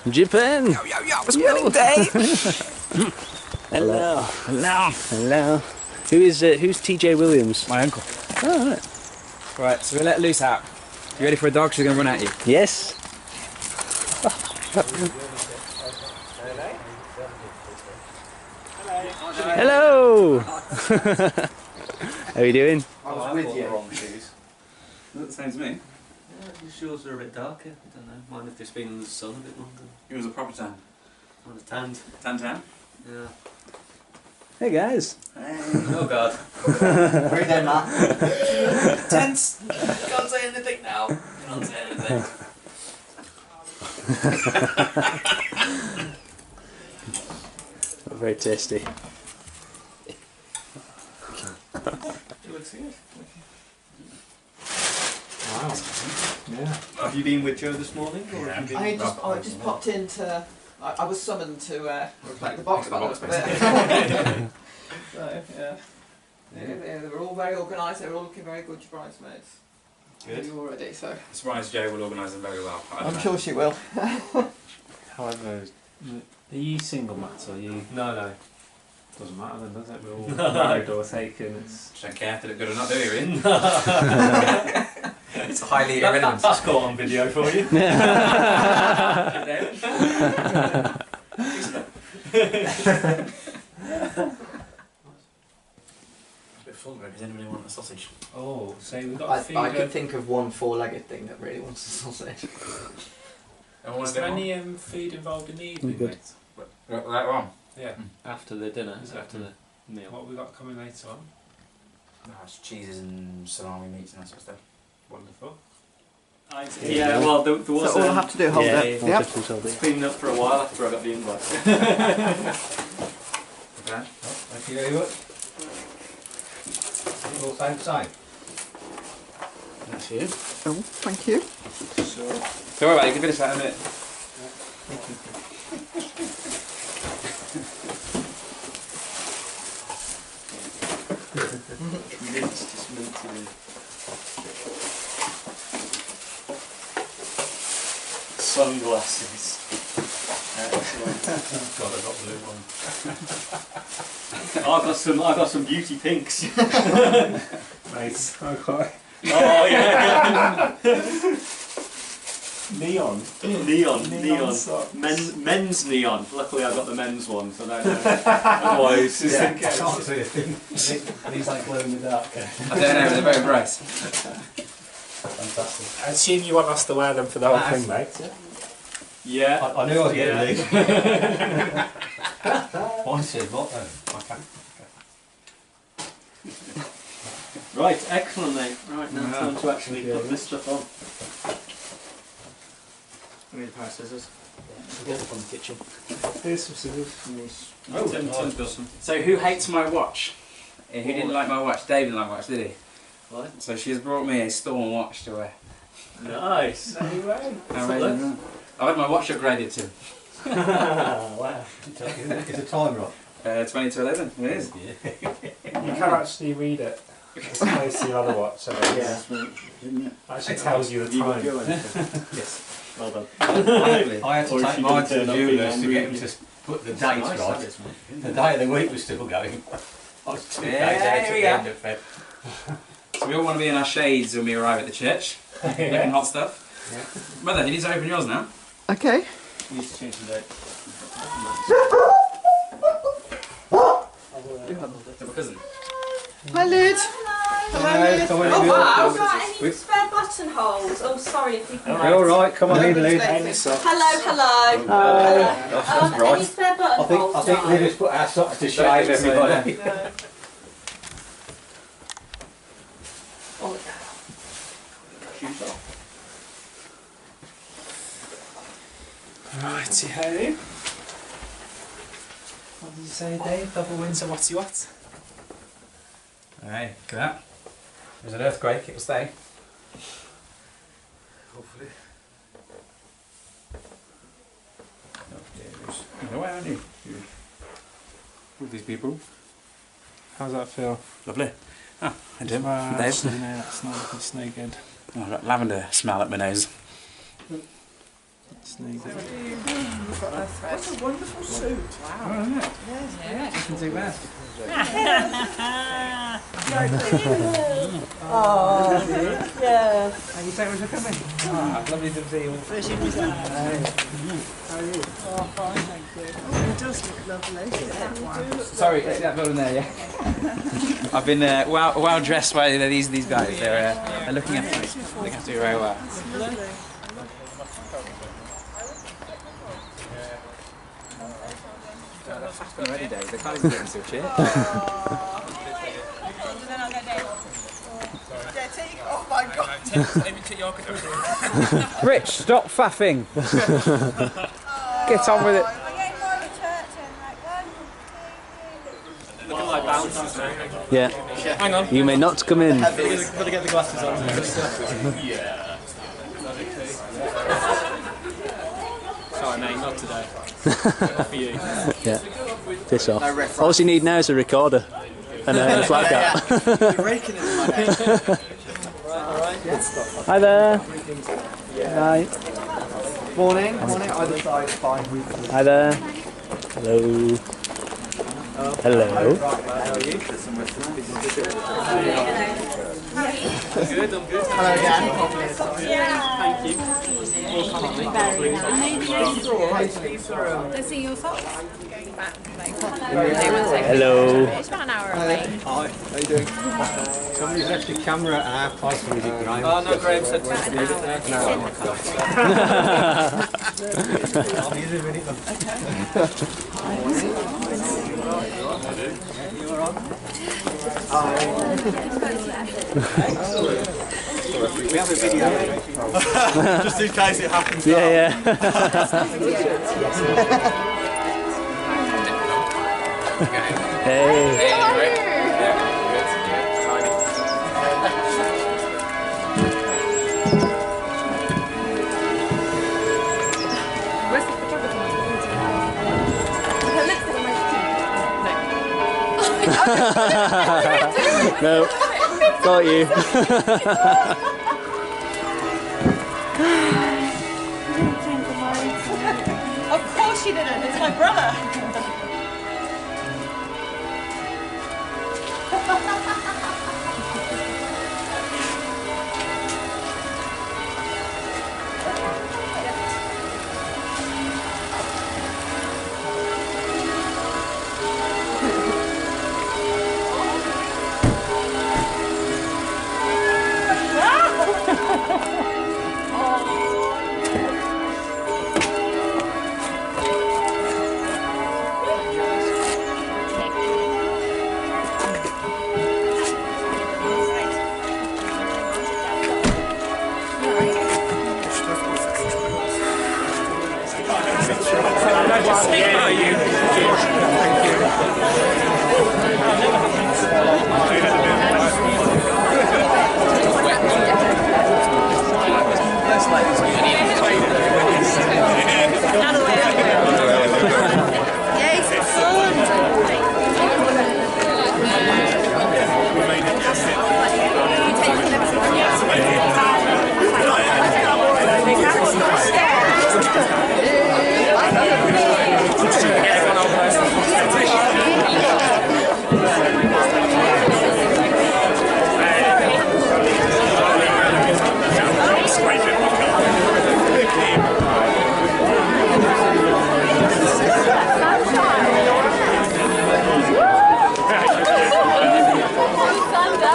Japan! Yo, it's winning day! Hello. Hello. Hello. Who's TJ Williams? My uncle. Oh, right. Right, so we let loose out. You ready for a dog? She's going to run at you. Yes. Hello. How are you doing? I was with you. Wrong shoes. That sounds me. Yeah, your shorts are a bit darker. I don't know. Mine have just been in the sun a bit longer. It was a proper tan. Mine are tanned. Tan? Yeah. Hey guys. Hey. Oh God. Breathe in, Matt. Tense. Can't say anything now. Can't say anything. Very tasty. You look serious. Wow. Yeah. Have you been with Joe this morning, or have you been? I just popped in to. I was summoned to reflect the box. The box, So yeah. They were all very organised. They were all looking very good, your bridesmaids. Good. You already, so. Surprise Jo will organise them very well. I'm sure she will. However, are you single, Matt, or are you... No. Doesn't matter then, does it? We're all married or taken, it's... Don't care if they look good or not, do you, really? It's highly irrelevant. That's caught on video for you. Full of it. Does anybody want a sausage? Oh, so we've got I a feed... can think of one four-legged thing that really wants a sausage. Is there any food involved in the evening, good. mate? Later on? Yeah. After the dinner, after the meal. What have we got coming later on? It's cheeses and salami meats and that sort of stuff. Wonderful. Yeah, well, there was. So all I have to do, hold it. Yep. It's been up for a while after I got the invite. Okay. Thank you very much. All same side. That's you. Oh, thank you. Don't worry about it, you can finish that in a minute. Just minted in. Sunglasses. Excellent. God, I got blue one. I got some beauty pinks. Nice. Okay. Oh yeah. Neon. Neon. socks. Men's neon. Luckily I got the men's one, so that. Otherwise, just in case. Can't see a thing. And he's like glow in the dark. I don't know, they're very bright. Fantastic. I assume you want us to wear them for the whole thing, mate? Yeah. I knew I was getting these. One said what then? Okay. Right, excellent mate. Right, now it's time to actually put this stuff on. I need a pair of scissors. Get up on the kitchen. Here's some scissors. Tim's got some. So who hates my watch? Who didn't like my watch? Dave didn't like my watch, did he? What? So she has brought me a Storm watch to wear. Nice. Anyway. I've had my watch upgraded too. Wow. It's a time rock. 20 to 11, it is. You can actually read it. As opposed to your other watch. So actually tells you the time. Yes. Well done. I had to Or take if you mine didn't to the turn up jewellers to being get him angry. to put the dates Nice, right. that is, mate. The day of the week was still going. I was 2 days Yeah, out at here we the go. end of Feb. So we all want to be in our shades when we arrive at the church. Looking hot stuff. Mother, you need to open yours now. Okay. You used to change the date. To my cousin. Hi, Lid. Come on, Oh, in. wow. Got any spare buttonholes? Oh, sorry if you can. You're all right. Come on in, Liz. Hello. Any spare I buttonholes? think Liz has put our socks to shave everybody. Shoes off. Righty ho. What did you say, Dave? Double Windsor, what's you what? Hey, look at that. There's an earthquake, it'll stay. Hopefully. Oh, where aren't you? With these people. How's that feel? Lovely. Oh, I do. Well, Dave. you know, that's no good. Oh, I've got lavender smell at my nose. It's That's a wonderful suit. Wow. Nothing too bad. Oh, yeah. Thank you so much for coming. Lovely to see you all. Oh, fine, thank you. Oh, it does look lovely. Sorry, that building there, yeah. I've been well dressed by these guys. They're looking after me. Looking after me very well. Lovely. They're fast already, Dave. They can't even get into a chair. Oh my god. Rich, stop faffing. Get on with it. Yeah. Hang on. You may not come in. Got to get the glasses on. Sorry, mate, not today. Not for you. Yeah. Piss off. All you need now is a recorder and a flat cap. Hi there. Hi. Morning. Either side, fine. Hi there. Hello. Hello. Good, I'm good. Hello again. Thank you. Let's see your socks. Hello. It's about an hour away. Hi, how you doing? Somebody's left the camera at our place, was it, Graeme? Oh, no, Graeme said to leave it there. I'll be in a minute. We have a video. Just in case it happens. Yeah. Hey. No, got you. Of course you didn't, it's my brother.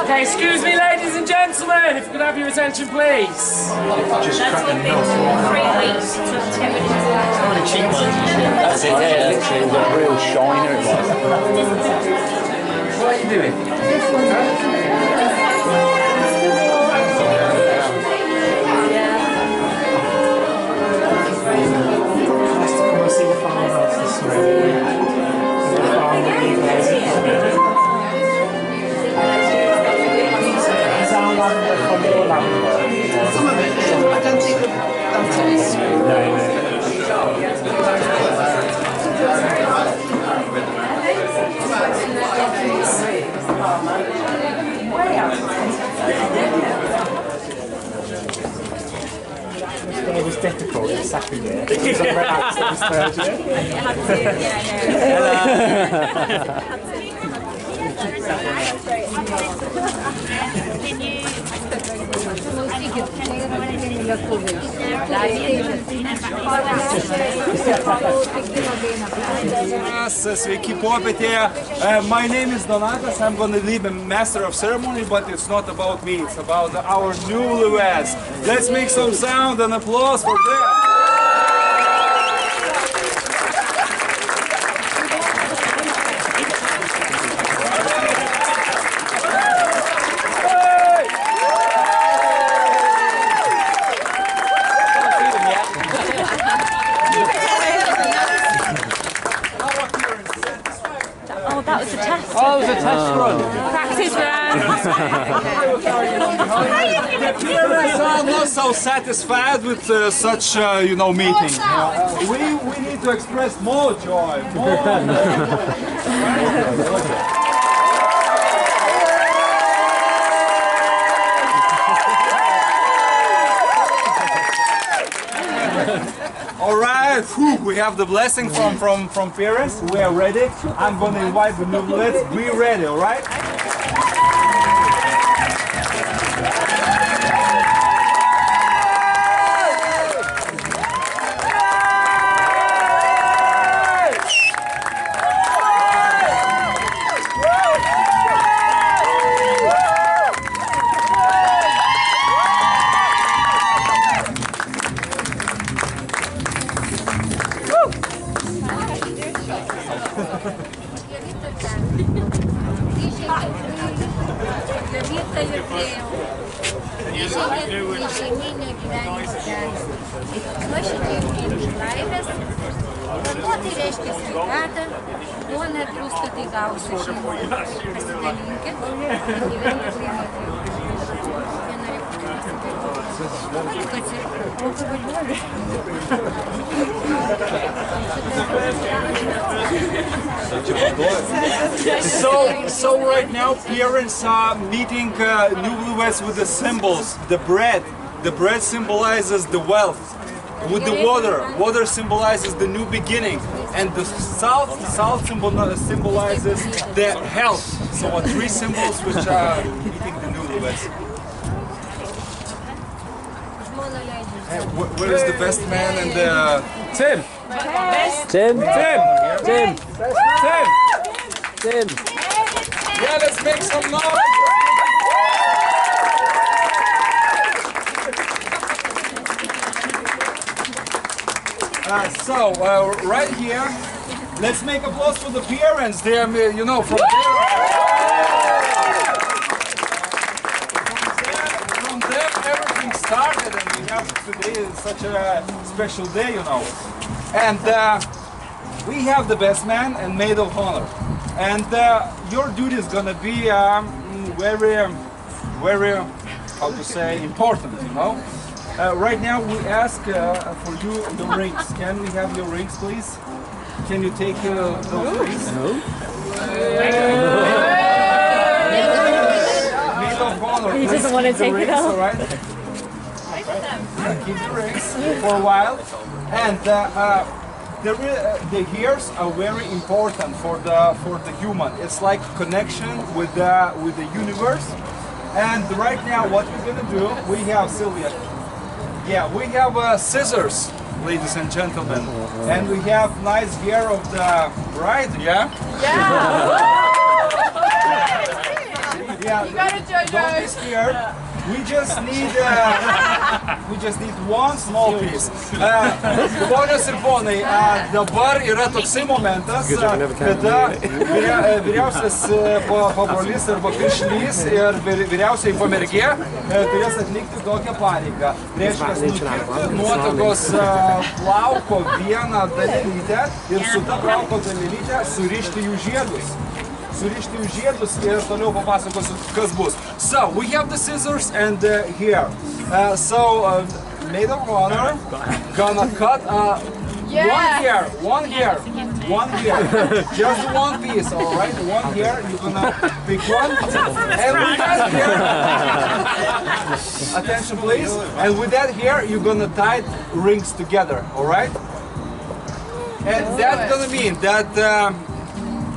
Okay, excuse me, ladies and gentlemen, if you could have your attention, please. That's what been 3 weeks to 2 minutes. That's it, yeah, literally, it was a real shiner it was. What are you doing? Come and see the farmhouse this morning. The farm that you guys Is our land from your land? Some of it, I don't think that is. No. Sveiki popietėje. My name is Donatas. I'm going to lead the master of ceremony, but it's not about me. It's about our newlyweds. Let's make some sound and applause for them. That was a test. Oh, it was a test run. Practice run. The parents are not so satisfied with such, meeting. We need to express more joy. All right, we have the blessing from parents. We are ready. I'm going to invite the new. Let's be ready. All right. Jovita ir Graeme. Šeiminio gyvenimo kelias. Nuoširdžiai laimės. Vanduo tai reiškia sveikatą, duona ir druska tai gausi šeimoje. Pasidalinkit. So right now parents are meeting newlyweds with the symbols. The bread symbolizes the wealth. With the water symbolizes the new beginning, and the salt symbolizes the health. So three symbols which are meeting the newlyweds. Where is the best man and the Tim. Yeah, let's make some noise. Right here, let's make applause for the parents. They are, from there. From there, everything started, and we have today such a special day, And we have the best man and maid of honor, and your duty is gonna be very, how to say, important, Right now we ask for you the rings. Can we have your rings, please? Can you take those rings? No. Maid of honor. He doesn't want to take it off. All right. Keep the rings for a while, and the ears are very important for the human. It's like connection with the universe. And right now, what we're gonna do? We have Sylvia. Yeah, we have scissors, ladies and gentlemen, and we have nice hair of the bride. Yeah. Yeah. You got it, Jojo. Don't be scared. We just need one small piece. Ponios ir ponai, dabar yra toksai momentas, kada vyriausias pabrolys arba piršlys ir vyriausiai pamergė turės atlikti tokią pareigą. Reiškia, nukirpti nuotakos plauko vieną dalelytę ir su ta plauko dalelytė surišti jų žiedus. Ir toliau papasakosiu, kas bus. So, we have the scissors and here. Maid of honor gonna cut a One here. Just one piece, all right? One here. You're gonna pick one, and with that here, attention please. And with that here, you're gonna tie rings together, all right? And that's gonna mean that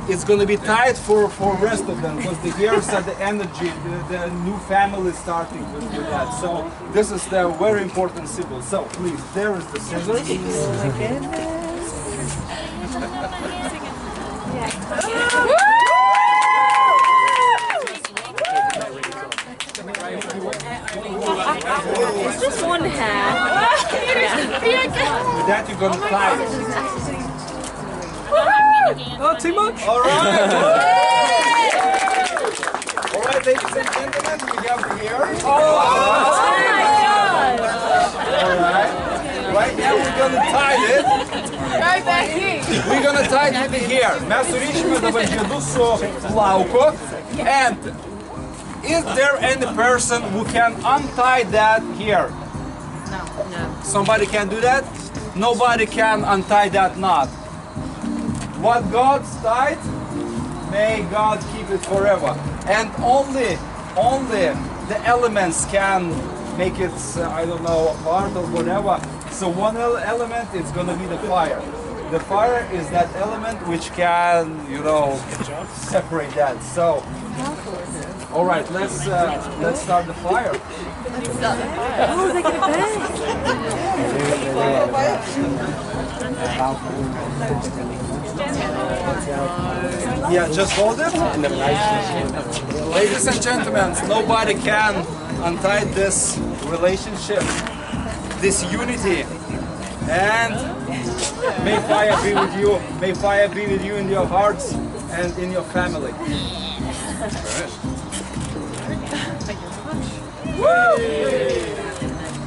it's gonna be tied for rest of them, because the hairs are the energy, the new family starting with that. So this is the very important symbol. So please, there is the scissors. Oh my goodness. It's just one hair. With that you're gonna tie it. Not too much. All right. All right, ladies and gentlemen, we have the hair. Oh my God! All right. Right now we're gonna tie it. We're gonna tie it with the hair. Mes surišime dabar žiedus su plauku. And is there any person who can untie that hair? No. Somebody can do that? Nobody can untie that knot. What God's tied, may God keep it forever. And only the elements can make it, I don't know, part or whatever. So one element is going to be the fire. The fire is that element which can, you know, separate that. So, all right, let's start the fire. Oh, they get Yeah, just hold it. Ladies and gentlemen, nobody can untie this relationship, this unity. And may fire be with you. May fire be with you in your hearts and in your family.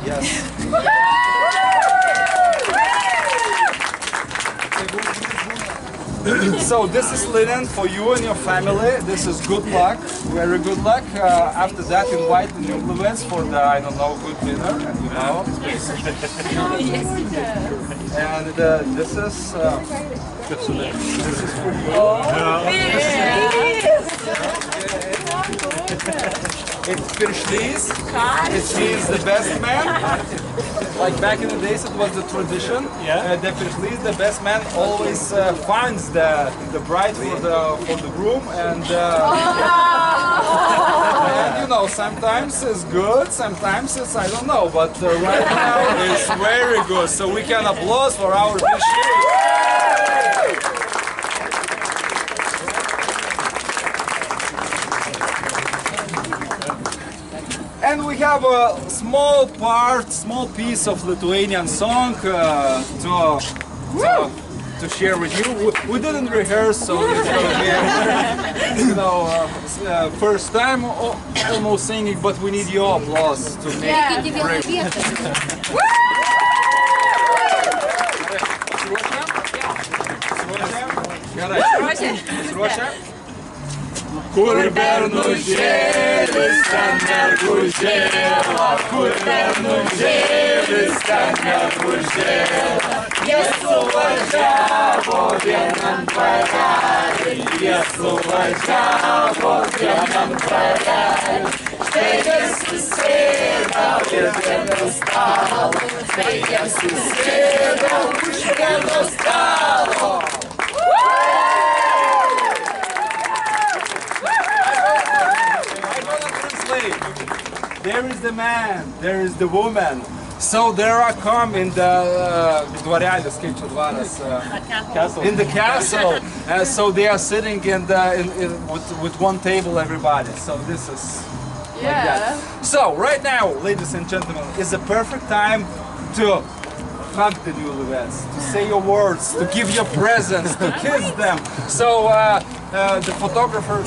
Yes. So this is linen for you and your family. This is good luck, very good luck. After that, invite the newlyweds for the, I don't know, good dinner, you know. And this is for you. It's Piršlys. It means the best man. Like back in the days, it was the tradition. Yeah. The Piršlys, the best man, always finds the bride for the groom, and you know, sometimes it's good, sometimes it's I don't know, but right now it's very good. So we can applaud for our Piršlys. And we have a small piece of Lithuanian song to share with you. We didn't rehearse, so it's gonna be, you know, first time almost singing, but we need your applause to make it great. Kur bernužėlis ten negužėla, kur bernužėlis ten negužėla. Jie suvažiavo vienam dvarelį, jie suvažiavo vienam dvarelį. Štai jie susėdo ir vieno stalo, štai jie susėdo už vieno stalo. There is the man, there is the woman. So there are come in the in the castle. So they are sitting with one table, everybody. So this is like that. So right now, ladies and gentlemen, is the perfect time to hug the newlyweds, to say your words, to give your presents, to kiss them. So the photographer.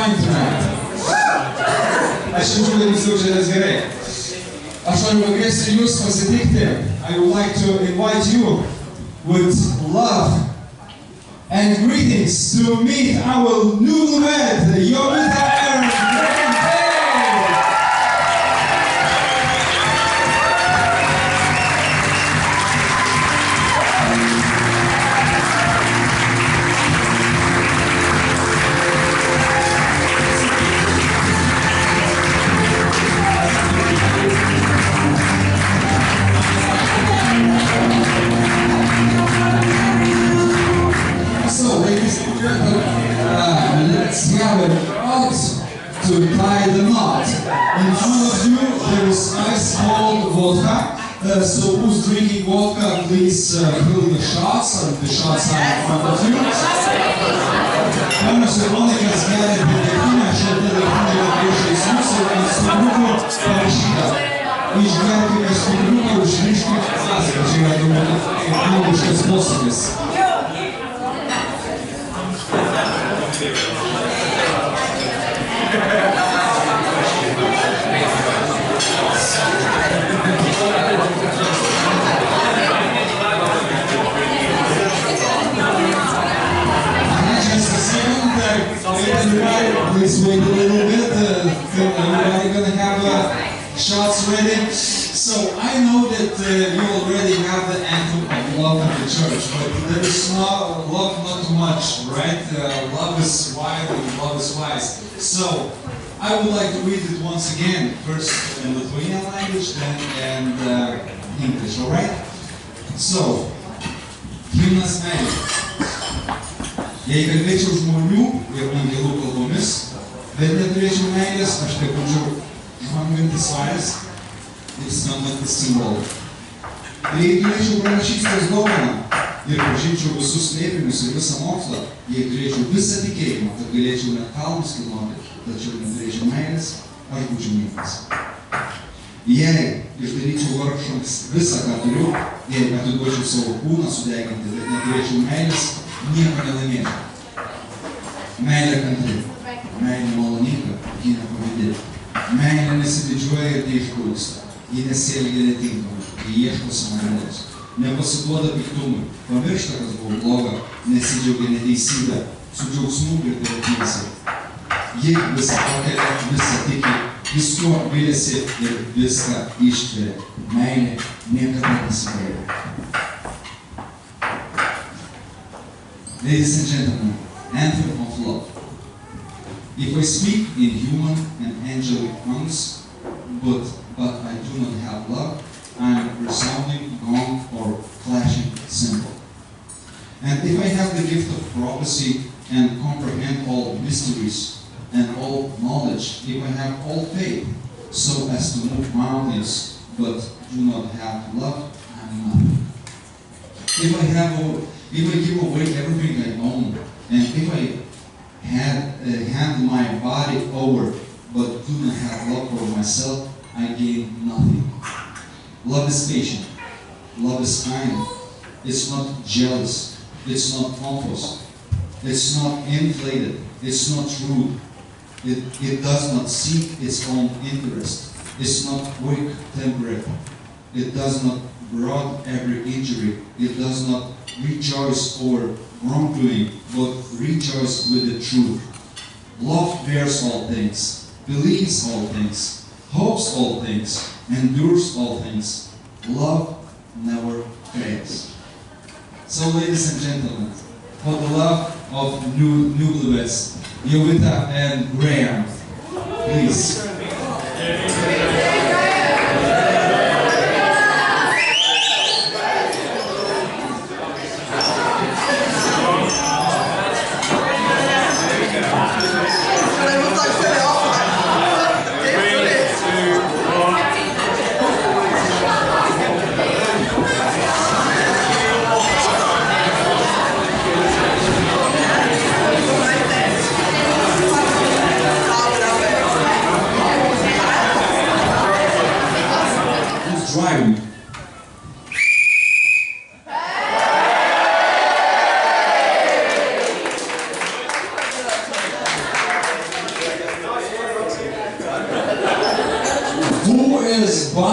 fine tonight. Aš jaučiu, kad jūs jaučiatės gerai. Aš noriu pakviesti jūs pasitikti. I would like to invite you with love and greetings to meet our newlywed, Jovita and Graeme. Let's have it out to tie the knot. In front of you there is ice cold vodka. So who's drinking vodka, please fill the shots, and the shots are in front of you. Pamiršau, Monikas geria degtinę, šalta degtinė yra priešais jūs ir ant stuburiuko parašyta. Išgerkite stuburiuką, užriškite frazę. Čia yra turbūt angliškas posakis. Please wait a little bit. Everybody gonna have shots ready. So I know that you already have the anthem of love in the church, but there is not love, not too much, right? Love is wide and love is wise. So I would like to read it once again, first in Lithuanian language, then in English. All right? So, hymnas meilė. Jei kalbėčiau žmonių ir angelų kalbomis, bet neturėčiau meilės, aš tai būčiau žvangantis varis ir skambantis simbolai. Jei turėčiau pranašystės dovaną ir pažinčiau visus slėpinius ir visą mokslą, jei turėčiau visą tikėjimą, kad galėčiau net kalnus kilnoti, tačiau neturėčiau meilės, aš būčiau niekas. Jei išdaryčiau vargšams visą, ką turiu, jei atiduočiau savo kūną sudeginti, bet neturėčiau meilės, nieko nelaimėčiau. Meilė kantri, meilė maloninga, ji nepavydi. Meilė nesididžiuoja ir neišpūsta, ji nesielgia netinkamai, ji ieško sąmonės, nepasiduoda piktumui, pamiršta, kas buvo bloga, nesidžiaugia neteisybė, su džiaugsmu ir tiesa. Ji visą pakelia, visą tiki, viskuo gailisi ir viską ištveria. Meilė niekada nesibaigia. Ladies and gentlemen, anthem of love. If I speak in human and angelic tongues, but I do not have love, I am a resounding gong or clashing cymbal. And if I have the gift of prophecy and comprehend all mysteries and all knowledge, if I have all faith so as to move mountains, but do not have love, I am nothing. If I give away everything I own, and if I hand my body over, but do not have love for myself, I gain nothing. Love is patient. Love is kind. It's not jealous. It's not pompous. It's not inflated. It's not rude. It does not seek its own interest. It's not quick-tempered. It does not brood every injury. It does not rejoice over wrongdoing, but rejoice with the truth. Love bears all things, believes all things, hopes all things, endures all things. Love never fails. So, ladies and gentlemen, for the love of newlyweds, Jovita and Graeme, please.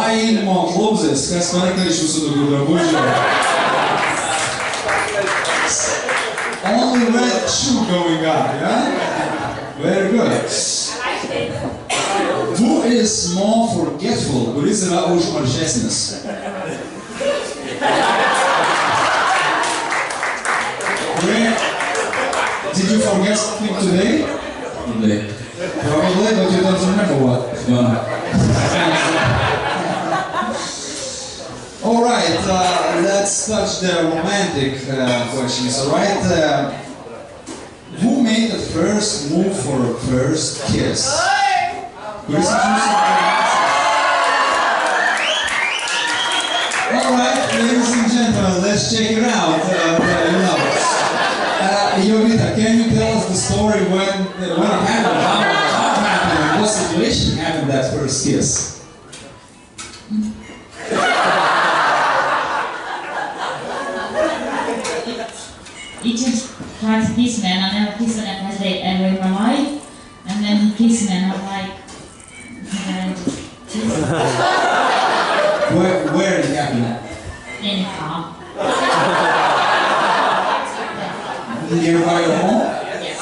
Buy in more clothes. Kas perka iš jūsų daugiau drabužių? Only red shoe going up, yeah? Very good. Who is more forgetful? Kuris yra užmaršesnis? Did you forget something today? Today. Probably, but you don't remember what. No. All right, let's touch the romantic questions. All right, who made the first move for a first kiss? All right, ladies and gentlemen, let's check it out. Jovita, can you tell us the story when it happened? How happened? In what situation happened that first kiss? He just tried to kiss me and I never kissed on that first date ever in my life. And then he kissed me and I'm like... Where did it happen? In the car. Nearby your home? Yes.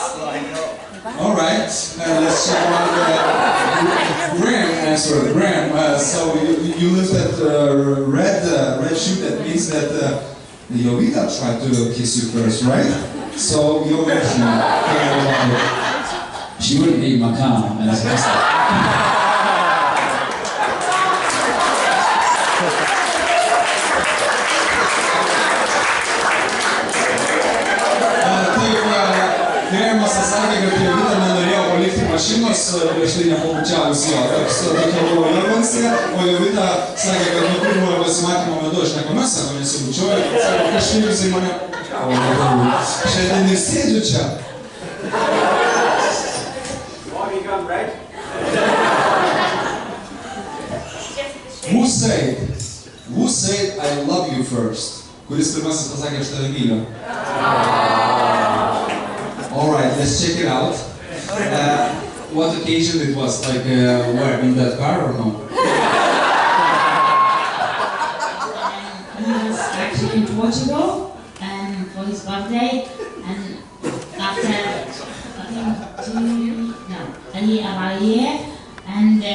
Alright, let's check out Graeme answer. Graeme, so you lived at red shoe, that means that Jovita tried to kiss you first, right? So your version, She wouldn't eat my car, and that's what I said. Graemas sakė, kad Jovita nenorėjo palikti mašinos prieš tai nepabučiavus jo. Tokia buvo nervansija, o Jovita sakė, kad nuo pirmojo pasimatymo metu aš niekuomet sako nesibučiuoju, sako, kažkaip jisai mane pabučiavo. Šiandien ir sėdžiu čia. Who said I love you first? Kuris pirmasis pasakė, aš tave myliu? Alright, let's check it out. What occasion it was? Like, where? In that car or no? He was actually in Portugal for his birthday, and after, about a year, and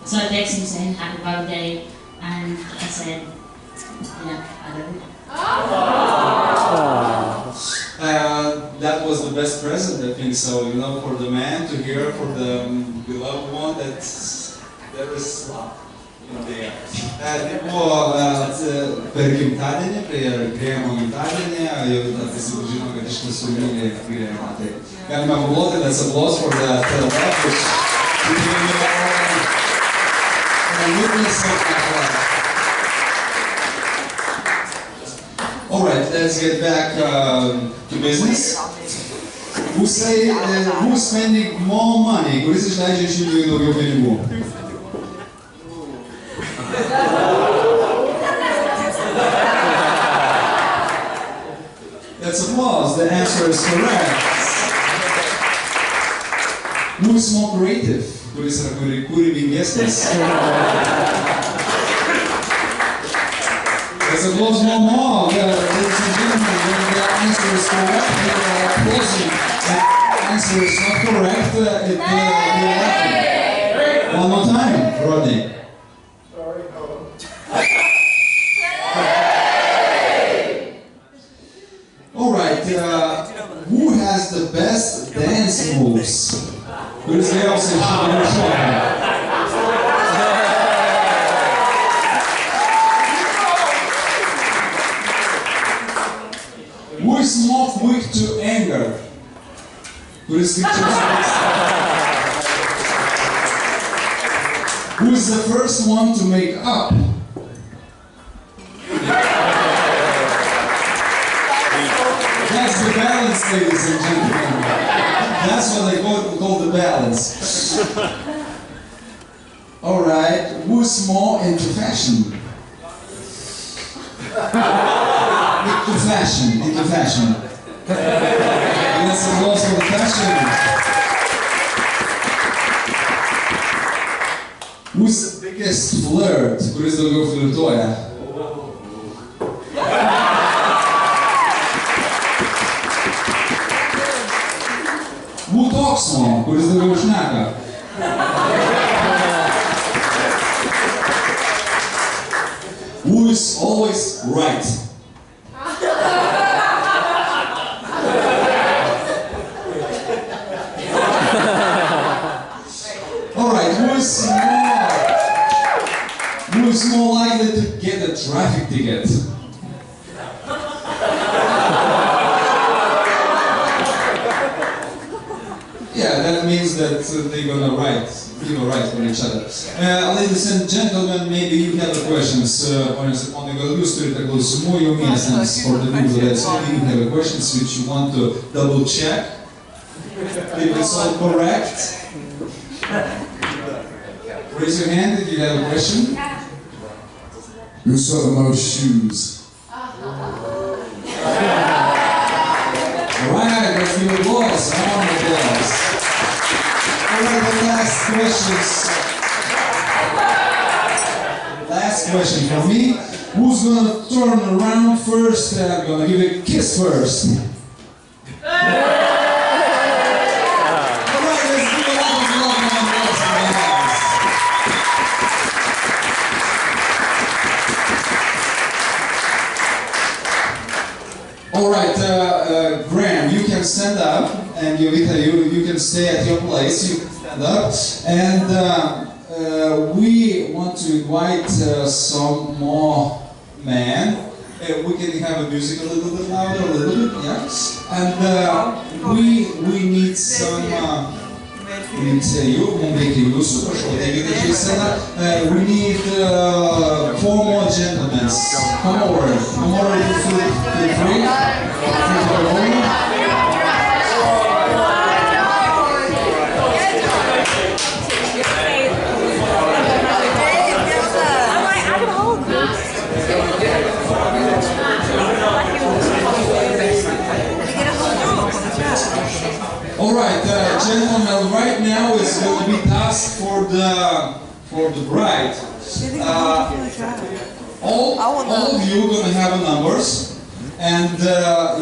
so I texted him saying happy birthday, and I said, yeah, I love you. That was the best present, I think so, you know, for the man to hear for the beloved one that there is love in there. Tai buvo per gimtadienį, prie Graemo gimtadienį, Jovita prisipažino, kad iš tiesų myli Graemą. Tai galime pagalvoti, that's applause for that love, which became a witness of that love. Alright, let's get back to business. Who's spending more money? Kuris išleidžia iš jų daugiau pinigų? That's applause. The answer is correct. Who's more creative? Kuris yra kūrybingesnis? Let's applause more. Ladies and gentlemen, when the answer is correct, we are applauding. The answer is not correct, one more time, Rodney. Alright, who has the best dance moves? Kuris geriausiai šoka? Who is more quick to anger? Who is the first one to make up? That's the balance, ladies and gentlemen. That's what they call the balance. Alright, who's more into fashion? Into fashion. Let's applause for the fashion. Who's the biggest flirt? Kuris daugiau flirtuoja? Who talks more? Kuris daugiau šneka? Who is always right? Alright, who is more likely to get a traffic ticket? Yeah, that means that they're gonna give a right for each other. Ladies and gentlemen, maybe you have questions. Pone, gal jūs turite klausimų jauniesiems for the people that maybe you have questions which you want to double check if it's all correct. Raise your hand if you have a question. Who saw the most shoes? Alright, let's give applause. Round of applause. Alright, the last questions. Last question for me. Who's gonna turn around first? I'm gonna give a kiss first. Alright, Graeme, you can stand up, and Jovita, you can stay at your place, you can stand up, and we want to invite some more men. We can have a music a little bit louder, a little bit, yeah. And we need some... We need 4 more gentlemen. Come over, feel free. Alright, gentlemen, right now is going to be task for the bride. All of you are going to have numbers, and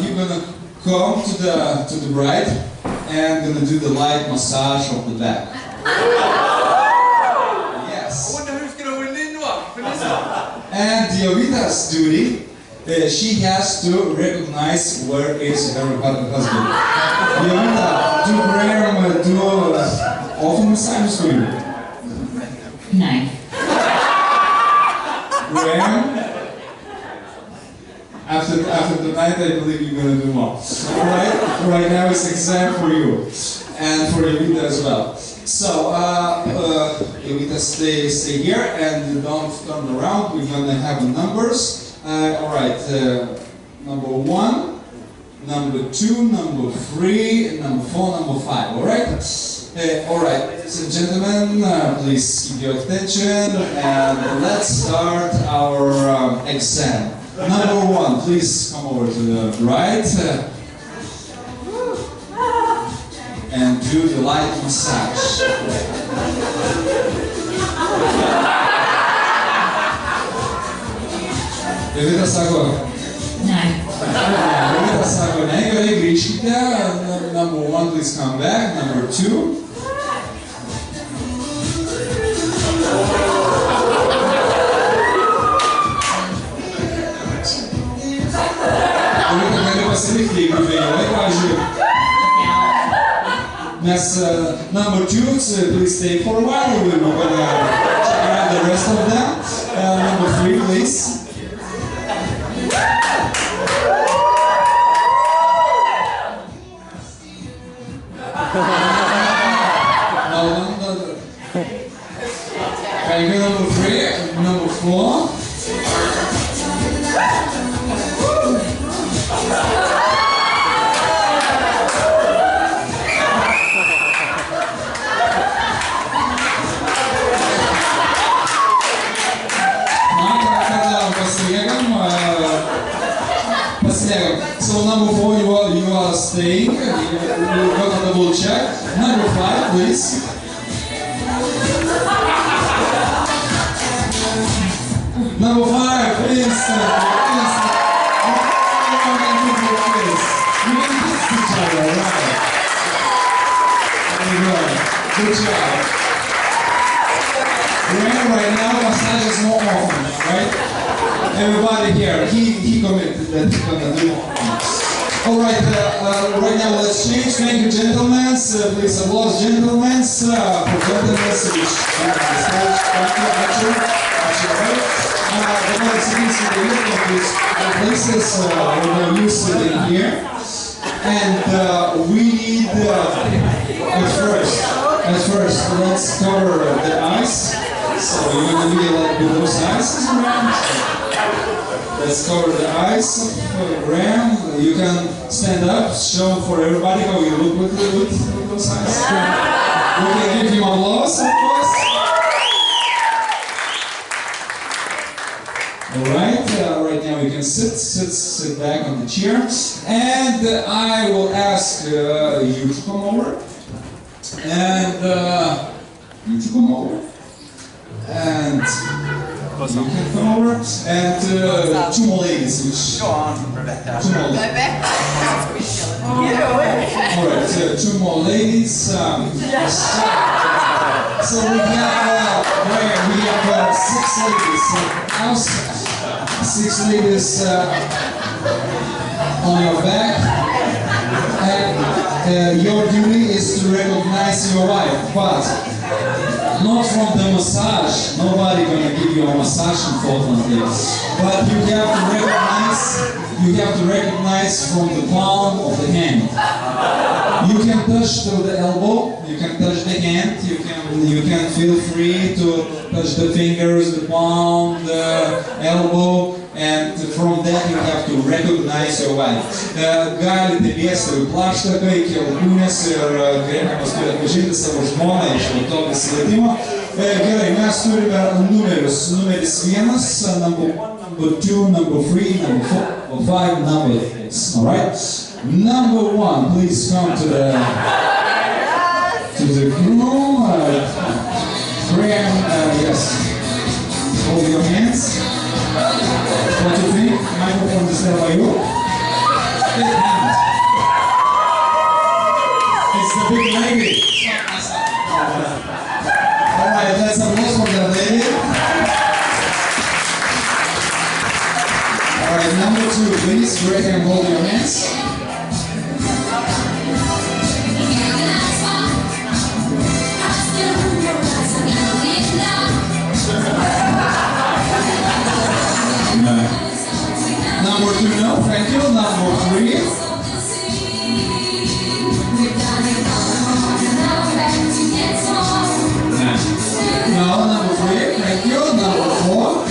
you're going to come to the bride and going to do the light massage of the back. Yes. I wonder who's going to win this one. And Jovita's duty. She has to recognize where is her husband. Jovita, do Graeme do often massages for you? No. Graeme, after the night, I believe you're going to do more. Alright? Right now it's exam for you. And for Jovita as well. So, Jovita, stay here and don't turn around. We're going to have numbers. Alright, number 1, number 2, number 3, number 4, number 5, alright? Alright, ladies and gentlemen, please keep your attention and let's start our exam. Number 1, please come over to the right and do the light massage. Jovita sako, Jovita sako, gerai, grįžkite. Number 1, please come back. Number 2. Jovita, gali pasilikti, jeigu vėliavai, pavyzdžiui. Nes number 2, please stay for a while. We're going to check out the rest of them. Number 3, please. No. Okay, number 3, number 4. So number 4, you are staying. We're gonna double check. Number 5, please. instant. You can kiss each other, right? Very good. Good job. Right now, massage is more often, right? Everybody here, he committed that he's gonna do more. All right, right now let's change. Thank you, gentlemen. Please applause, gentlemen, for gentlemen, which on the stage. Thank you, Archer. The more cities in the middle of these places, we're used to it here. And we need, at first, let's cover the eyes. So you're going to be like with those eyes around. Let's cover the eyes of Graeme. You can stand up, show for everybody how you look with those eyes. We can give you applause, of course. Alright, right now you can sit back on the chair. And I will ask you to come over. And you to come over. And you can come over. And two more ladies. Which, go on, Rebecca. Two more ladies. Alright, two more ladies. So we have 6 ladies. 6 ladies on your back, and your duty is to recognize your wife, but not from the massage. Nobody gonna give you a massage, unfortunately. But you have to recognize from the palm of the hand. You can touch to the elbow, you can touch the hand, you can feel free to touch the fingers, the palm, the elbow, and from that you have to recognize your wife. Galite liesti ir plaštaką iki alkūnės ir galime paskui atpažinti savo žmoną iš to prisilietimo. Gerai, mes turime numerius. Numeris 1, number 1, number 2, number 3, number 4, number 5, number 6. Alright? Number 1, please come to the room. Graeme, yes. Hold your hands. What do you think? Microphone is there by you. Big hand. It's the big lady. Alright, let's applause for that lady. Alright, number 2, please. Graeme, hold your hands. Number 2, no, thank you. Number 3. No, number 3, thank you. Number 4.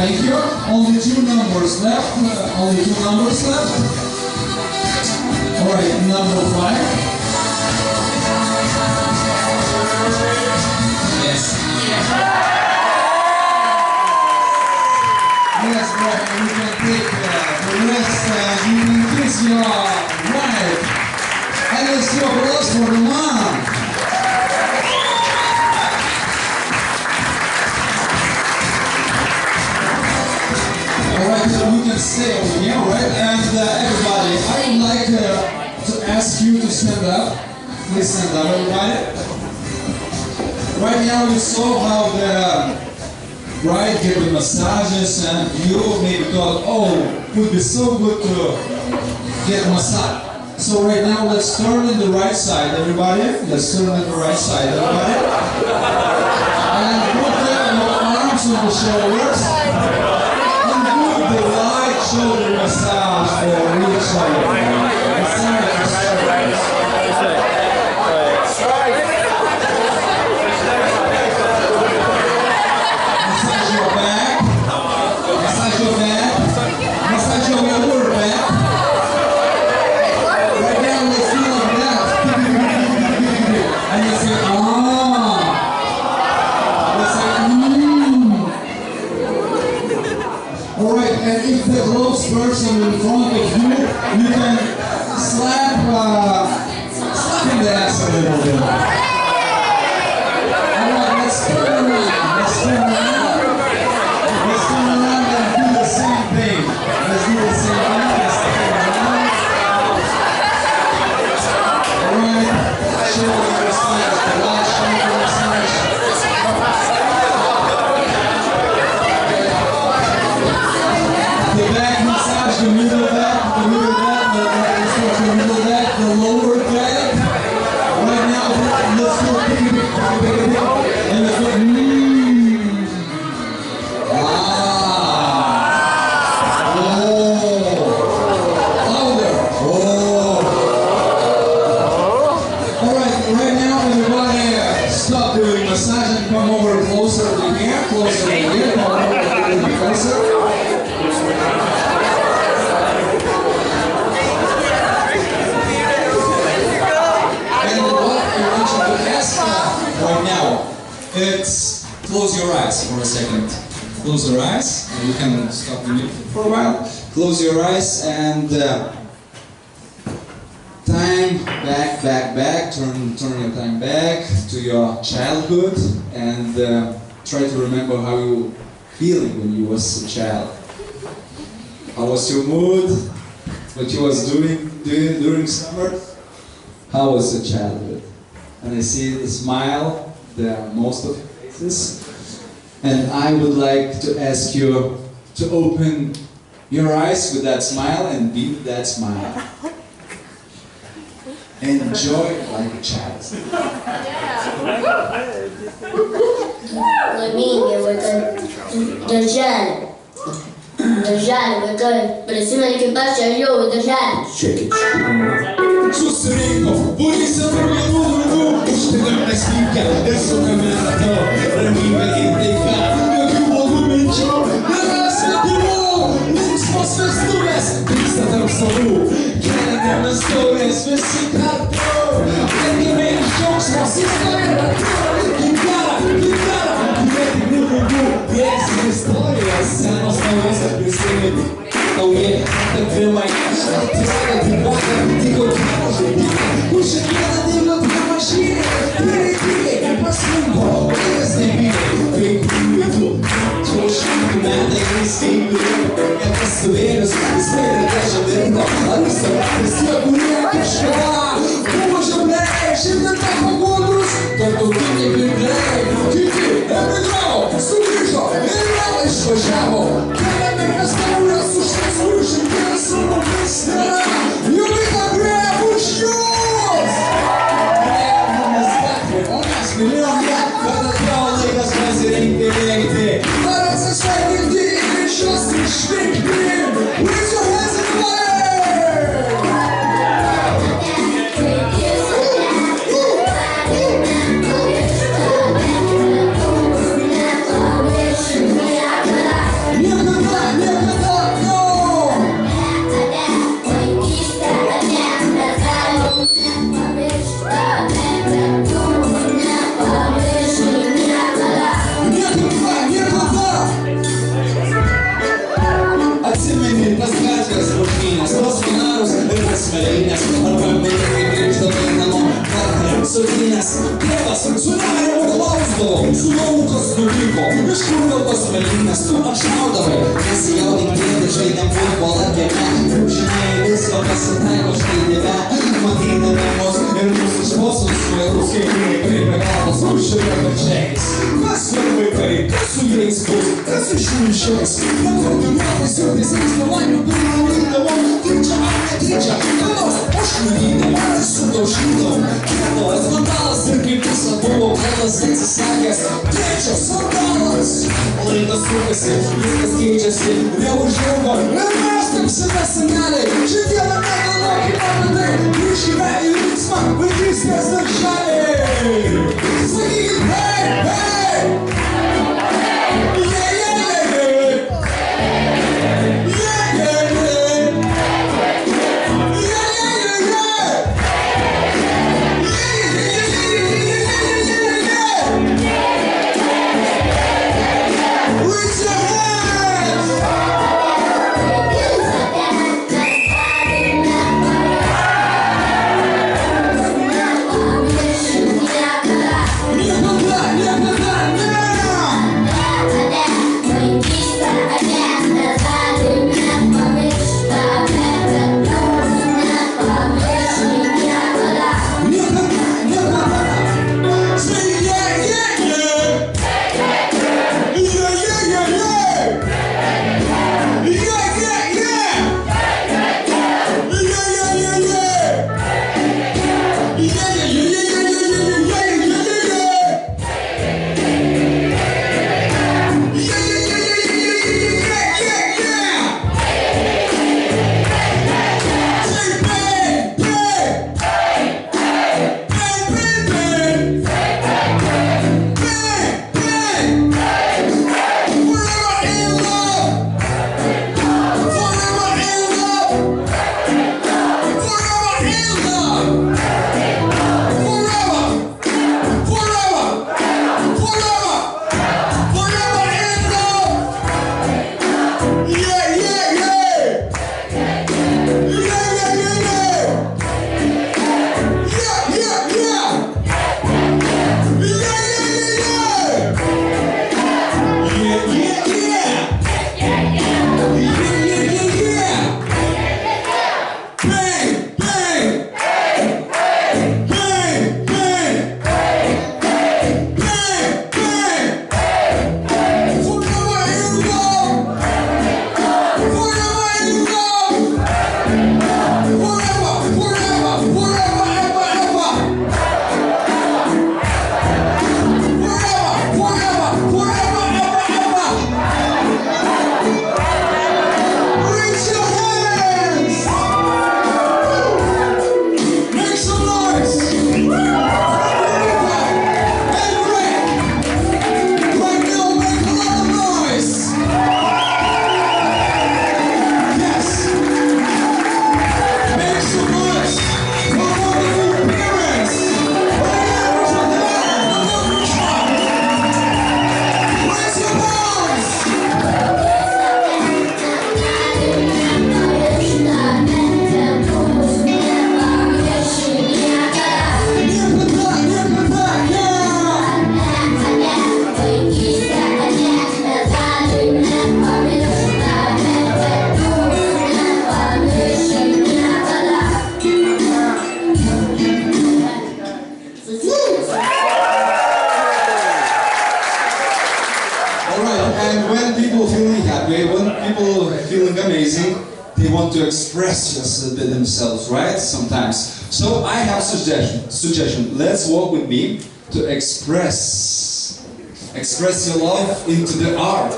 Thank you. Only 2 numbers left. Only 2 numbers left. Alright, number 5. Yes. Yes, right. You can take the rest and you can kiss your wife. And let's do applause for the mom. Alright, so we can stay over here, right? And everybody, I would like to ask you to stand up. Please stand up, everybody. Right now you saw how the bride gave the massages and you maybe thought, oh, it would be so good to get a massage. So right now let's turn in the right side, everybody. Let's turn in the right side, everybody. And put your arms on the shoulders. The right shoulder massage for each other. Massage your back. Massage your back. Massage your lower back. Right now let's feel like that. And you say, ah. Let's say, person in front of you, you can slap in the ass a little bit. Alright, let's turn around. Let's turn around. Let's turn around and do the same thing. Let's do the same thing. Let's turn around. Alright, shoulder massage, the right shoulder massage. The back massage, the middle back, the middle back, the middle back, the lower back. Right now, let's do a big, and let's go. Louder. Alright, right now, everybody, stop doing massage and come over closer to here, closer to here, come over a little bit closer. Right now, it's close your eyes for a second. Close your eyes, and you can stop the music for a while. Close your eyes and time back. Turn your time back to your childhood and try to remember how you were feeling when you was a child. How was your mood? What you was doing during summer? How was your childhood? And I see the smile, there are most of your faces. And I would like to ask you to open your eyes with that smile and be with that smile. Enjoy it like a child. Просила экипаж, а ее удержали. Sussurrando, por isso eu termino no Instagram da estica, eu sou caminhador, para mim vai indicar, meu que o mundo mentiu, na raça de amor, nem se fosse festuras, Cristo tão salu, quero ter nas torres, vesicator, tem que ver os jogos, você espera, que cara, e essas histórias, são as histórias do Senhor. Oh yeah, the film like digo puxa aquela digo da machine pere passando eles devem vem comigo tô chegando nada em esquema é caçoeiras espera que a gente a lista se agonia que chegar como já bem chega tá com outros tanto que me bem que é legal subindo e não é chojavo quer me restaurar solution, get us on the list now. Jovita, Graeme, push yours! Graeme, vamos back, honras miljoner, kada trauligas presidente. Para se sveikin die English schwingen, raise your hands in the air! Sotinės tėvas, sudarė klausdavo, su laukas nuvyko, iš kur gal tos mėlynės tu apšaudavai, nesijaudink tėvai, žaidėm futbolą kieme, žinai visko pasitaiko štai dieve, matydami mus ir mūsų šposus, vairus kaimynai kreipia galvas, užžiūrė pačiais. Kas ir vaikai, kas su jais bus, kas iš jų išeis, nekoordinuotais ir teisais nelaimių pirmą tyčia ar netyčia, kanos aš nuvydavau, sudaužydavau, kėdavas vandalas ir kaip visą buvo kalbas atsisakęs, trečias vandalas. Laikas sukasi, viskas keičiasi, neužilgo ir mes taip save seneliai, šiandieną negalvokime apie tai, grįžkime į linksmą vaikystės darželį. Sakykit, hei, hei! people feeling happy, when people feeling amazing, they want to express just a bit themselves, right? Sometimes. So I have suggestion. Let's walk with me to express your love into the art.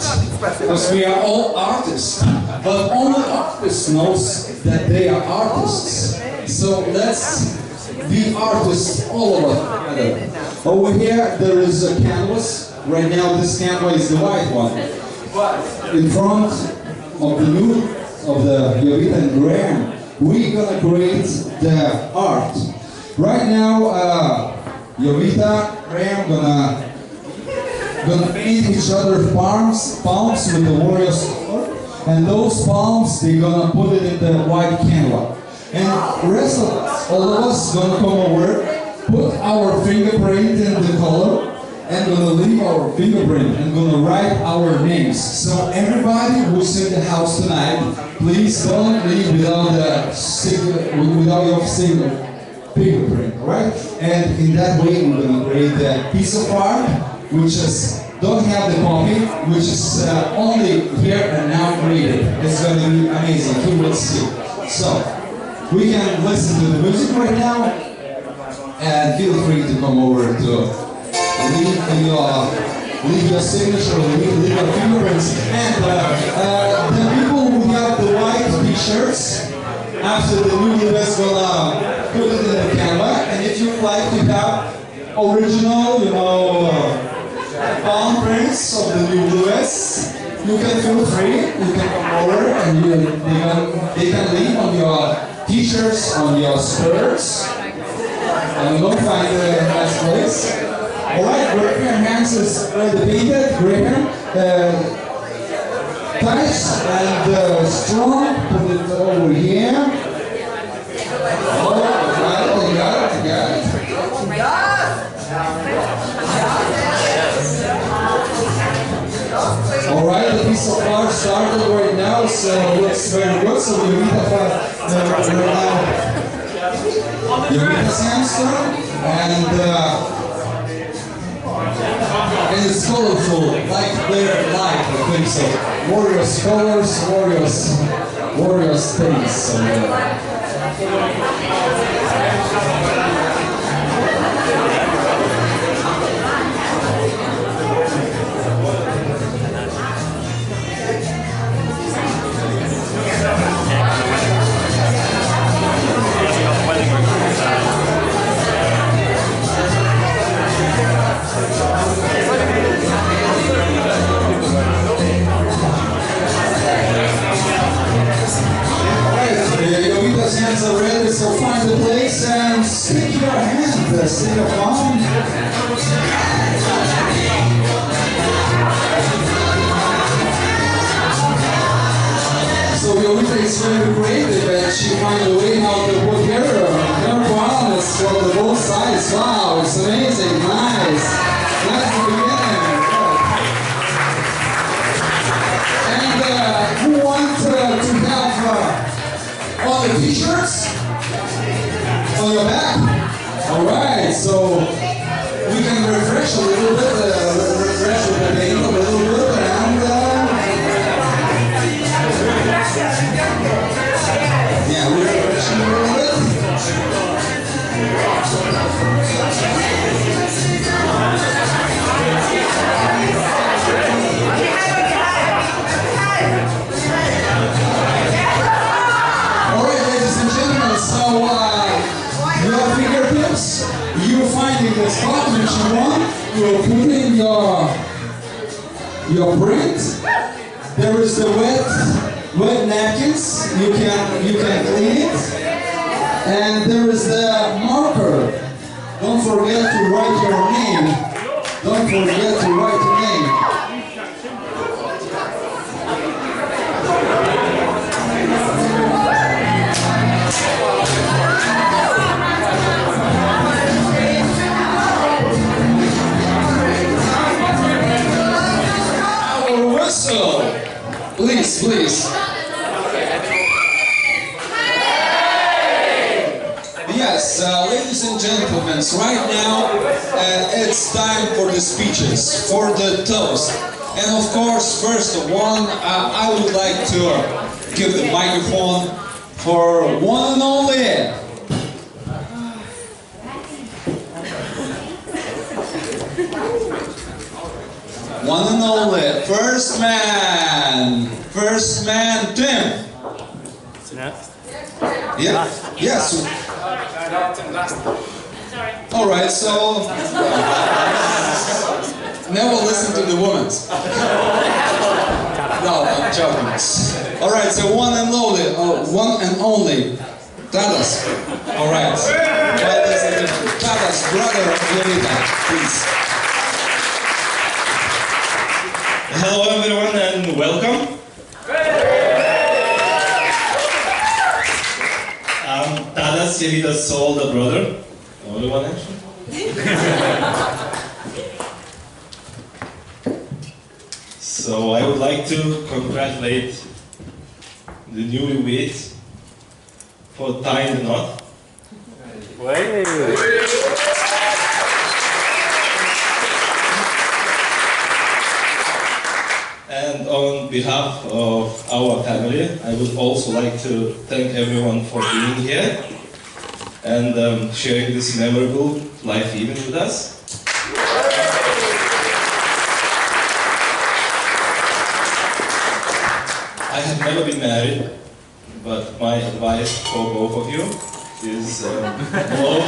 Because we are all artists. But only artists knows that they are artists. So let's be artists, all of us together. Over here there is a canvas. Right now this canvas is the white one. But in front of the new of the Jovita and Graeme, we're gonna create the art. Right now, Jovita, Graeme gonna paint each other's palms with the warrior's color, and those palms they're gonna put it in the white canvas. And the rest of us, all of us, gonna come over, put our fingerprint in the color, and gonna leave our fingerprint and gonna write our names. So everybody who's in the house tonight, please don't leave without your fingerprint, right? And in that way, we're gonna create a piece of art which is don't have the copy, which is only here and now created. It's gonna be amazing. You will see. So we can listen to the music right now, and feel free to come over to leave your signature, leave your fingerprints, and the people who have the white t-shirts, after the new US gonna put it in the camera, and if you like to have original, palm prints of the new US, you can feel free, you can come over and they can leave on your t-shirts, on your skirts, and you'll find the nice place. Alright, Graeme, your hands is already painted. Graeme, tight and strong. Put it over here. Oh, I got it. Alright, the piece of art started right now, so it looks very good. So we meet up right now. Jovita's sandstone, and it's colorful, like their life, I think so. Warriors colors, warriors things. So, Jovita's hands are ready, so find the place and stick your hand, stick your palm. So Jovita is very creative and she finds a way how to put her palm is from the both sides. Wow, it's amazing, nice. Nice to begin. And who wants to have all the t-shirts on your back? Alright, so we can refresh a little bit, refresh the paint a little bit, and yeah, we're refreshing a little bit. You find in the spot which you want, you put in your print. There is the wet napkins, you can clean it. And there is the marker. Don't forget to write your name. Don't forget to write your name. Please. Yes, ladies and gentlemen, right now it's time for the speeches, for the toast. And of course, first one, I would like to give the microphone for one and only. One and only, first man, Tim. Yeah, yes. All right, so never listen to the women. No, I'm joking. All right, so one and only, Tadas. All right, Tadas, brother of Jovita, please. Hello everyone and welcome. I'm Tadas, Jovita's older brother. Only one actually. So I would like to congratulate the newlyweds for tying the knot. And on behalf of our family, I would also like to thank everyone for being here and sharing this memorable life event with us. I have never been married, but my advice for both of you is love one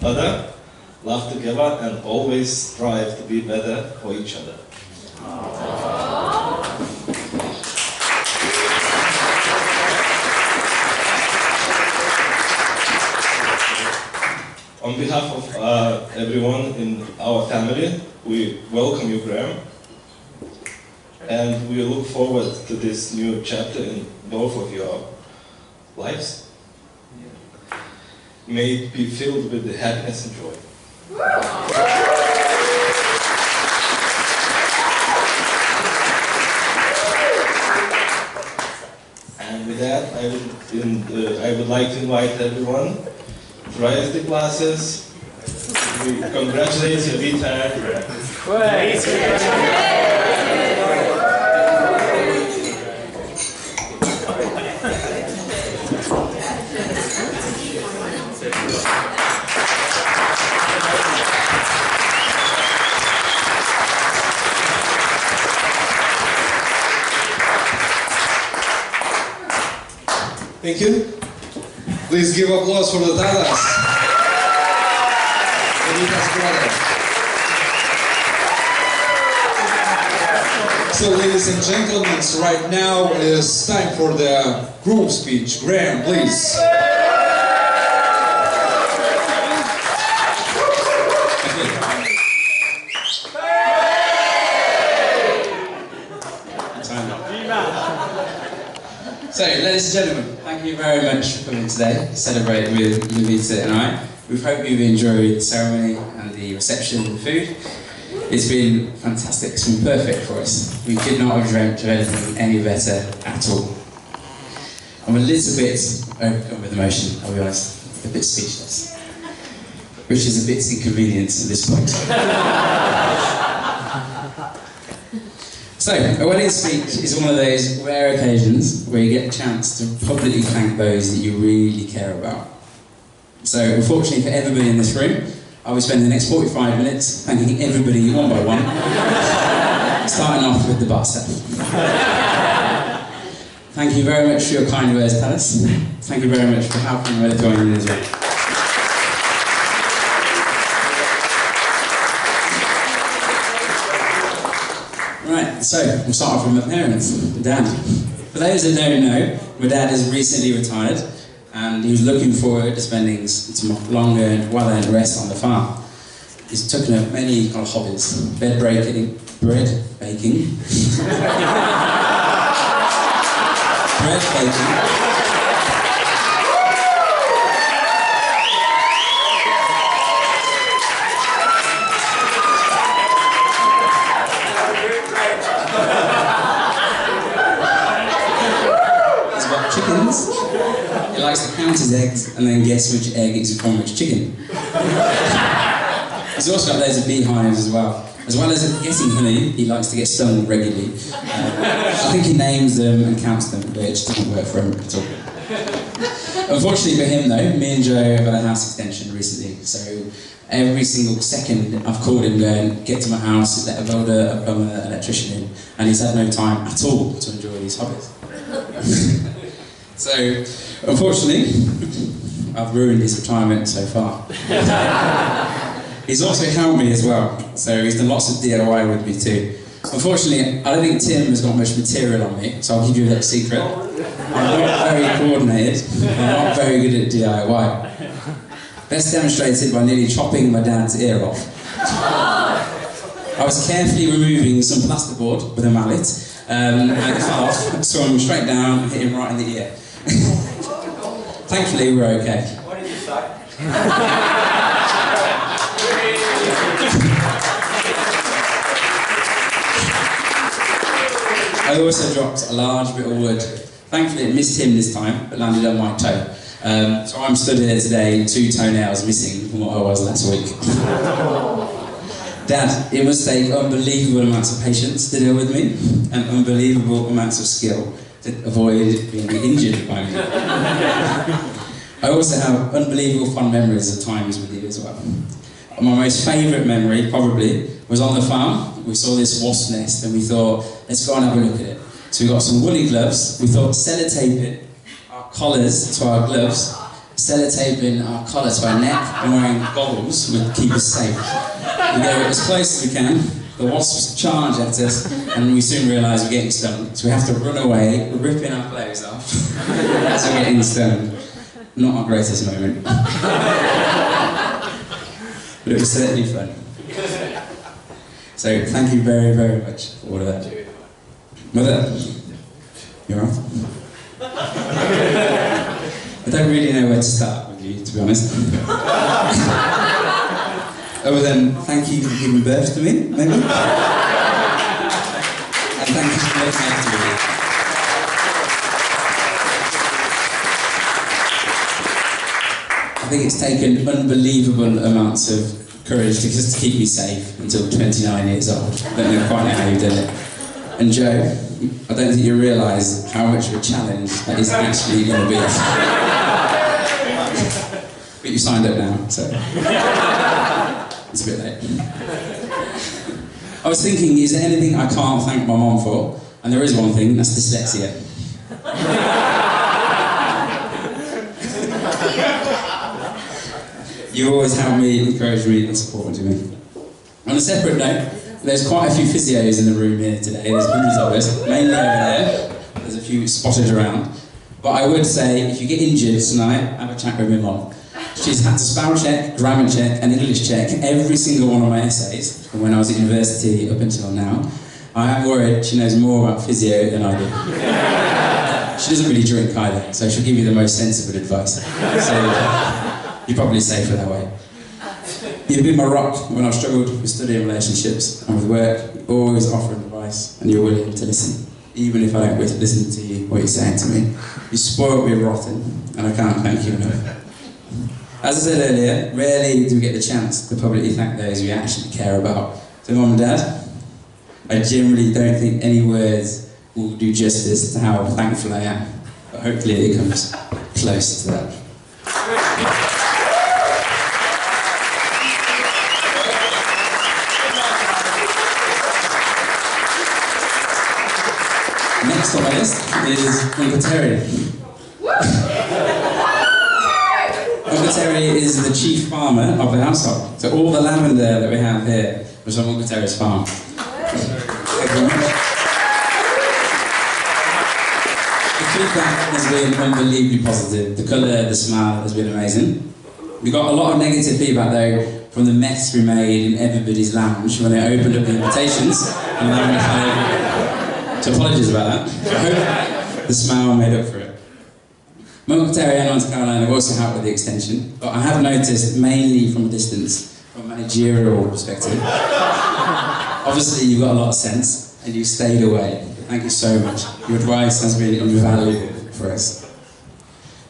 another, love together, and always strive to be better for each other. On behalf of everyone in our family, we welcome you, Graeme, and we look forward to this new chapter in both of your lives. May it be filled with the happiness and joy. And with that, I would like to invite everyone to raise the glasses. We congratulate Jovita and Graeme. Thank you. Please give applause for the Tadas. Jovita's brother. So ladies and gentlemen, right now is time for the group speech. Graeme, please. So, ladies and gentlemen, thank you very much for coming today to celebrate with Jovita and I. We hope you've enjoyed the ceremony and the reception and the food. It's been fantastic, it's been perfect for us. We could not have dreamt of anything any better at all. I'm a little bit overcome with emotion, I'll be honest, a bit speechless, which is a bit inconvenient at this point. So, a wedding speech is one of those rare occasions where you get a chance to publicly thank those that you really care about. So, unfortunately for everybody in this room, I will spend the next 45 minutes thanking everybody one by one, starting off with the bar staff. Thank you very much for your kind words, Tadas. Thank you very much for helping me join in as well. Right, so we'll start off with my parents, my dad. For those that don't know, my dad has recently retired and he was looking forward to spending some longer and well-earned rest on the farm. He's taken up many kind of hobbies, bread baking, bread baking, chickens. He likes to count his eggs and then guess which egg is from which chicken. He's also got loads of beehives as well. As well as getting honey, he likes to get stung regularly. I think he names them and counts them, but it just doesn't work for him at all. Unfortunately for him though, me and Joe have had a house extension recently, so every single second I've called him going, get to my house, let a welder, a plumber, an electrician in, and he's had no time at all to enjoy these hobbies. So, unfortunately, I've ruined his retirement so far. He's also helped me as well, so he's done lots of DIY with me too. Unfortunately, I don't think Tim has got much material on me, so I'll give you a little secret. I'm not very coordinated, I'm not very good at DIY. Best demonstrated by nearly chopping my dad's ear off. I was carefully removing some plasterboard with a mallet, and it fell off, swung straight down and hit him right in the ear. Thankfully, we're okay. What did you say? I also dropped a large bit of wood. Thankfully it missed him this time, but landed on my toe. So I'm stood here today, 2 toenails missing from what I was last week. Dad, it must take unbelievable amounts of patience to deal with me, and unbelievable amounts of skill to avoid being injured by me. I also have unbelievable fun memories of times with you as well. My most favourite memory, probably, was on the farm. We saw this wasp nest and we thought, let's go and have a look at it. So we got some woolly gloves, we thought sellotaping our collars to our gloves, sellotaping our collar to our neck and wearing goggles would keep us safe. We go as close as we can, the wasps charge at us and we soon realise we're getting stung. So we have to run away, ripping our clothes off as we're getting stung. Not our greatest moment. But it was certainly fun. So thank you very, very much for all of that. Mother, you're off. I don't really know where to start with you, to be honest. Other than thank you for giving birth to me, maybe? And thank you for looking after me. I think it's taken unbelievable amounts of courage just to keep me safe until 29 years old. I don't know quite how you've done it. And Joe, I don't think you realise how much of a challenge that is actually going to be. But you signed up now, so it's a bit late. I was thinking, is there anything I can't thank my mum for? And there is one thing, that's dyslexia. You always help me, encourage me, and support me. On a separate note, there's quite a few physios in the room here today. There's hundreds of us, mainly over there. There's a few spotted around. But I would say, if you get injured tonight, have a chat with my mum. She's had to spell check, grammar check, and English check every single one of my essays from when I was at university up until now. I am worried she knows more about physio than I do. She doesn't really drink either, so she'll give you the most sensible advice. So, you're probably safer that way. You've been my rock when I've struggled with studying relationships and with work. You're always offering advice and you're willing to listen, even if I don't listen to you, what you're saying to me. You spoiled me rotten, and I can't thank you enough. As I said earlier, rarely do we get the chance to publicly thank those we actually care about. So Mum and Dad, I generally don't think any words will do justice to how thankful I am, but hopefully it comes close to that. Next on my list is Uncle Terry. Uncle Terry is the chief farmer of the household. So all the lavender that we have here was on Uncle Terry's farm. Thank you very much. The feedback has been unbelievably positive. The colour, the smell has been amazing. We got a lot of negative feedback though from the mess we made in everybody's lounge when they opened up the invitations and allowed me so apologies about that. I hope the smile made up for it. Uncle Terry and Aunt Caroline have also helped with the extension, but I have noticed, mainly from a distance, from a managerial perspective, obviously you've got a lot of sense, and you stayed away. Thank you so much. Your advice has been invaluable for us.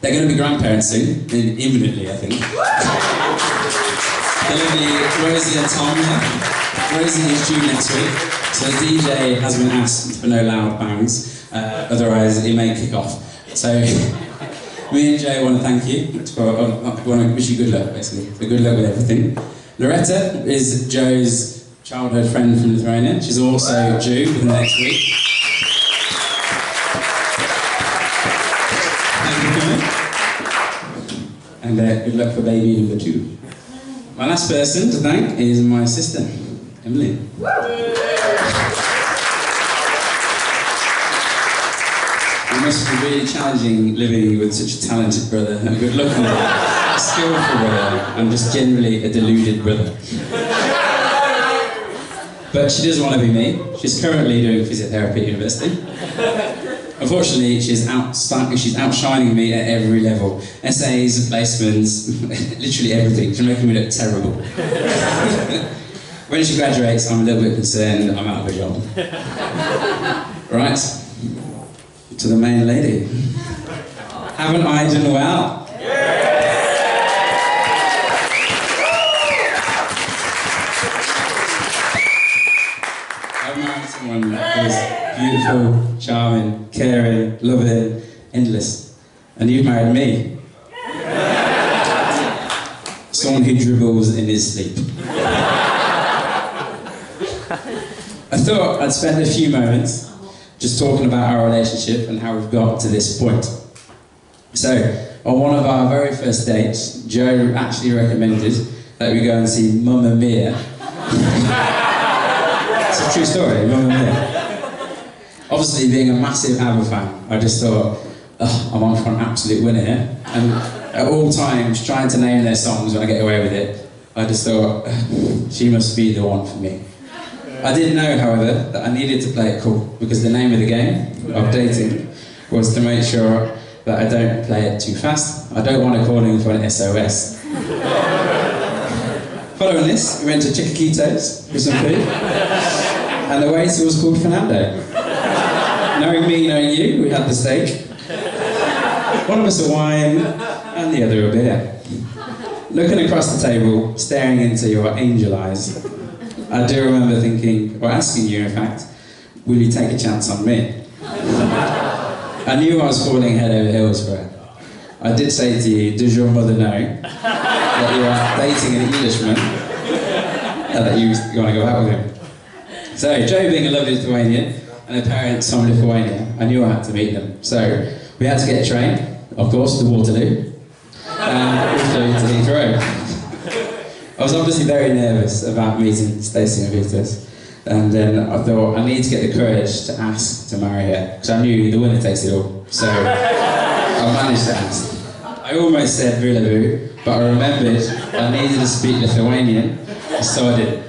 They're going to be grandparents soon, imminently I think. the lovely Rosie and Tom here. Rosie is due next week, so the DJ has been asked for no loud bangs, otherwise it may kick off. So me and Jay want to thank you, want to wish you good luck basically, so good luck with everything. Loretta is Joe's childhood friend from Lithuania, she's also due within the next week. Thank you for coming. And good luck for baby number 2. My last person to thank is my sister, Emily. It must be really challenging living with such a talented brother, a good-looking brother, a skillful brother, and just generally a deluded brother. But she doesn't want to be me. She's currently doing physiotherapy at university. Unfortunately, she's outshining me at every level. Essays, placements, literally everything. She's making me look terrible. When she graduates, I'm a little bit concerned I'm out of a job. Right, to the main lady. Haven't I done well? I've married someone who is beautiful, charming, caring, loving, endless. And you've married me. Someone who dribbles in his sleep. I thought I'd spend a few moments just talking about our relationship and how we've got to this point. So, on one of our very first dates, Joe actually recommended that we go and see Mamma Mia. It's a true story, Mamma Mia. Obviously, being a massive ABBA fan, I just thought, oh, I'm on for an absolute winner here. And at all times, trying to name their songs when I get away with it, I just thought, she must be the one for me. I didn't know, however, that I needed to play it cool, because the name of the game of dating was to make sure that I don't play it too fast. I don't want to call in for an SOS. Following this, we went to Chiquititos for some food, and the waiter was called Fernando. Knowing me, knowing you, we had the steak. One of us a wine, and the other a beer. Looking across the table, staring into your angel eyes, I do remember thinking, or asking you in fact, will you take a chance on me? I knew I was falling head over heels for it. I did say to you, does your mother know that you are dating an Englishman and that you want to go out with him? So, Joe being a lovely Lithuanian and her parents from Lithuania, I knew I had to meet them. So, we had to get a train, of course, to Waterloo, and we flew to Heathrow. I was obviously very nervous about meeting Stacey and Vitas, and then I thought I need to get the courage to ask to marry her, because I knew the winner takes it all, so I managed to ask. I almost said voulez-vous, but I remembered I needed to speak Lithuanian, so I did.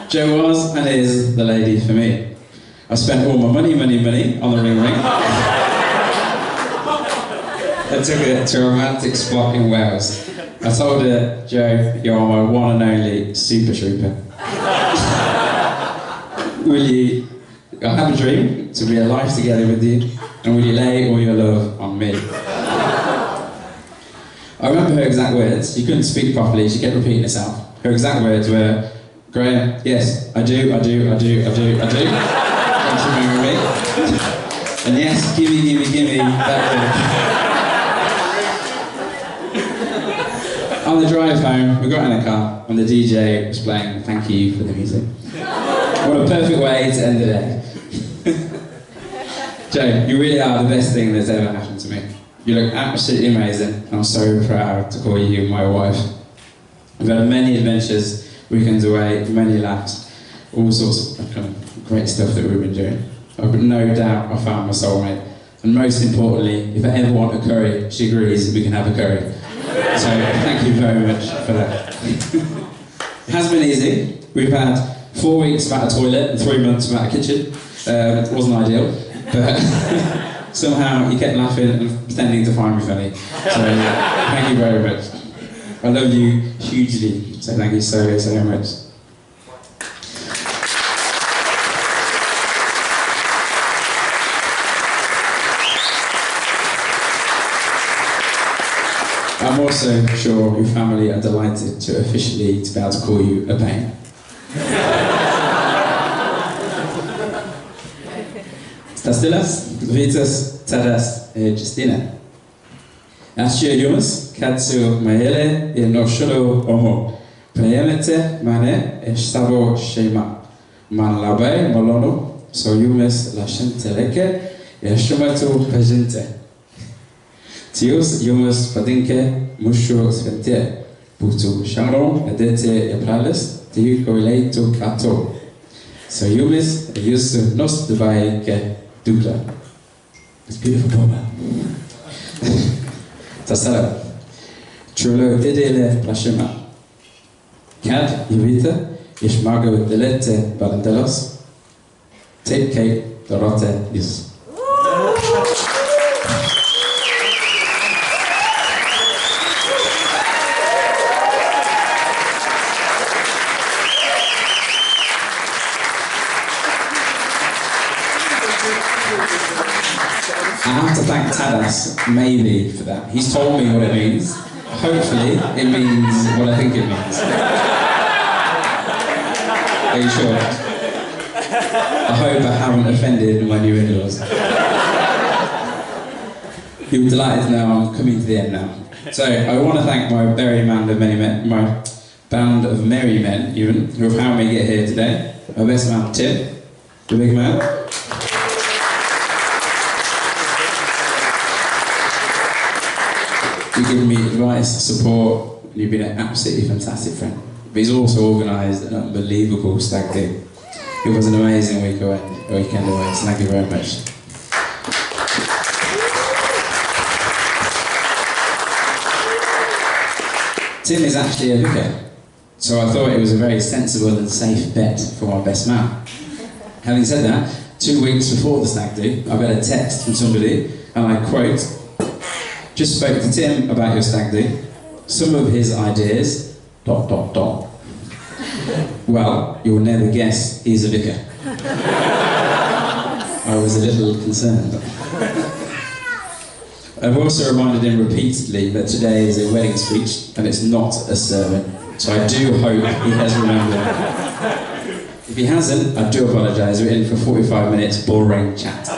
Jo was and is the lady for me. I spent all my money on the ring. I took her to a romantic spot in Wales. I told her, Jo, you're my one and only super trooper. I have a dream to be alive together with you, and will you lay all your love on me? I remember her exact words. She couldn't speak properly, she kept repeating herself. Her exact words were, Graeme, yes, I do. Don't you marry me? And yes, gimme, that On the drive home, we got in the car and the DJ was playing Thank You for the music. What a perfect way to end the day. Jo, you really are the best thing that's ever happened to me. You look absolutely amazing. I'm so proud to call you my wife. We've had many adventures, weekends away, many laughs, all sorts of kind of great stuff that we've been doing. I've got no doubt I found my soulmate. And most importantly, if I ever want a curry, she agrees we can have a curry. So thank you very much for that. It has been easy. We've had 4 weeks without a toilet and 3 months without a kitchen. It wasn't ideal, but somehow you kept laughing and pretending to find me funny. So thank you very much. I love you hugely, so thank you so much. I'm also sure your family are delighted to officially be able to call you a pain. Stastilas, Jovitas, Tadas, Justina. Ascia Jumas, Katsu Maele, Nosholo Omo. Payemete Mane, Estavo Shema. Man Labe, Molono, so Yumes Lashenteleke, Yeshumatu Pagente. Tius Yumus Padinke, Musho Svente. Putu Sharon, Adete Yapralis, Tiu Coiletu Kato. So Yumis, Yus Nos Dubai Dukla. It's beautiful, Papa. Tasara. Chulo Idele Plashima. Cad Jovita, Ishmago Delete Barandelos. Tape Cape Dorote Yus. I have to thank Tadas, maybe, for that. He's told me what it means. Hopefully, it means what I think it means. Are you sure? I hope I haven't offended my new in-laws. You'll be delighted to know I'm coming to the end now. So, I want to thank my band of merry men, even, who have helped me get here today. My best man, Tim, the big man. You've given me advice, support, and you've been an absolutely fantastic friend. But he's also organised an unbelievable stag do. It was an amazing weekend away, so thank you very much. Tim is actually a vicar, so I thought it was a very sensible and safe bet for my best man. Having said that, 2 weeks before the stag do, I got a text from somebody, and I quote, "Just spoke to Tim about your stag do. Some of his ideas, ... Well, you'll never guess he's a vicar." I was a little concerned. I've also reminded him repeatedly that today is a wedding speech and it's not a sermon, so I do hope he has remembered. If he hasn't, I do apologise. We're in for 45 minutes boring chat.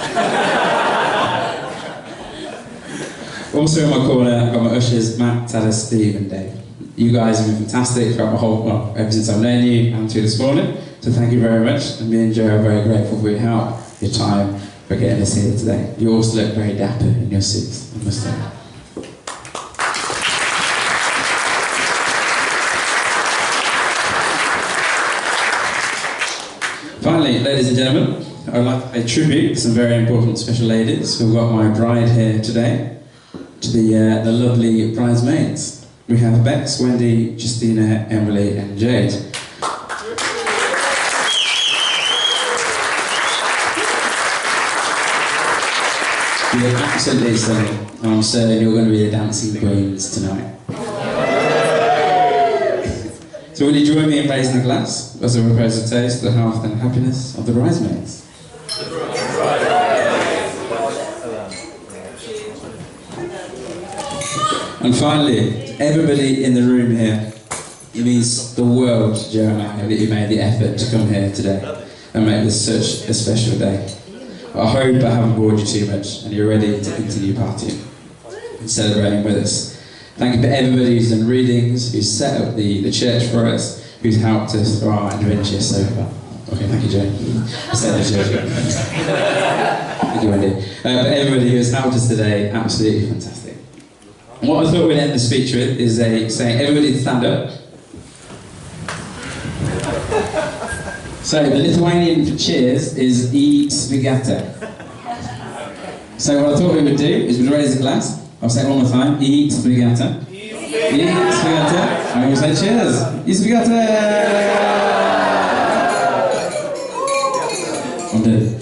Also in my corner, I've got my ushers, Matt, Tadas, Steve and Dave. You guys have been fantastic throughout my whole, ever since I've known you and through this morning, so thank you very much. And me and Joe are very grateful for your help, your time, for getting us here today. You also look very dapper in your suits, I must say. Finally, ladies and gentlemen, I'd like to pay tribute to some very important special ladies who've got my bride here today, to the lovely bridesmaids. We have Bex, Wendy, Justina, Emily and Jade. You're absolutely stunning, and I'm certain you're going to be the dancing queens tonight. So will you join me in raising a glass as a propose a toast to the health and happiness of the bridesmaids? And finally, everybody in the room here, it means the world to Joe and I that you made the effort to come here today and make this such a special day. I hope I haven't bored you too much and you're ready to continue partying and celebrating with us. Thank you for everybody who's done readings, who's set up the church for us, who's helped us through our adventure so far. Okay, thank you, Joe. Set the church up. Thank you, Wendy. But everybody who has helped us today, absolutely fantastic. And what I thought we'd end the speech with is saying, everybody to stand up. So the Lithuanian for cheers is E Svigata. So what I thought we would do is we'd raise a glass. I'll say it one more time. E Svigata. E Svigata. And we'll say cheers. E Svigata! I'm dead.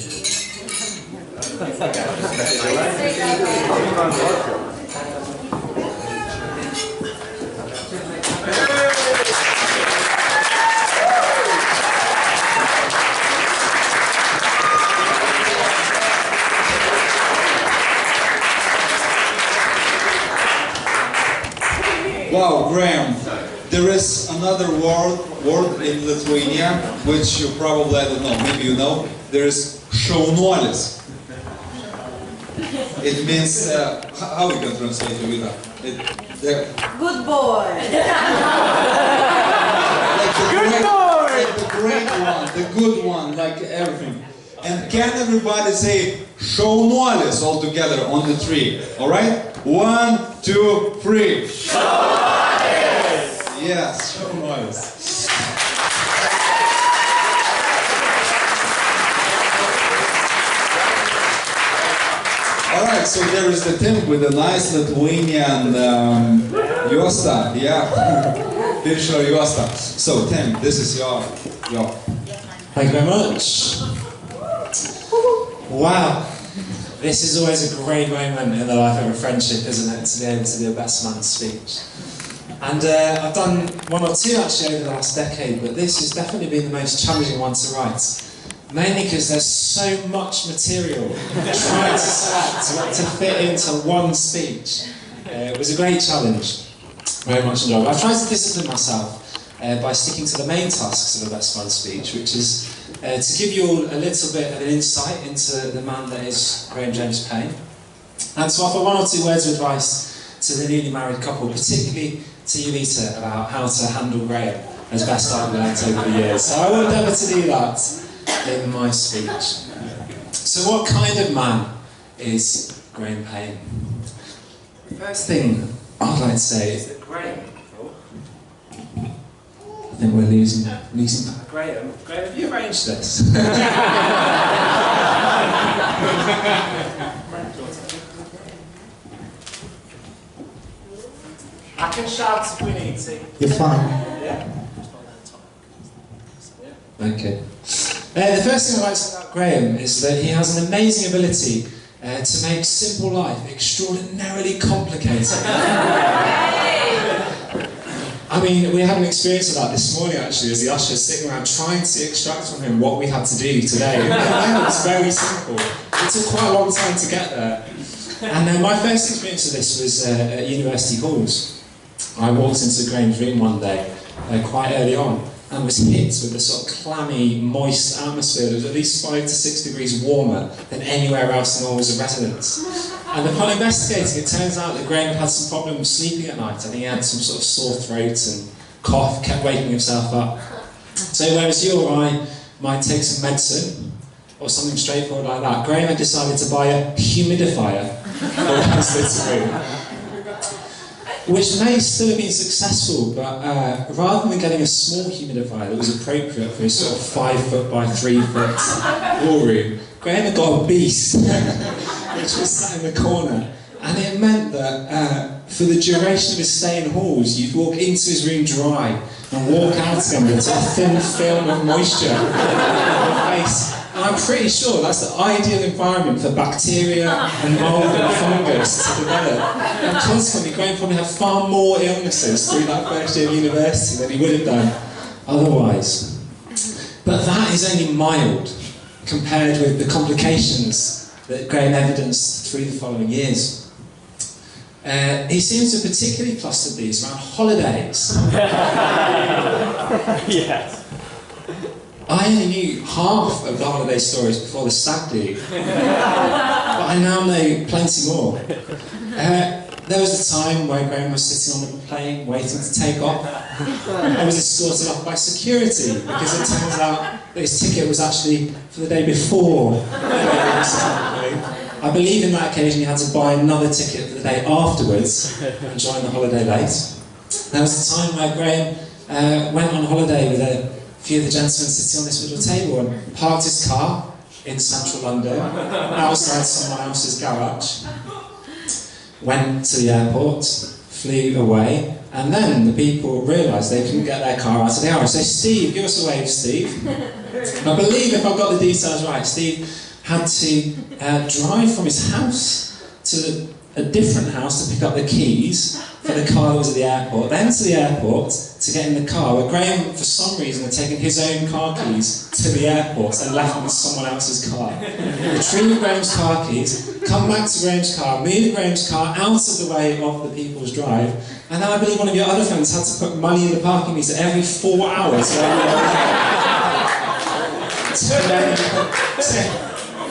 there is another word in Lithuania, which you probably, I don't know, maybe you know. There is šaunuolis. It means, how we can translate Jovita? Good boy. Like the great one, the good one, like everything. And can everybody say šaunuolis all together on the tree? All right? 1, 2, 3. Šaunuolis! Yes, šaunuolis. Alright, so there is the Tim with a nice Lithuanian juosta, yeah, virtual juosta. So Tim, this is your. Thank you very much. Wow, this is always a great moment in the life of a friendship, isn't it, to be able to do a best man speech. And I've done one or two actually over the last decade, but this has definitely been the most challenging one to write. Mainly because there's so much material trying to fit into one speech. It was a great challenge, very much enjoyable. I've tried to discipline myself by sticking to the main tasks of a best man speech, which is to give you all a little bit of an insight into the man that is Graeme James Payne, and to offer one or two words of advice to the newly married couple, particularly to Jovita, about how to handle Graeme as best I've learned over the years. So I will endeavour to do that in my speech. So what kind of man is Graeme Payne? The first thing I'd like to say is that Graeme... I think we're losing Graeme, have you arranged this? I can shout if we need to. You're fine. Yeah? Okay. The first thing I'd like to say about Graeme is that he has an amazing ability to make simple life extraordinarily complicated. I mean, we had an experience of that this morning actually, as the ushers sitting around trying to extract from him what we had to do today. It was very simple. It took quite a long time to get there. And my first experience of this was at university halls. I walked into Graeme's room one day, quite early on, and was hit with a sort of clammy, moist atmosphere that was at least 5 to 6 degrees warmer than anywhere else in all his residence. And upon investigating, it turns out that Graeme had some problems sleeping at night. I think he had some sort of sore throat and cough, kept waking himself up. So whereas you or I might take some medicine, or something straightforward like that, Graeme had decided to buy a humidifier for his little room, which may still have been successful, but rather than getting a small humidifier that was appropriate for his sort of 5 foot by 3 foot wall room, Graeme had got a beast, which was sat in the corner. And it meant that for the duration of his stay in halls, you'd walk into his room dry and walk out again with a thin film of moisture on your face. And I'm pretty sure that's the ideal environment for bacteria and mould and fungus to develop. And consequently, Graeme probably had far more illnesses through that first year of university than he would have done otherwise. But that is only mild compared with the complications that Graeme evidenced through the following years. He seems to have particularly clustered these around holidays. Yes. I only knew half of the holiday stories before the stag do, but I now know plenty more. There was a time where Graeme was sitting on a plane waiting to take off. I was escorted off by security because it turns out that his ticket was actually for the day before. I believe in that occasion he had to buy another ticket for the day afterwards and join the holiday late. There was a time where Graeme went on holiday with a few of the gentlemen sitting on this little table and parked his car in central London, outside someone else's garage, went to the airport, flew away, and then the people realised they couldn't get their car out of the garage. So Steve, give us a wave, Steve. I believe if I've got the details right, Steve had to drive from his house to a different house to pick up the keys for the car that was at the airport, then to the airport to get in the car, where Graeme, for some reason, had taken his own car keys to the airport and left them in someone else's car. Retrieve Graeme's car keys, come back to Graeme's car, move Graeme's car out of the way of the people's drive, And then I believe one of your other friends had to put money in the parking meter every 4 hours.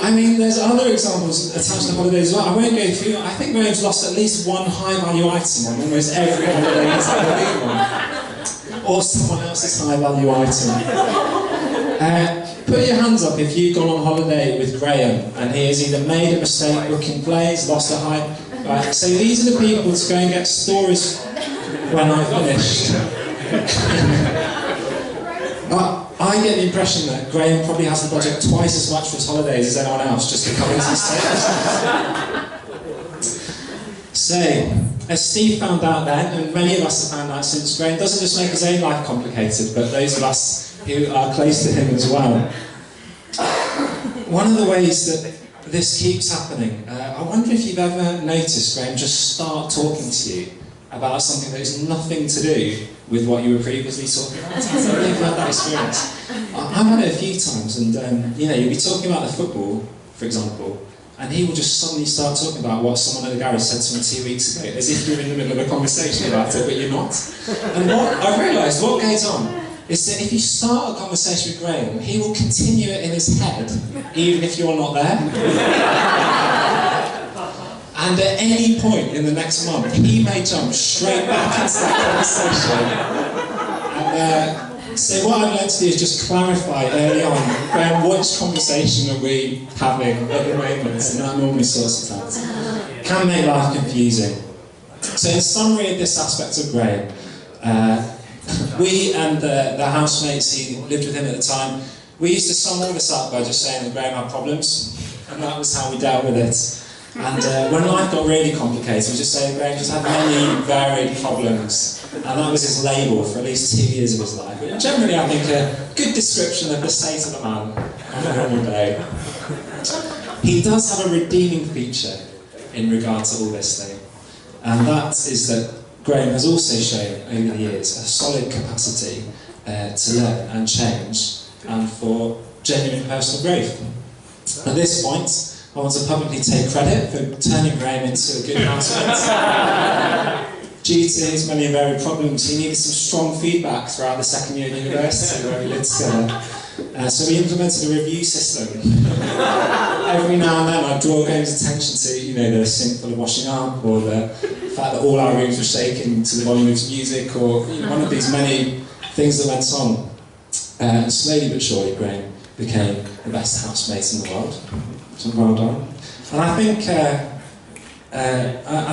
I mean, there's other examples attached to holidays as well. I won't go through. I think Graeme's lost at least one high-value item on almost every holiday he's ever been on. Or someone else's high-value item. Put your hands up if you've gone on holiday with Graeme and he has either made a mistake booking plays, lost a high... Right, so these are the people to go and get stories when I finished. I get the impression that Graeme probably has the budget twice as much for his holidays as anyone else just to come into the States. So, as Steve found out then, and many of us have found out since, Graeme doesn't just make his own life complicated, but those of us who are close to him as well. One of the ways that this keeps happening, I wonder if you've ever noticed Graeme just start talking to you about something that has nothing to do with what you were previously talking about. I don't know if you've had that experience. I've had it a few times, and you know, you'll be talking about the football, for example, and he will just suddenly start talking about what someone at the garage said to him 2 weeks ago, as if you're in the middle of a conversation about it, but you're not. And what I've realised, what goes on, is that if you start a conversation with Graeme, he will continue it in his head, even if you're not there. And at any point in the next month, he may jump straight back into that conversation. And, so what I've learned to do is just clarify early on, Graeme, which conversation are we having at the moment? And that normally sorts it out. Can make life confusing. So in summary of this aspect of Graeme, we and the housemates who lived with him at the time, we used to sum all this up by just saying that Graeme had problems, and that was how we dealt with it. And when life got really complicated, we just said Graeme just had many varied problems, and that was his label for at least 2 years of his life. But generally, I think a good description of the state of the man on a normal day. He does have a redeeming feature in regard to all this thing, and that is that Graeme has also shown over the years a solid capacity to learn and change and for genuine personal growth. At this point, I want to publicly take credit for turning Graeme into a good housemate. Due to his many and varied problems, he needed some strong feedback throughout the second year at university where we lived together. So we implemented a review system. Every now and then I'd draw Graeme's attention to, you know, the sink full of washing up, or the fact that all our rooms were shaking to the volume of his music, or you know, one of these many things that went on. And slowly but surely Graeme became the best housemate in the world. So well done. And I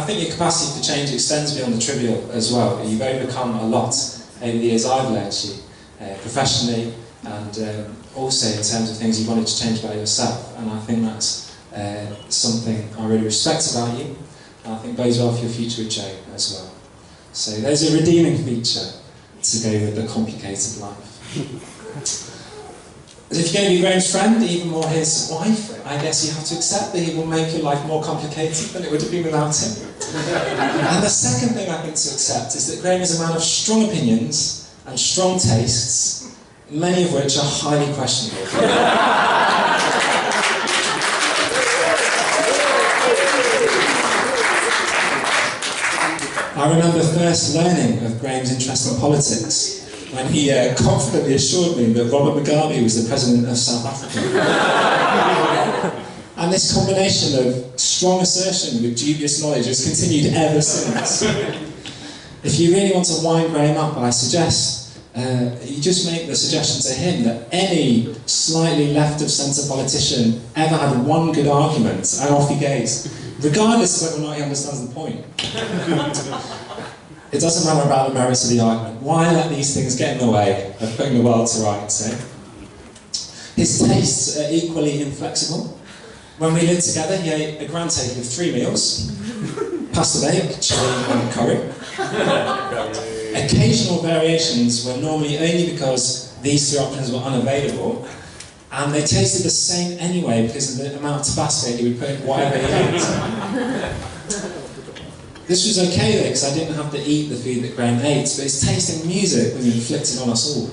think your capacity for change extends beyond the trivial as well. You've overcome a lot over the years I've learned you, professionally, and also in terms of things you wanted to change about yourself. And I think that's something I really respect about you, and I think bodes well for your future with Joe as well. So there's a redeeming feature to go with the complicated life. If you're going to be Graeme's friend, even more his wife, I guess you have to accept that he will make your life more complicated than it would have been without him. And the second thing I think to accept is that Graeme is a man of strong opinions and strong tastes, many of which are highly questionable. I remember first learning of Graeme's interest in politics when he confidently assured me that Robert Mugabe was the president of South Africa. And this combination of strong assertion with dubious knowledge has continued ever since. If you really want to wind Graeme up, I suggest you just make the suggestion to him that any slightly left-of-centre politician ever had one good argument, and off he goes, regardless of whether or not he understands the point. It doesn't matter about the merits of the argument. Why let these things get in the way of putting the world to rights, eh? His tastes are equally inflexible. When we lived together, he ate a grand total of 3 meals: pasta bake, chili and curry. Occasional variations were normally only because these 3 options were unavailable, and they tasted the same anyway because of the amount of tabasco he would put in whatever he ate. This was okay though, because I didn't have to eat the food that Graeme ate, but his taste in music was inflicted on us all.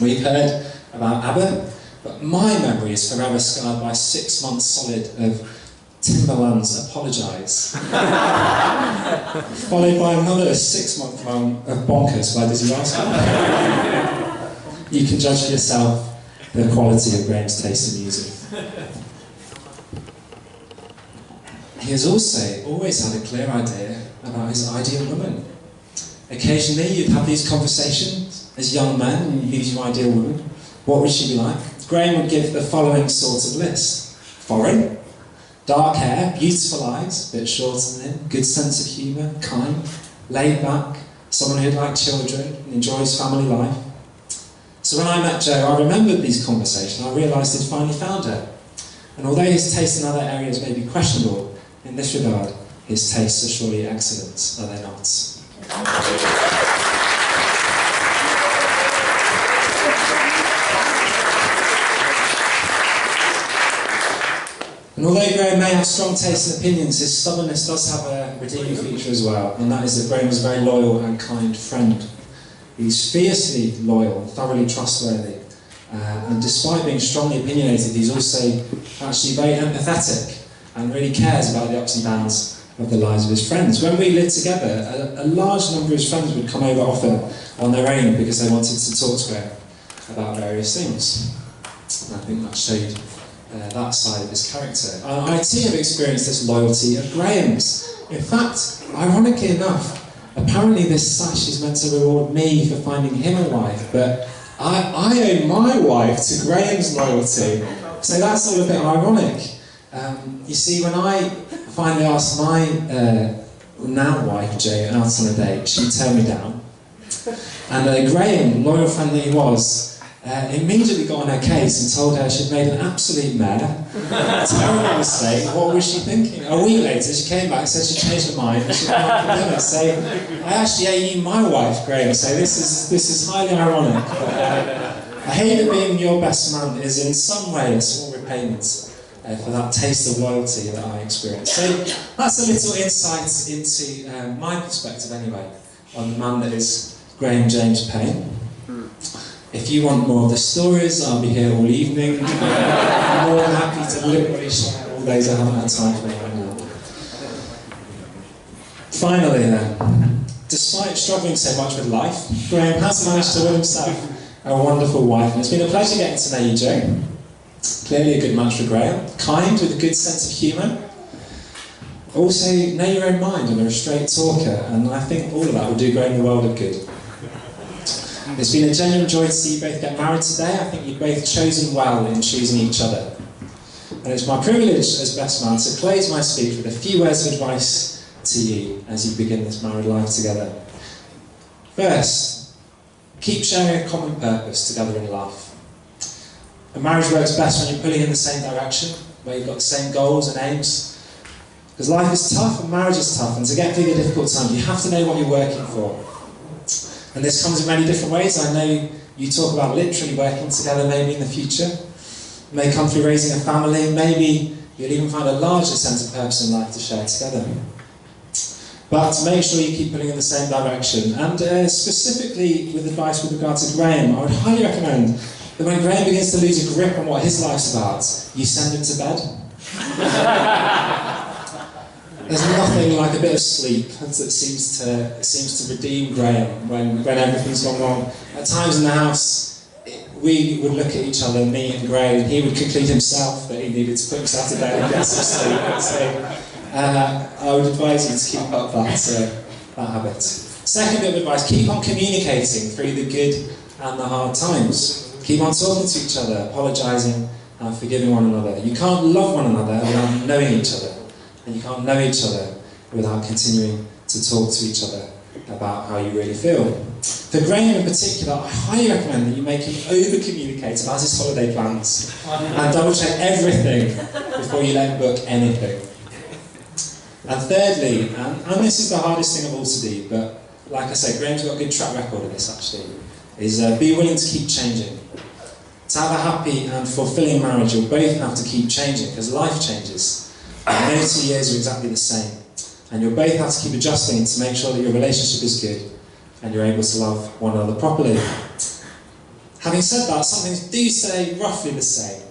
We've heard about ABBA, but my memory is forever scarred by 6 months solid of Timberlands apologise. Followed by another 6-month run of bonkers by Dizzy Rascal. You can judge for yourself the quality of Graeme's taste in music. He has also always had a clear idea about his ideal woman. Occasionally you'd have these conversations as young men, and who's your ideal woman? What would she be like? Graeme would give the following sort of list. Foreign, dark hair, beautiful eyes, a bit shorter than him, good sense of humour, kind, laid back, someone who'd like children, enjoys family life. So when I met Joe, I remembered these conversations. I realised he'd finally found her. And although his taste in other areas may be questionable, in this regard, his tastes are surely excellent, are they not? And although Graeme may have strong tastes and opinions, his stubbornness does have a redeeming feature as well, and that is that Graeme is a very loyal and kind friend. He's fiercely loyal, thoroughly trustworthy, and despite being strongly opinionated, he's also actually very empathetic and really cares about the ups and downs of the lives of his friends. When we lived together, a large number of his friends would come over often on their own because they wanted to talk to him about various things. And I think that showed that side of his character. I too have experienced this loyalty of Graeme's. In fact, ironically enough, apparently this sash is meant to reward me for finding him a wife, but I owe my wife to Graeme's loyalty. So that's all a bit ironic. You see, when I finally asked my now wife, Jo, out on a date, she turned me down. And Graeme, loyal friend that he was, immediately got on her case and told her she'd made an absolute mare. Terrible mistake. What was she thinking? A week later, she came back and said she changed her mind and she'd come up for dinner. So I actually owe you my wife, Graeme. So this is highly ironic. But, I hate that being your best man is in some way a small repayment for that taste of loyalty that I experienced. So that's a little insight into my perspective anyway, on the man that is Graeme James Payne. If you want more of the stories, I'll be here all evening. I'm more than happy to literally share all those I haven't had time for right now. Finally then, despite struggling so much with life, Graeme has managed to win himself a wonderful wife, and it's been a pleasure getting to know you, Jo. Clearly a good match for Graeme. Kind, with a good sense of humour. Also, know your own mind and are a straight talker, and I think all of that will do Graeme the world of good. It's been a genuine joy to see you both get married today. I think you've both chosen well in choosing each other. And it's my privilege as best man to close my speech with a few words of advice to you as you begin this married life together. First, keep sharing a common purpose together in life. A marriage works best when you're pulling in the same direction, where you've got the same goals and aims. Because life is tough and marriage is tough, and to get through the difficult times, you have to know what you're working for. And this comes in many different ways. I know you talk about literally working together maybe in the future. It may come through raising a family, maybe you'll even find a larger sense of purpose in life to share together. But make sure you keep pulling in the same direction. And specifically with advice with regard to Graeme, I would highly recommend that when Graeme begins to lose a grip on what his life's about, you send him to bed. There's nothing like a bit of sleep that seems to redeem Graeme when everything's gone wrong. At times in the house, we would look at each other, me and Graeme, and he would conclude himself that he needed to put himself to bed and get some sleep. So I would advise you to keep up that habit. Second bit of advice, keep on communicating through the good and the hard times. Keep on talking to each other, apologising and forgiving one another. You can't love one another without knowing each other. And you can't know each other without continuing to talk to each other about how you really feel. For Graeme in particular, I highly recommend that you make him over-communicate about his holiday plans and double-check everything before you let him book anything. And thirdly, and this is the hardest thing of all to do, but like I say, Graeme's got a good track record of this actually, is be willing to keep changing. To have a happy and fulfilling marriage, you'll both have to keep changing, because life changes. And no 2 years are exactly the same. And you'll both have to keep adjusting to make sure that your relationship is good and you're able to love one another properly. Having said that, some things do stay roughly the same.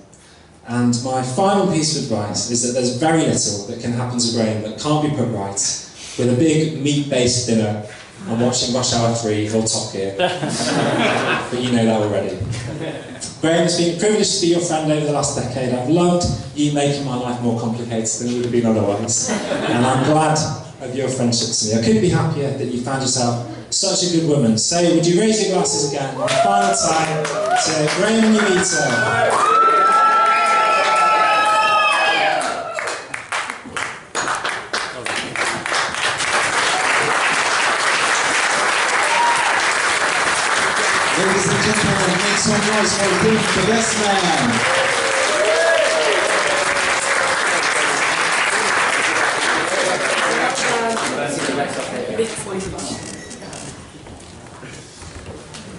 And my final piece of advice is that there's very little that can happen to Graeme that can't be put right with a big meat-based dinner and watching Rush Hour 3 or Top Gear. But you know that already. Graeme, it's been a privilege to be your friend over the last decade. I've loved you making my life more complicated than it would have been otherwise. And I'm glad of your friendship to me. I couldn't be happier that you found yourself such a good woman. So would you raise your glasses again one final time to Graeme and Jovita. Ladies and gentlemen, make some noise for the best man.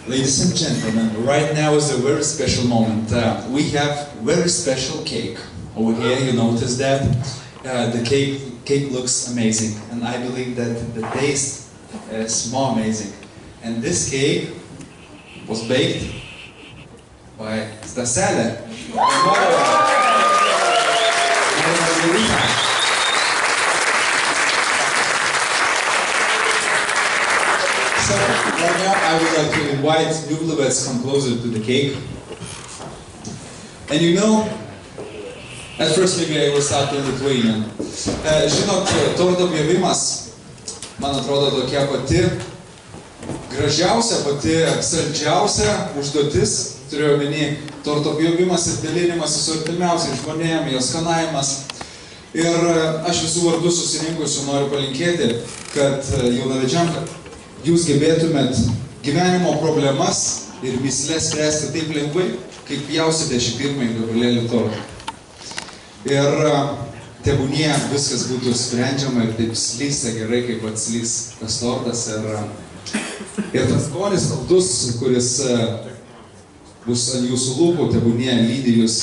Ladies and gentlemen, right now is a very special moment. We have very special cake over here. You notice that the cake looks amazing, and I believe that the taste is more amazing. And this cake was baked by Stasele. So, right now I would like to invite newlyweds come closer to the cake. And you know, at first maybe I will start in Lithuanian. Žinot, torto pjovimas, man atrodo, tokia pati gražiausia, pati saldžiausia užduotis, turiu omeny torto pjovimas ir dalinimas su artimiausiais žmonėmis, jos skanavimas. Ir aš visų vardų susirinkusių noriu palinkėti, kad jaunavedžiam, kad jūs gebėtumėt gyvenimo problemas ir mįsles spręsti taip lengvai, kaip pjausite šį pirmąjį gabalėlį tortą. Ir tebūnie viskas būtų sprendžiama ir taip slysta gerai, kaip atslys tas tortas. Ir tas skonis saldus, kuris bus ant jūsų lūpų, tebūnie lydi jūs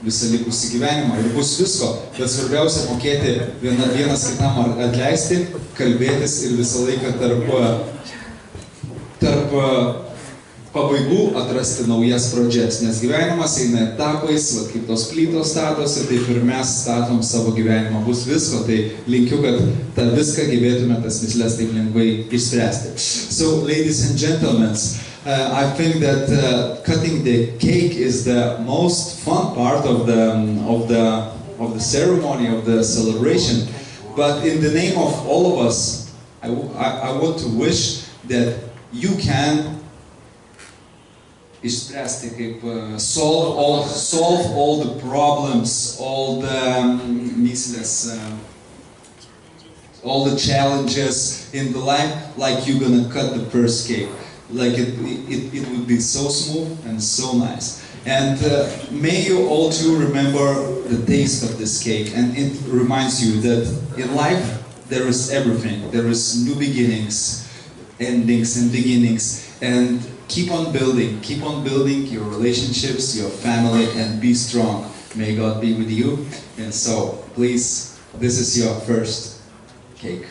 visą likusį gyvenimą. Ir bus visko, bet svarbiausia mokėti vienas kitam atleisti, kalbėtis ir visą laiką tarp pabaigų atrasti naujas pradžias. Nes gyvenimas eina etapais, kaip tos plytos statosi, taip ir mes statom savo gyvenimą. Bus visko, tai linkiu, kad tą viską gebėtume tas mįsles taip lengvai išspręsti. So, ladies and gentlemen, I think that cutting the cake is the most fun part of the ceremony, of the celebration. But in the name of all of us, I want to wish that you can išspręsti, kaip solve all the problems, all the mįsles, all the challenges in the life, like you're gonna cut the first cake. Like it would be so smooth and so nice. And may you all too remember the taste of this cake, and it reminds you that in life there is everything. There is new beginnings, endings and beginnings, and keep on building your relationships, your family, and be strong. May God be with you. And so, please, this is your first cake.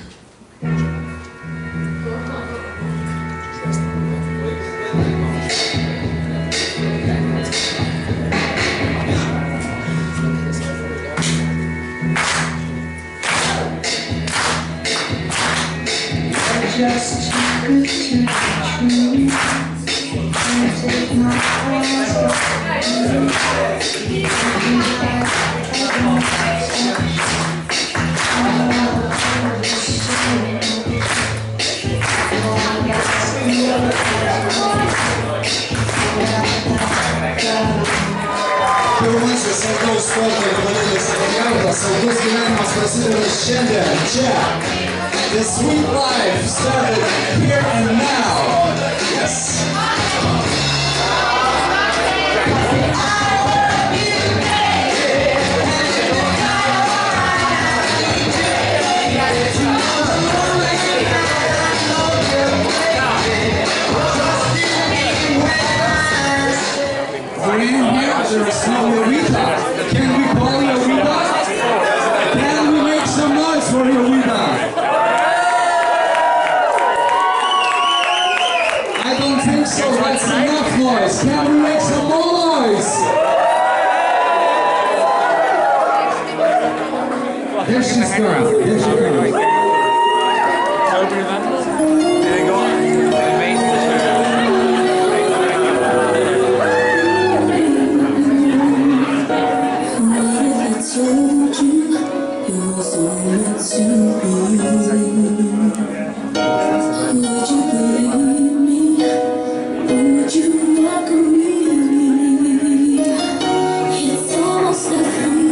Just too good to be true. Can't take my eyes off you. Pirmasis saugaus sporto gabalėlis pagautas, saugus gyvenimas prasideda šiandien, čia. The sweet life started here and now. Yes. We're in here, there is no Jovita. Can we call Jovita? Can we make some noise for Jovita? So that's enough noise. Can we make some more noise? There she's coming. There she comes. It's almost like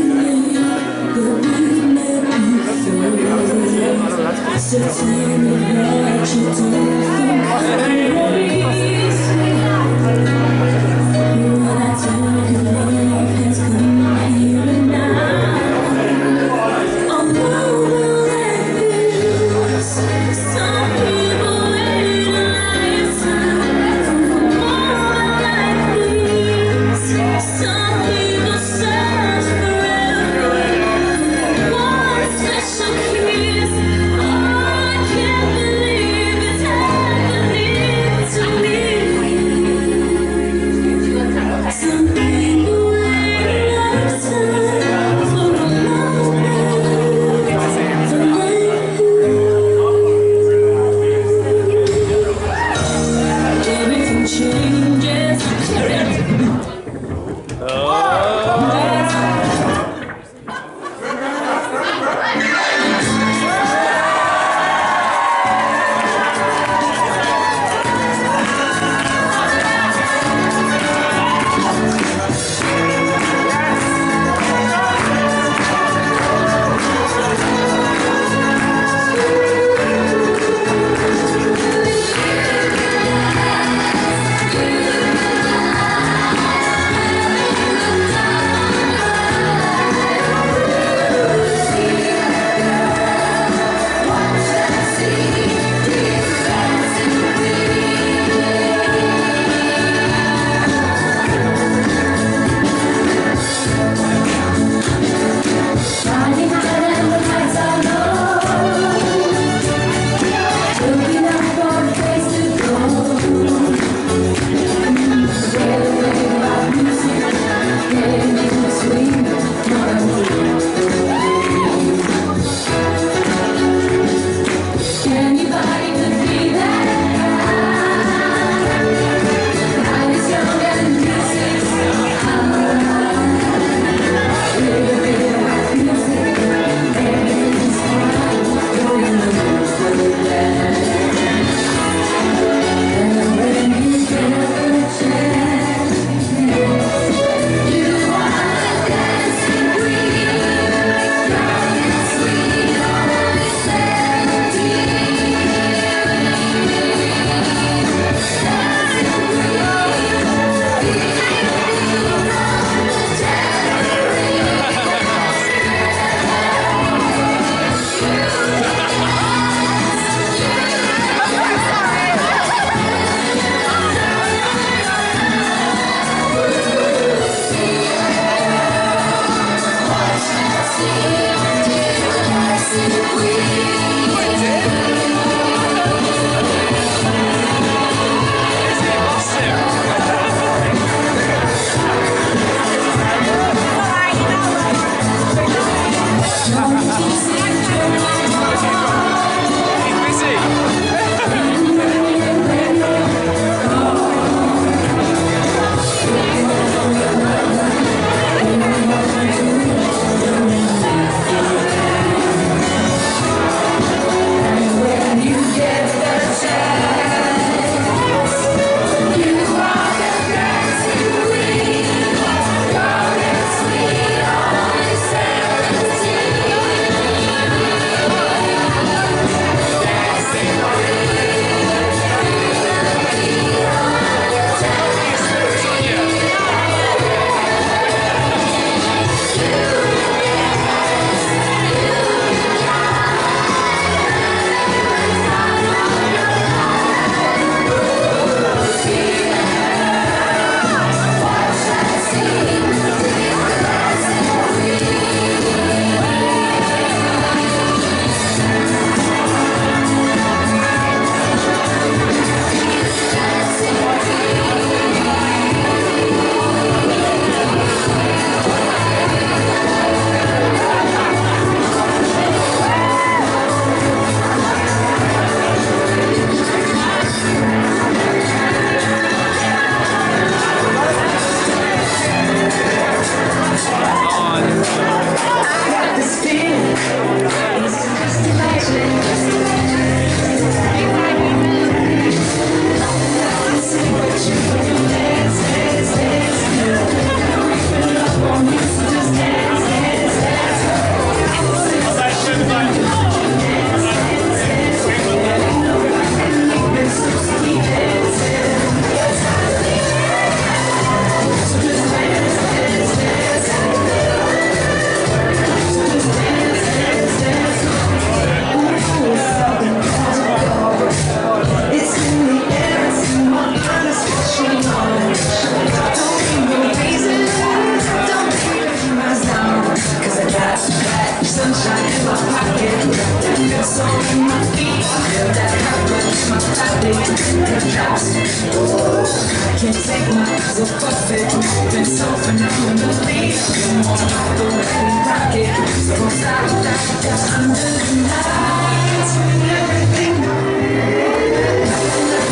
take my eyes off of it. Been so phenomenally. You're more like the way we rock it. So don't stop, stop, under the lights when everything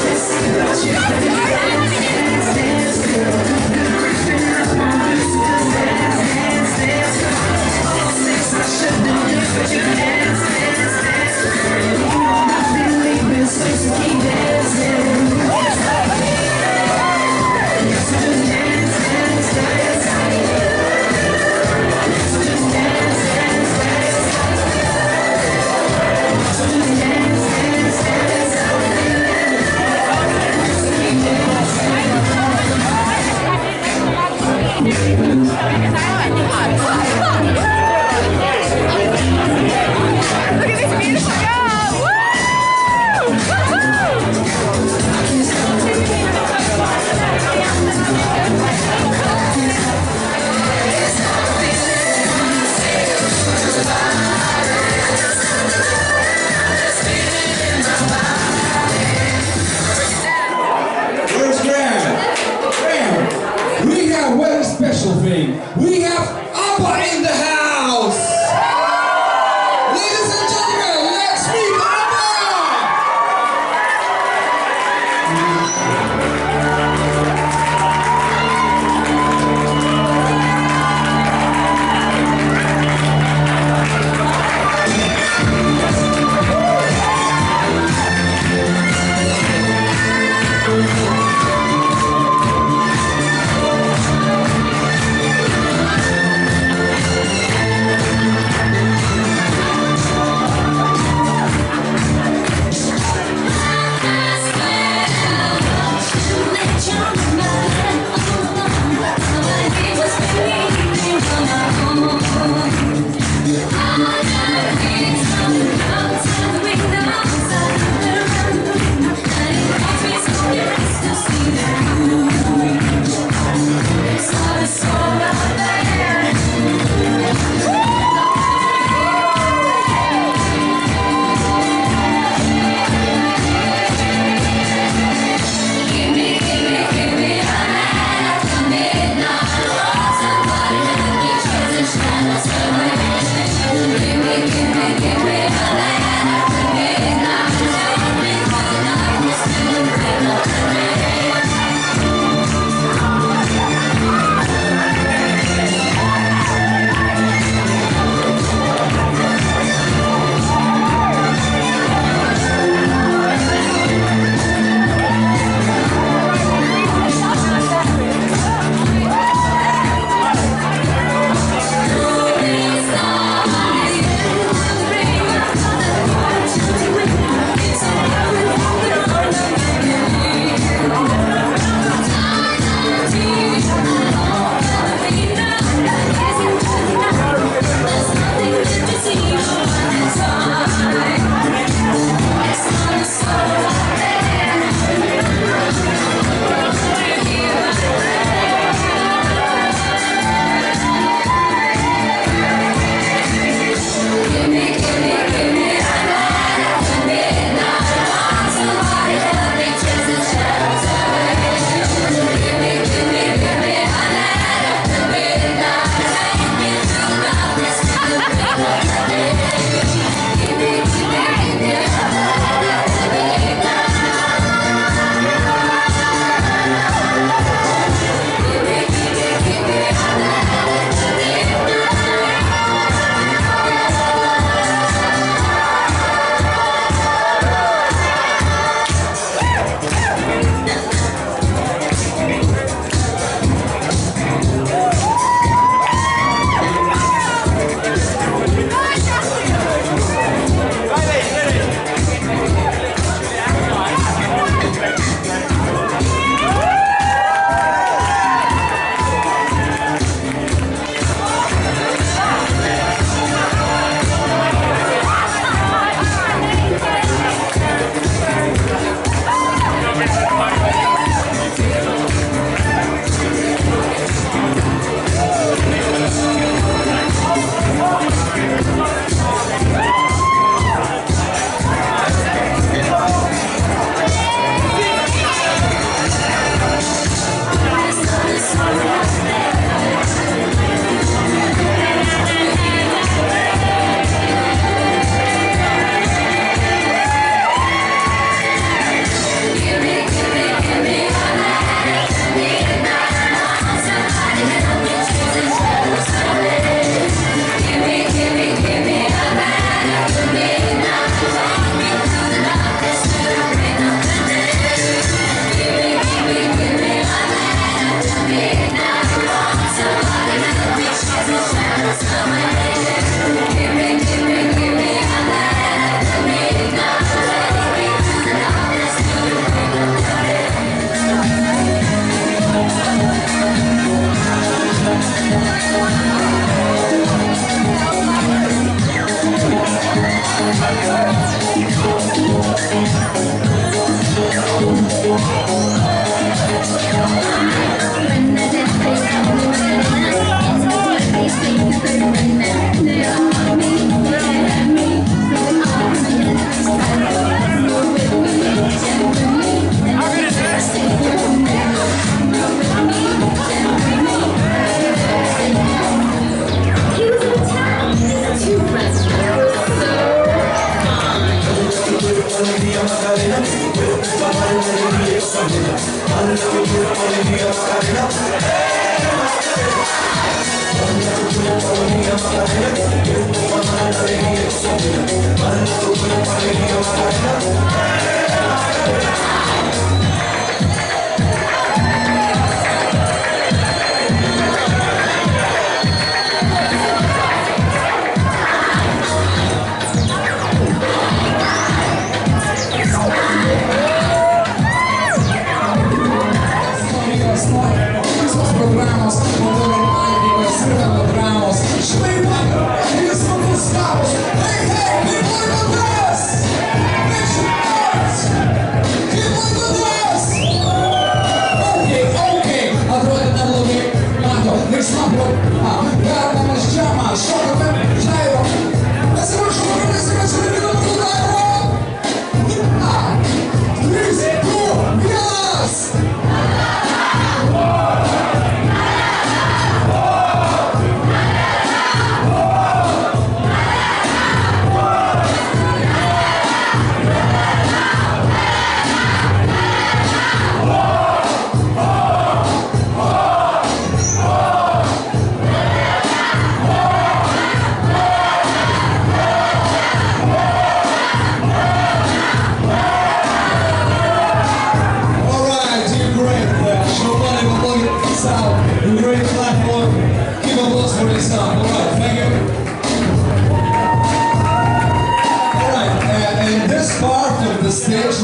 let's see what you dance, dance, girl. Creeping up on this, dance, dance, dance, girl. All six, I should know this, but you dance, dance, dance, girl. You know I've been leaving, so keep dancing. Yes, so just dance, dance, dance. So just dance, dance, dance. So just dance, dance, dance. Look at this beautiful girl! Woo! Where's Graeme? Graeme, we have a very special thing. We have Abba in the house! Ladies and gentlemen, let's meet Abba!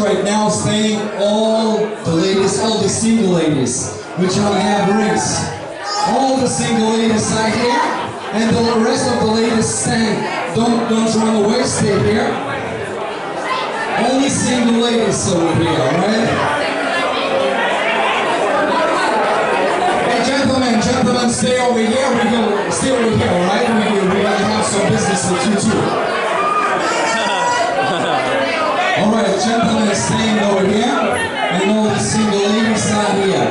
Right now staying all the single ladies, which only have rings. All the single ladies are here, and the rest of the ladies staying. Don't run away, stay here. Only single ladies over here, alright? Hey gentlemen, stay over here. Stay over here, alright? We're gonna have some business with you too. Alright, gentlemen are staying over here, and all the single ladies are here.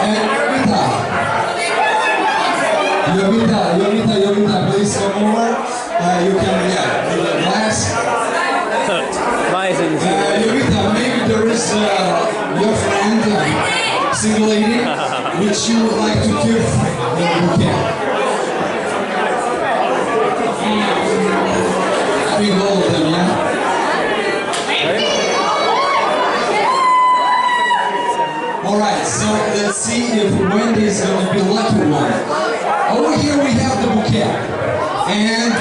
And Jovita, please come over. You can, last. Jovita, maybe there is your friend, single lady, which you would like to give the bouquet. I think all of them, yeah? Alright, so let's see if Wendy is going to be the lucky one. Over here we have the bouquet. And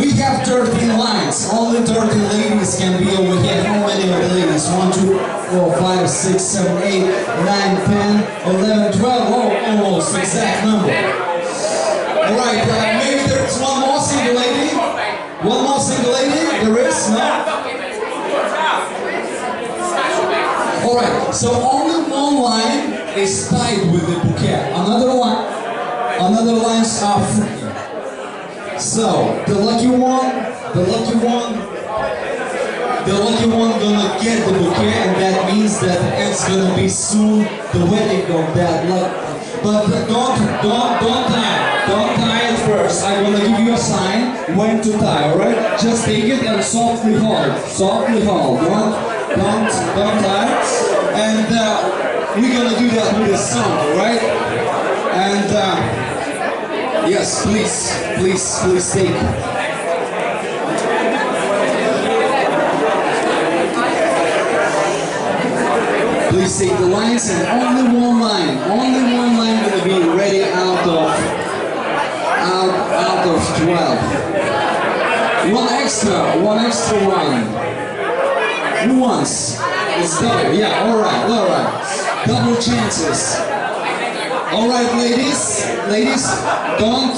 we have 13 lines. Only 13 ladies can be over here. How many are the ladies? 1, 2, 4, 5, 6, 7, 8, 9, 10, 11, 12. Oh, almost exact number. Alright, maybe there's one more single lady. One more single lady? There is? No? Alright, so only one line is tied with the bouquet. Another lines are free. So the lucky one gonna get the bouquet, and that means that it's gonna be soon the wedding of that lucky. But don't tie it first. I'm gonna give you a sign when to tie, alright? Just take it and softly hold. Softly hold. Don't tie. And we're gonna do that with a song, alright? And yes, please take it. Please take the lines, and only one line gonna be ready out of 12. One extra line. Who wants? It's double. Yeah, alright. Double chances. All right, ladies, don't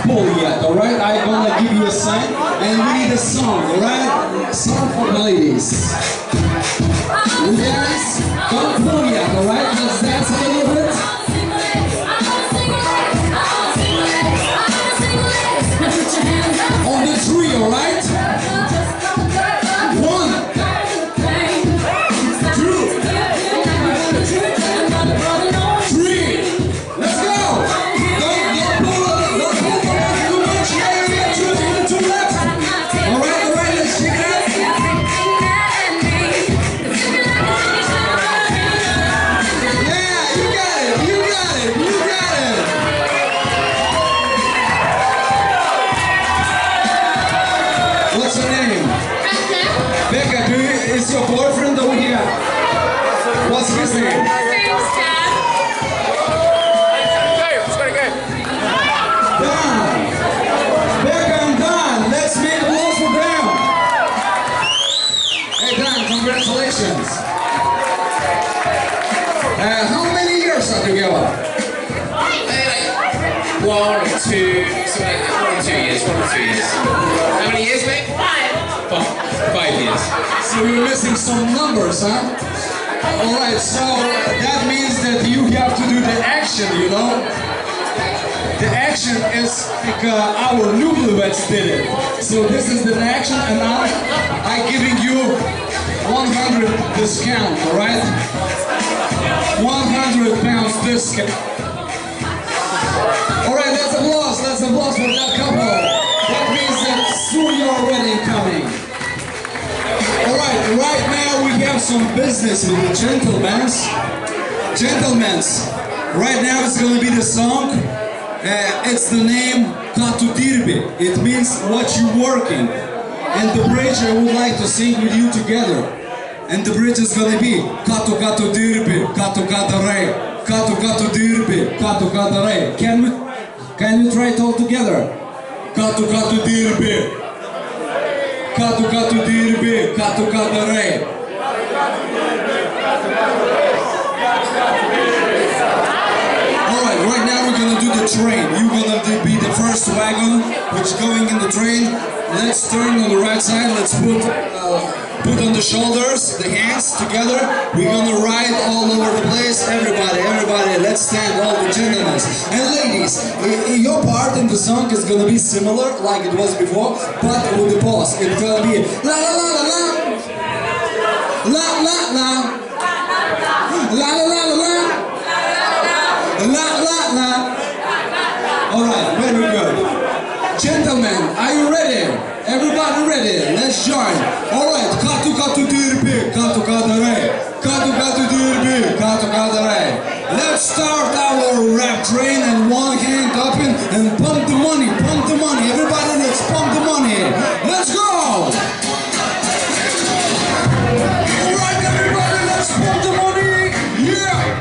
pull yet. All right, I'm gonna give you a sign, and we need a song. All right, song for the ladies. Yes, don't pull yet. All right, let's dance a little bit. On the tree, all right. 1, 2, 3. Let's go. Don't pull too much. Yeah, to the left. All right, let's check it out. Yeah, you got it. What's your name? Becca. Is your boyfriend over here? What's his name? Dan. Becca and Dan. Let's make a blow for them. Hey Dan, congratulations. How many years are together? 1 or 2, something like 1 or 2 years. How many years, mate? 5 years. So you're missing some numbers, huh? Alright, so that means that you have to do the action, you know? The action is like our newlyweds did it. So this is the action, and I'm giving you 100 discount, alright? 100 pounds discount. Alright, let's applause for that couple. That means that soon your wedding coming. Alright, right now we have some business with the gentlemen. Right now it's going to be the song. It's the name Katu Dirbi. It means what you working. And the bridge I would like to sing with you together. And the bridge is going to be Katu Katu Dirbi, Katu Kadare, Katu Katu Dirbi, Katu Kadare. Can we try it all together? Katu Katu Dirbi, Katu Katu Dirbi, Katu Kadare. Alright, right now we're gonna do the train. You're gonna be the first wagon which going in the train. Let's turn on the right side. Let's put on the shoulders, the hands together. We're gonna ride all over the place. Everybody, let's stand, all the gentlemen. And ladies, your part in the song is gonna be similar like it was before, but with the pause. It's gonna be la la la la la, la la la, la la la la, la la la. Alright, very good. Gentlemen, are you ready? Everybody ready? Let's join. Alright, Katu Katu Dirbi, Katu Kadare, Katu Katu Dirbi, Katu Kadare. Let's start our rap train, and one hand up and pump the money, Everybody, let's pump the money. Let's go! Alright, everybody, let's pump the money. Yeah!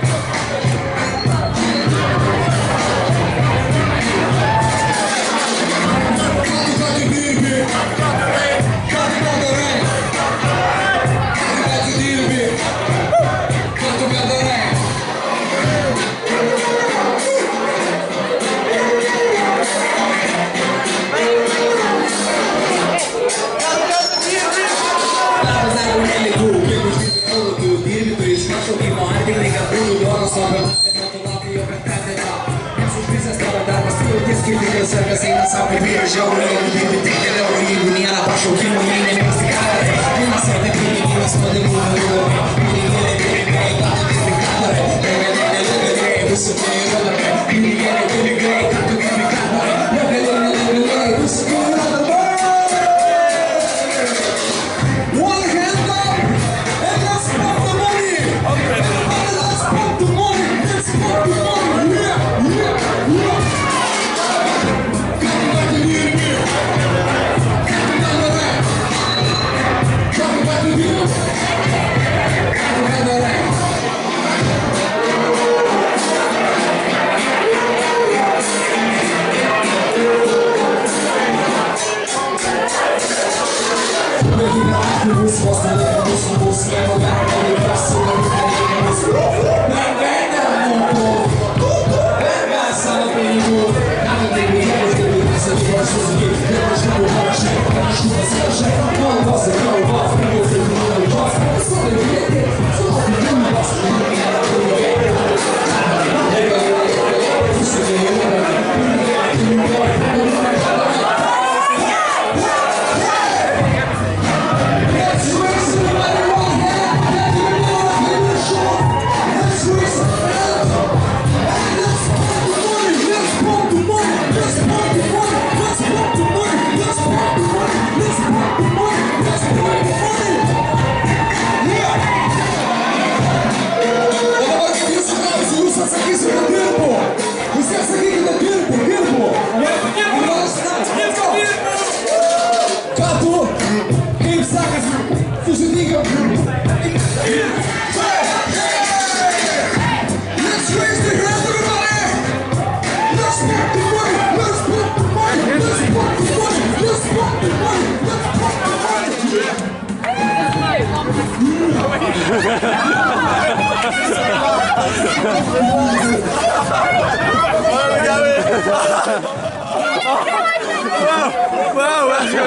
Whoa, let's go.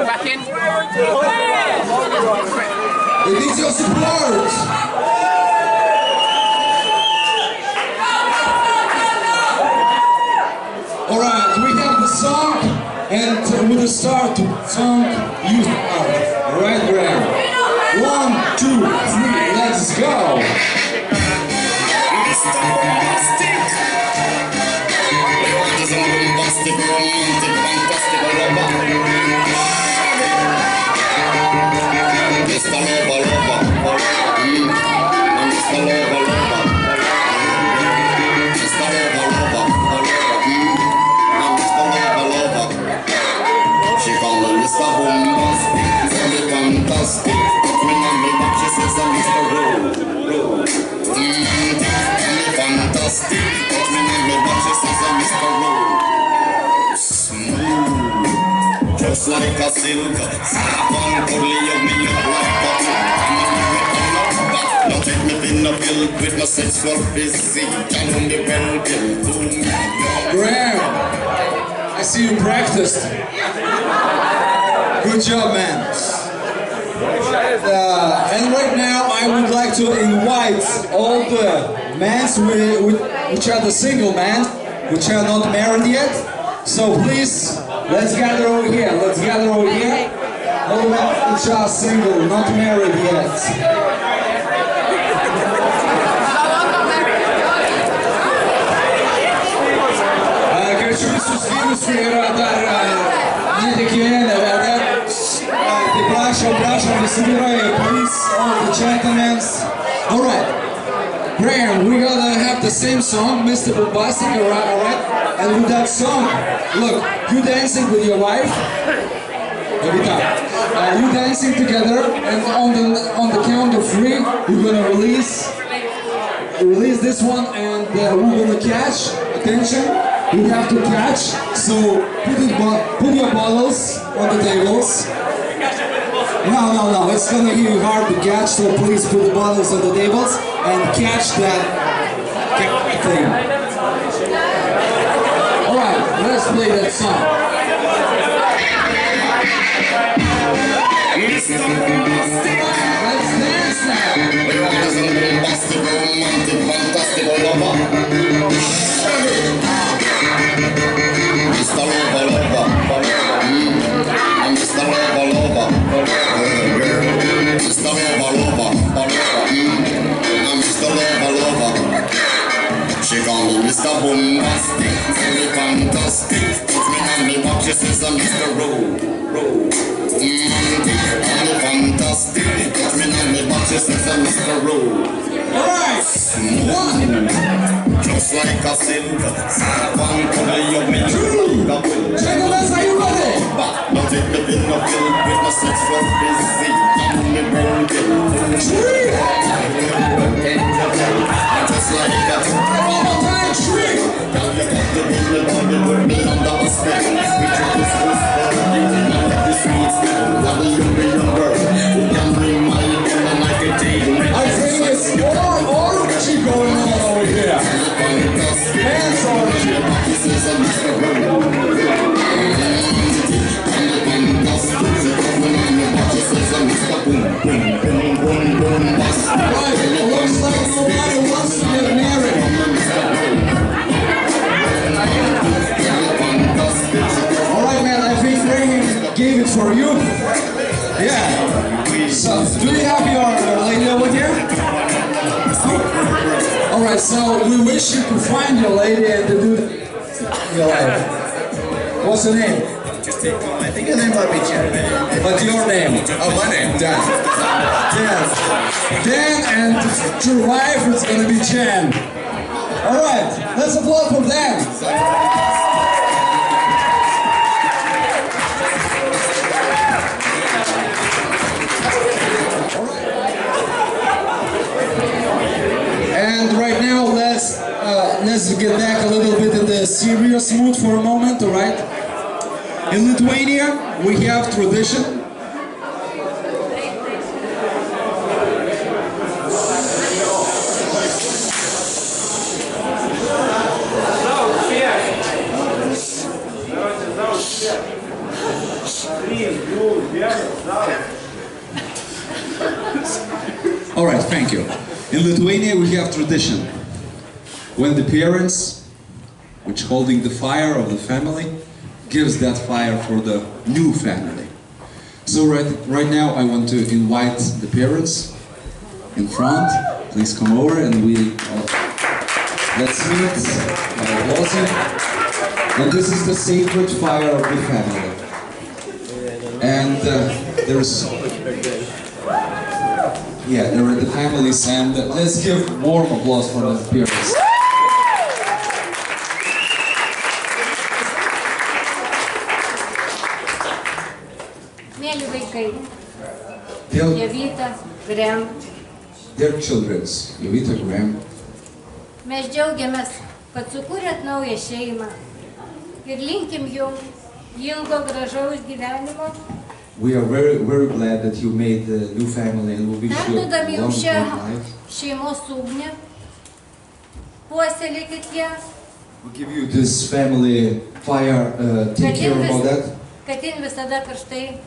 Back in. It needs your support. Alright, we have the song, and with the start song, you start. Alright, Graeme? 1, 2, 3, let's go! Mr. Bombastic! We want to some bombastic, romantic, fantastic lover. Mr. Lover, lover. Mr. Lover, lover. Mr. Lover, lover. Mr. Lover, lover. She call me Mr. Bombastic, so me fantastic. Me and me back, she says I'm Mr. Fantastic, touch me on the back, she says I'm Mr. Smooth, just like a silk. Saffron, curly, you me look like butter. Now take me in the field with my sexual physique. And on the welcome to me. Graeme, I see you practiced. Good job, man. And right now I would like to invite all the men which are the single men, which are not married yet. So please, let's gather over here. Let's gather over here. All men which are single, not married yet. Kviečiu visus vyrus, kurie yra dar netekėję, nevedę. Tai prašom visi vyrai, please, all the gentlemen. Alright, Graeme, we're gonna have the same song, Mr. Bombastic, alright? And with that song, look, you dancing with your wife, Jovita, you dancing together, and on the count of 3, we're gonna release this one, and we're gonna catch, attention, you have to catch, so put your bottles on the tables. No, it's gonna be hard to catch, so please put the bottles on the tables and catch that thing. Alright, let's play that song. Let's dance now. Mr. Lover, lover. I'm Mr. Lover, lover. Mr. Lover, lover. I'm Mr. Lover, lover. She call me Mr. Bombastic, very fantastic. Put me on me back, she says I'm Mr. I'm fantastic. Put me on me back, she says I'm Mr. Alright, just like a silk, saffron color of me. Gentlemen, are you ready? Now take me in the field with my sexual physique. I'm me broken. Just like that. One more time, shriek! Now you got to be the body with me under a spell. We took this first step, you know this sweet smell. Now you be younger, you can bring my gun and I can take it. I think it's orgy going on over here. Dance orgy. This is a Mr. Right, it looks like nobody wants to get married. Alright, man, I think Graeme gave it for you. Yeah. So, do you have your lady over here? Alright, so we wish you could find your lady and to do your life. What's her name? I think her name might be Jen. But your name? Oh, my name? Dan. Dan, and your wife is gonna be Jen. Alright, let's applaud for Dan. And right now, let's get back a little bit in the serious mood for a moment, alright? In Lithuania, we have tradition. In Lithuania we have tradition. When the parents, which holding the fire of the family, gives that fire for the new family. So right now I want to invite the parents in front. Please come over and let's meet Walter. And this is the sacred fire of the family. And there are the families, and let's give warm applause for the parents. Mėly vaikai, Jovita, Graeme. Dear children, Jovita, Graeme. Mes džiaugiamės, kad sukūrėt naują šeimą ir linkim jums ilgo gražaus gyvenimo. We are very, very glad that you made the new family and we wish you a Perdodam jums šią long life. šeimos ugnį, puoselėkit ją, We give you this family fire, take care about that. kad jin visada karštai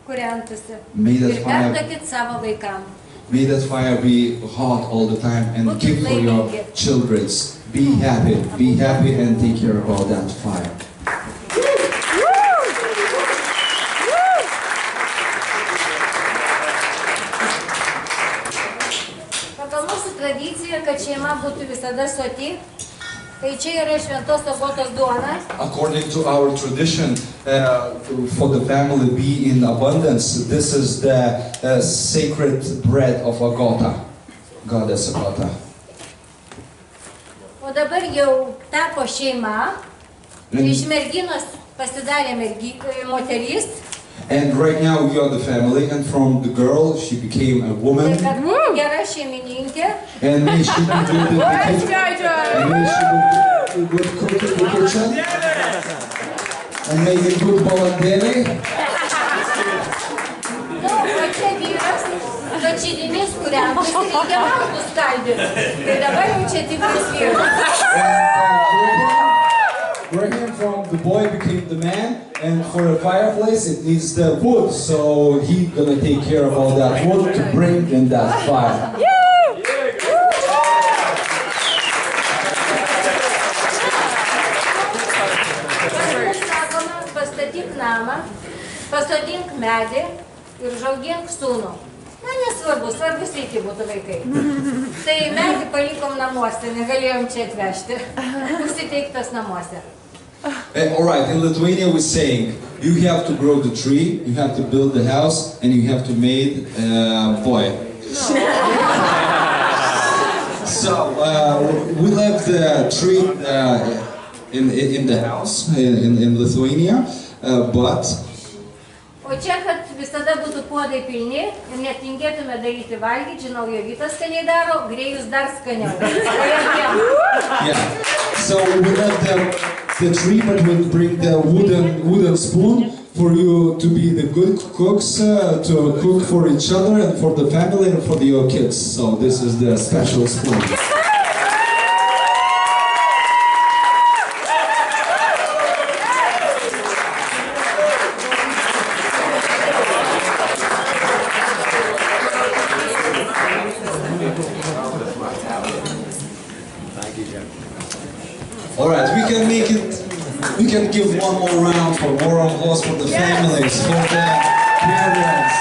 kūrentųsi. May that Ir fire- perduokit savo vaikam. May that fire be hot all the time and give for your children. Be happy and take care about that fire. Pagal mūsų tradiciją, kad šeima būtų visada soti, tai čia yra šventos agotos duona. According to our tradition, for the family be in abundance, this is the sacred bread of Agota, goddess Agota. O dabar jau tapo šeima, iš merginos pasidarė moteris. And right now you are the family, and from the girl she became a woman. Tai kad būtų gera šeimininkė. And may she be good in the kitchen. And may she be good cook in the kitchen. And may be good balandėlė. O čia vyras, kad žydinys, kuriam reikia malkus skaldyti. Tai dabar jau čia tikras vyras. Graeme from the boy became the man, and for a fireplace it needs the wood, so he's gonna take care of all that wood to bring in that fire. Pastatyk namą, pasodink medį ir užaugink sūnų. Na, nesvarbu, svarbu sveiki būtų vaikai. Tai medį palikom namuose, negalėjom čia atvežti. Užsiteiktas namuose. Alright, in Lithuania we're saying, you have to grow the tree, you have to build the house, and you have to make a boy. So, we left the tree in the house in Lithuania, but O čia, kad visada būtų puodai pilni ir netingėtume daryti valgyti, žinau, Jovita skaniai daro, Grėjus dar skaniau. yeah. So we left the tree, but we'll bring the wooden spoon for you to be the good cooks, to cook for each other and for the family and for your kids. So this is the special spoon. Alright, we can give one more round for more applause for the families, for the parents.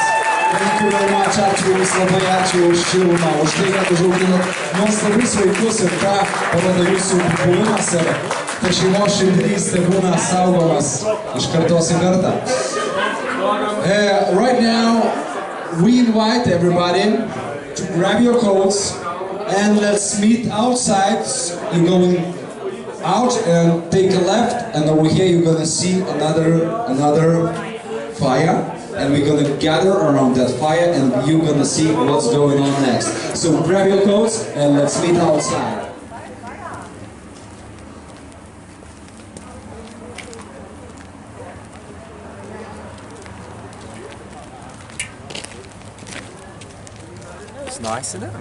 Thank you very much, ačiū Jums labai, ačiū už šilumą, už tai, kad užauginat nuostabius vaikus ir tą parodo Jūsų buvimas ir ta šeimos širdystė būna saugomas iš kartos į kartą. Right now, we invite everybody to grab your coats and let's meet outside. You're going out and take a left, and over here you're gonna see another fire, and we're gonna gather around that fire and you're gonna see what's going on next. So grab your coats and let's meet outside. It's nice, isn't it?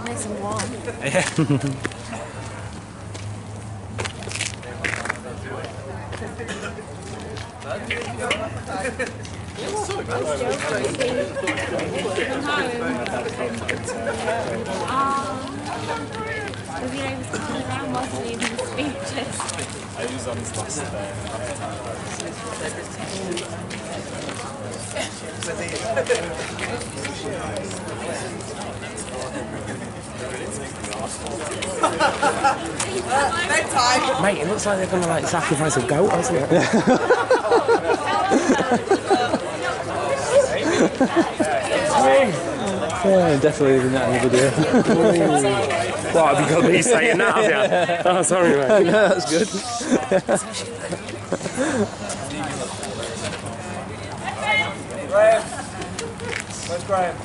Nice and warm. Yeah. From home. I use on this last Mate, it looks like they're going to like sacrifice a goat, doesn't it? Yeah, definitely isn't that in the video. What, have you got me saying that, have you? Oh, sorry, mate. No, that's good. Graeme. Where's Graeme?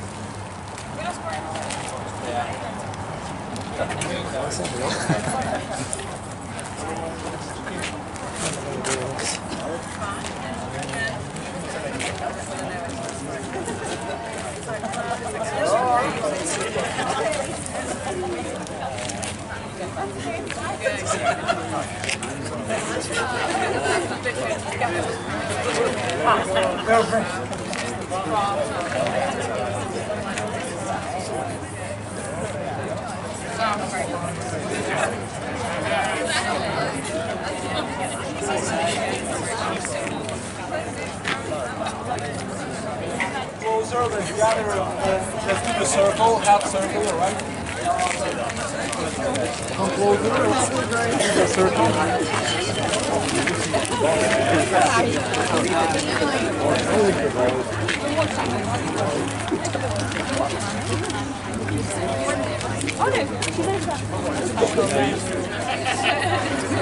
Closer, let's gather, let's do the circle, half circle, alright? Come closer, let's do the circle.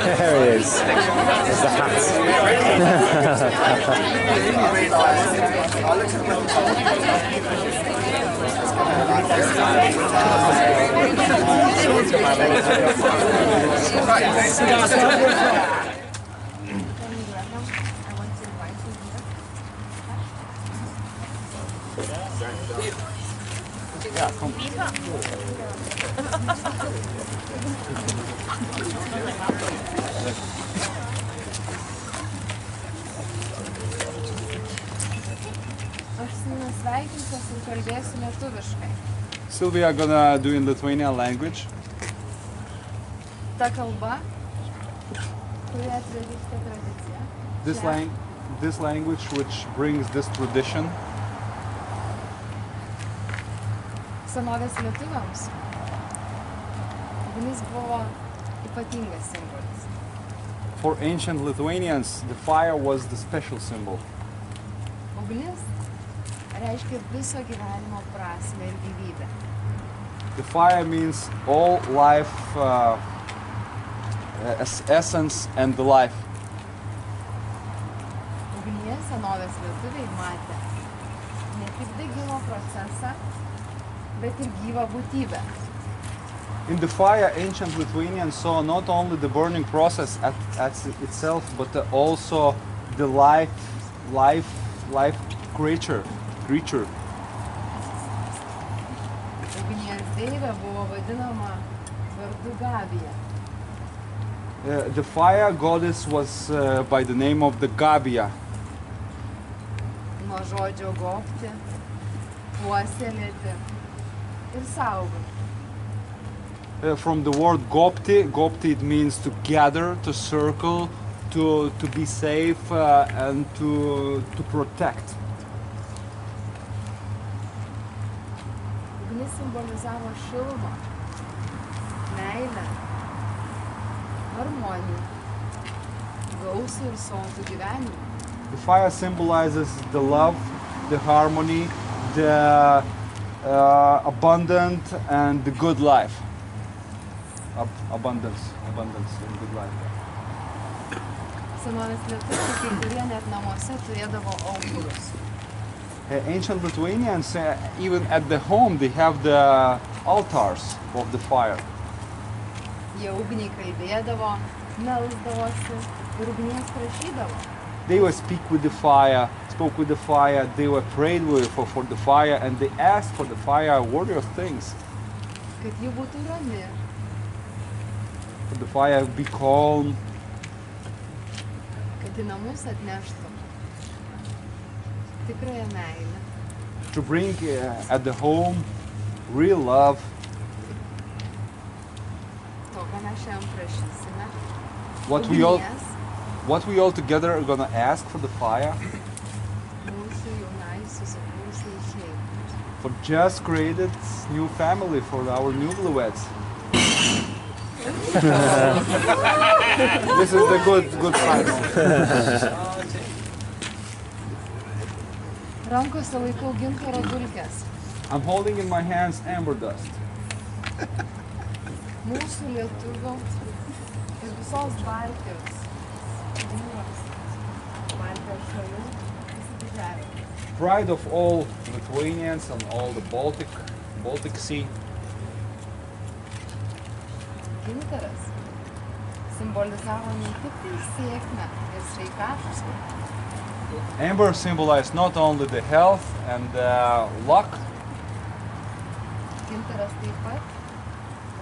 There he is. There's the hat. Yeah, come. Sylvia gonna do in Lithuanian language. Ta kalba, kuri atvedė šitą tradiciją. This language which brings this tradition. Senovės lietuviams ugnis buvo ypatingas simbolis. For ancient Lithuanians, the fire was the special symbol. Ugnis reiškia viso gyvenimo prasmę ir gyvybę. The fire means all life, essence and the life. Ugnyje senovės lietuviai matė ne tik degimo procesą, bet ir gyvą būtybę. In the fire, ancient Lithuanians saw not only the burning process at itself, but also the life creature. Ugnies deivė buvo vadinama vardu Gabija. The fire goddess was by the name of the Gabija. Nuo žodžio gobti, puoselėti ir saugoti. From the word gopti, it means to gather, to circle, to be safe and to protect. Ugnis simbolizavo šilumą, meilę, harmoniją, gausų ir sotų gyvenimą. The fire symbolizes the love, the harmony, the abundant and the good life. Abundance and good life. Senovės lietuviai kai kurie net namuose turėdavo aukurus. Ancient Lithuanians, even at the home, they have the altars of the fire. Jie ugnį kalbėdavo, melsdavosi ir ugnies prašydavo. They would spoke with the fire, they were prayed for the fire, and they asked for the fire various things. Kad ji būtų rami. For the fire be calm. Kad į namus atneštų tikrąją meilę. To bring at the home real love. To What we all together are gonna ask for the fire? For just created new family for our newlyweds. This is the good part. Rankose laikau gintaro dulkes. I'm holding in my hands amber dust. Mūsų lietuvių ir visos Baltijos jūros, Baltijos šalių pasididžiavimą. Pride of all Lithuanians and all the Baltic Sea. Gintaras simbolizavo ne tik tai sėkmę ir sveikatą. Amber symbolized not only the health and luck. Gintaras taip pat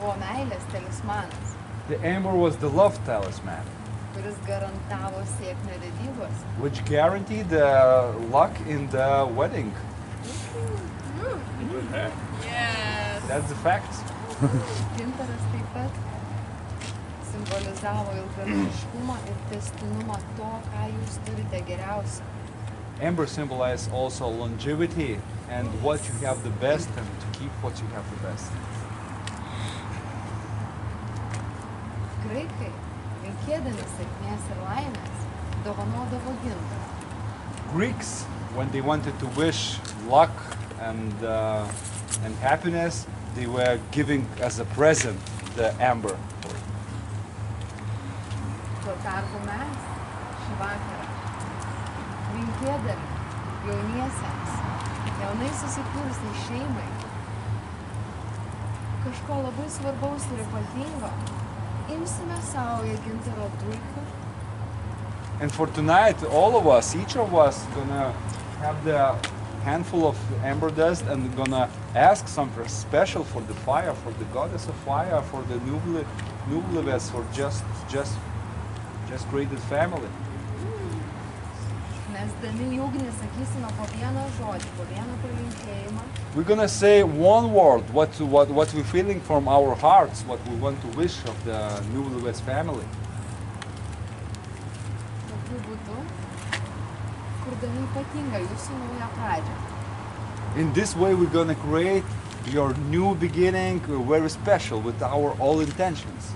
buvo meilės talismanas, The amber was the love talisman, kuris garantavo sėkmę vedybos. which guaranteed luck in the wedding. Yes. That's the fact. Gintaras taip pat simbolizavo ilgaamžiškumą ir tęstinumą to, ką jūs turite geriausio. Amber symbolized also longevity and what you have the best and to keep what you have the best. Graikai, linkėdami sėkmės ir laimės, dovanodavo gintarą. Greeks, when they wanted to wish luck and happiness, they were giving as a present the amber. Tuo tarpu mes šį vakarą, linkėdami jauniesiems, jaunai susikūrusiai šeimai, kažko labai svarbaus ir ypatingo, imsime saują gintaro dulkių. And for tonight, all of us, each of us, gonna have the handful of amber dust and gonna ask something special for the fire, for the goddess of fire, for the newlyweds, for just created family. Mesdami į ugnį sakysime po vieną žodį, po vieną palinkėjimą. We're gonna say one word, what we're feeling from our hearts, what we want to wish of the newlyweds family. Tokiu būdu, kurdami ypatingą jūsų naują pradžią. In this way, we're gonna create your new beginning very special with our all intentions.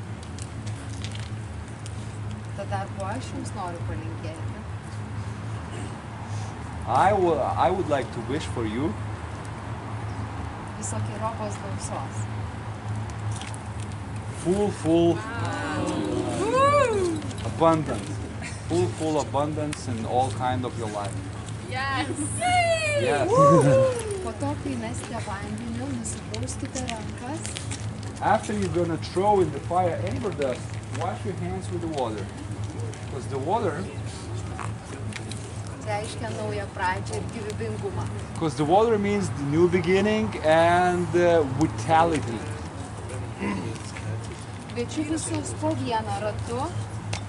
Tada aš jums noriu palinkėti. I would like to wish for you Visokeriopos gausos. full abundance, full abundance in all kind of your life. Yes! Yes. Po to, kai mesite vandeniu, nusiprauskite rankas. After you're gonna throw in the fire amber dust, wash your hands with the water, because the water. Reiškia naują pradžią ir gyvybingumą. Because the water means the new beginning and vitality. Kviečiu visus po vieną ratu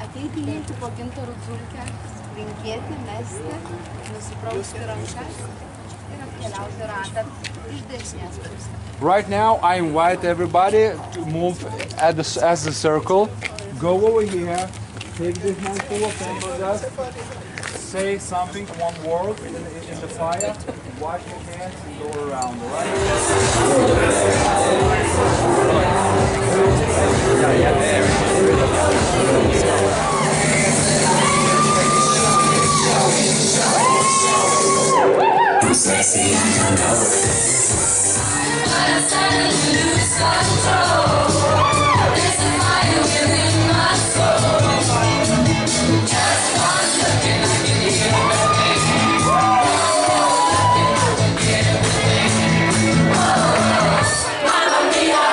ateiti įeiti po gintaro dulkę, linkėti, mesti, nusiprausti rankas ir apkeliauti ratą iš dešinės pusės. Right now, I invite everybody to move as a circle. Go over here, take this handful of amber dust, say something, one word in the fire, wash your hands and go around, all right? Sexy and I started to lose control. There's a fire within my soul. Just one look and I can hear everything. One look and I can hear everything. Oh, Mamma Mia.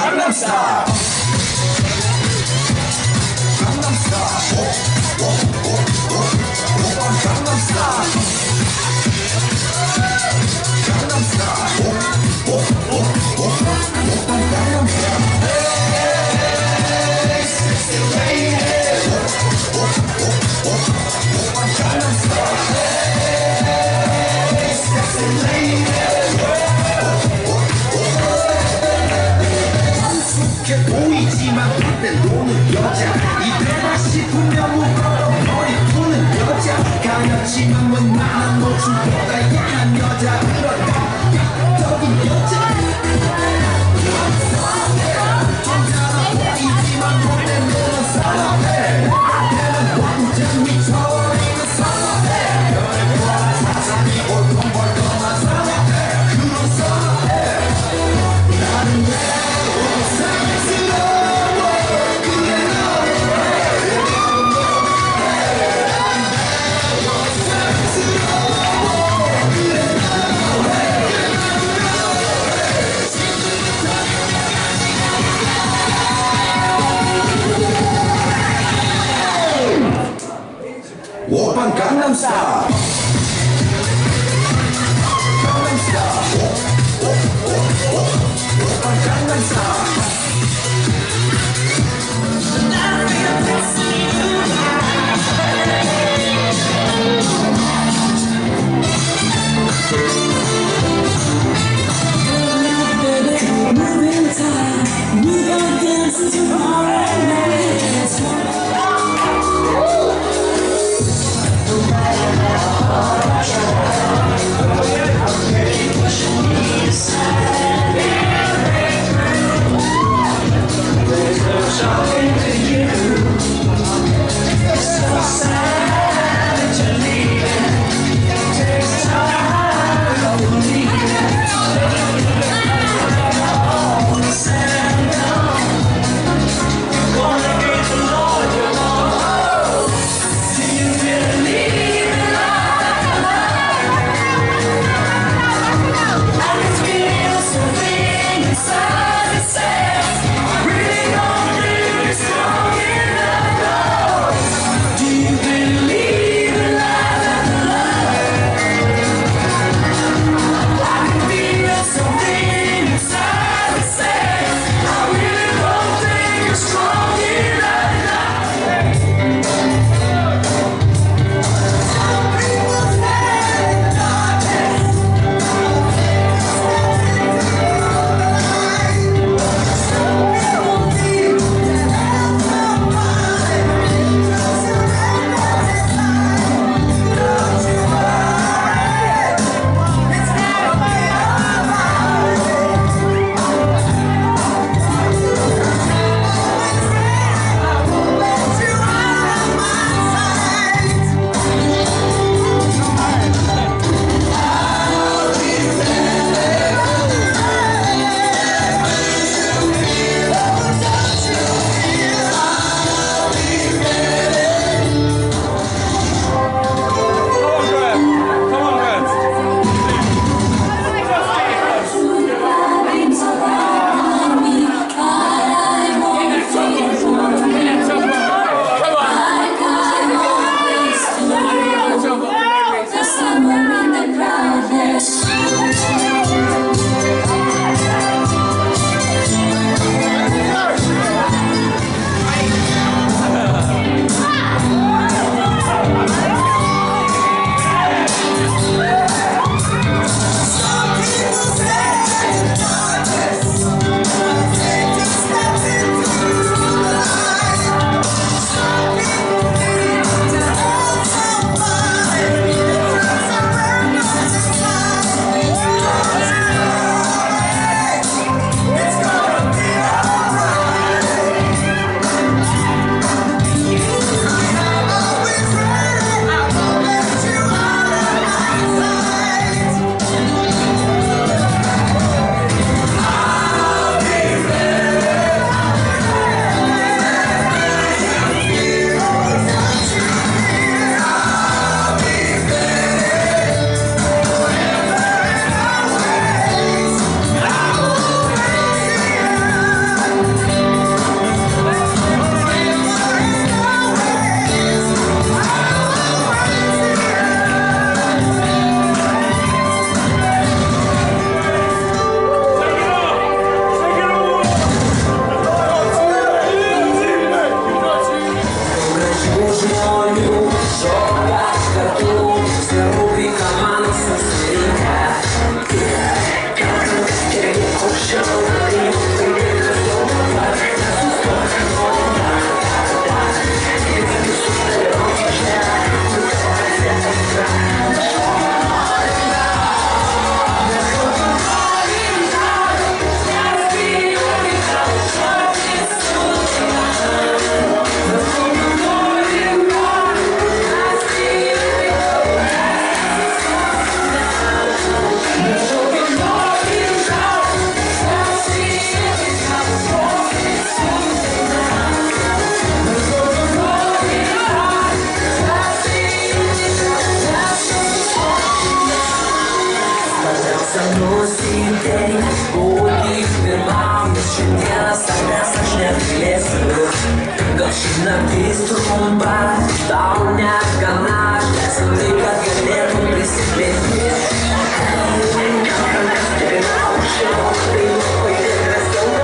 Gangnam Style. Gangnam Style. Gangnam Style. Gangnam Style. Gangnam Style. Hey, sexy lady. Gangnam Style. Hey, sexy lady. 익숙해 보이지만 그때 노는 여자 이때다 싶으면 묶어도 머리 푸는 여자 가렸지만 웬만한 노출보다 야한 여자 그런 감각적인 여자 혼자나 보이지만 그때 노는 사람해 그때는 완전 미쳐버리는 사람해 별의 보안 사장이 올동벌동한 사람해 그런 사람해 나는 왜 오빤 강남 스타일 강남 스타일 오빤 강남 스타일 Moving time, we gon' dance tomorrow night. naktis trumpa, tau negana, aš esu tai, kad galėtum prisiplėsti. Aukščiau, tai labai drąsiau,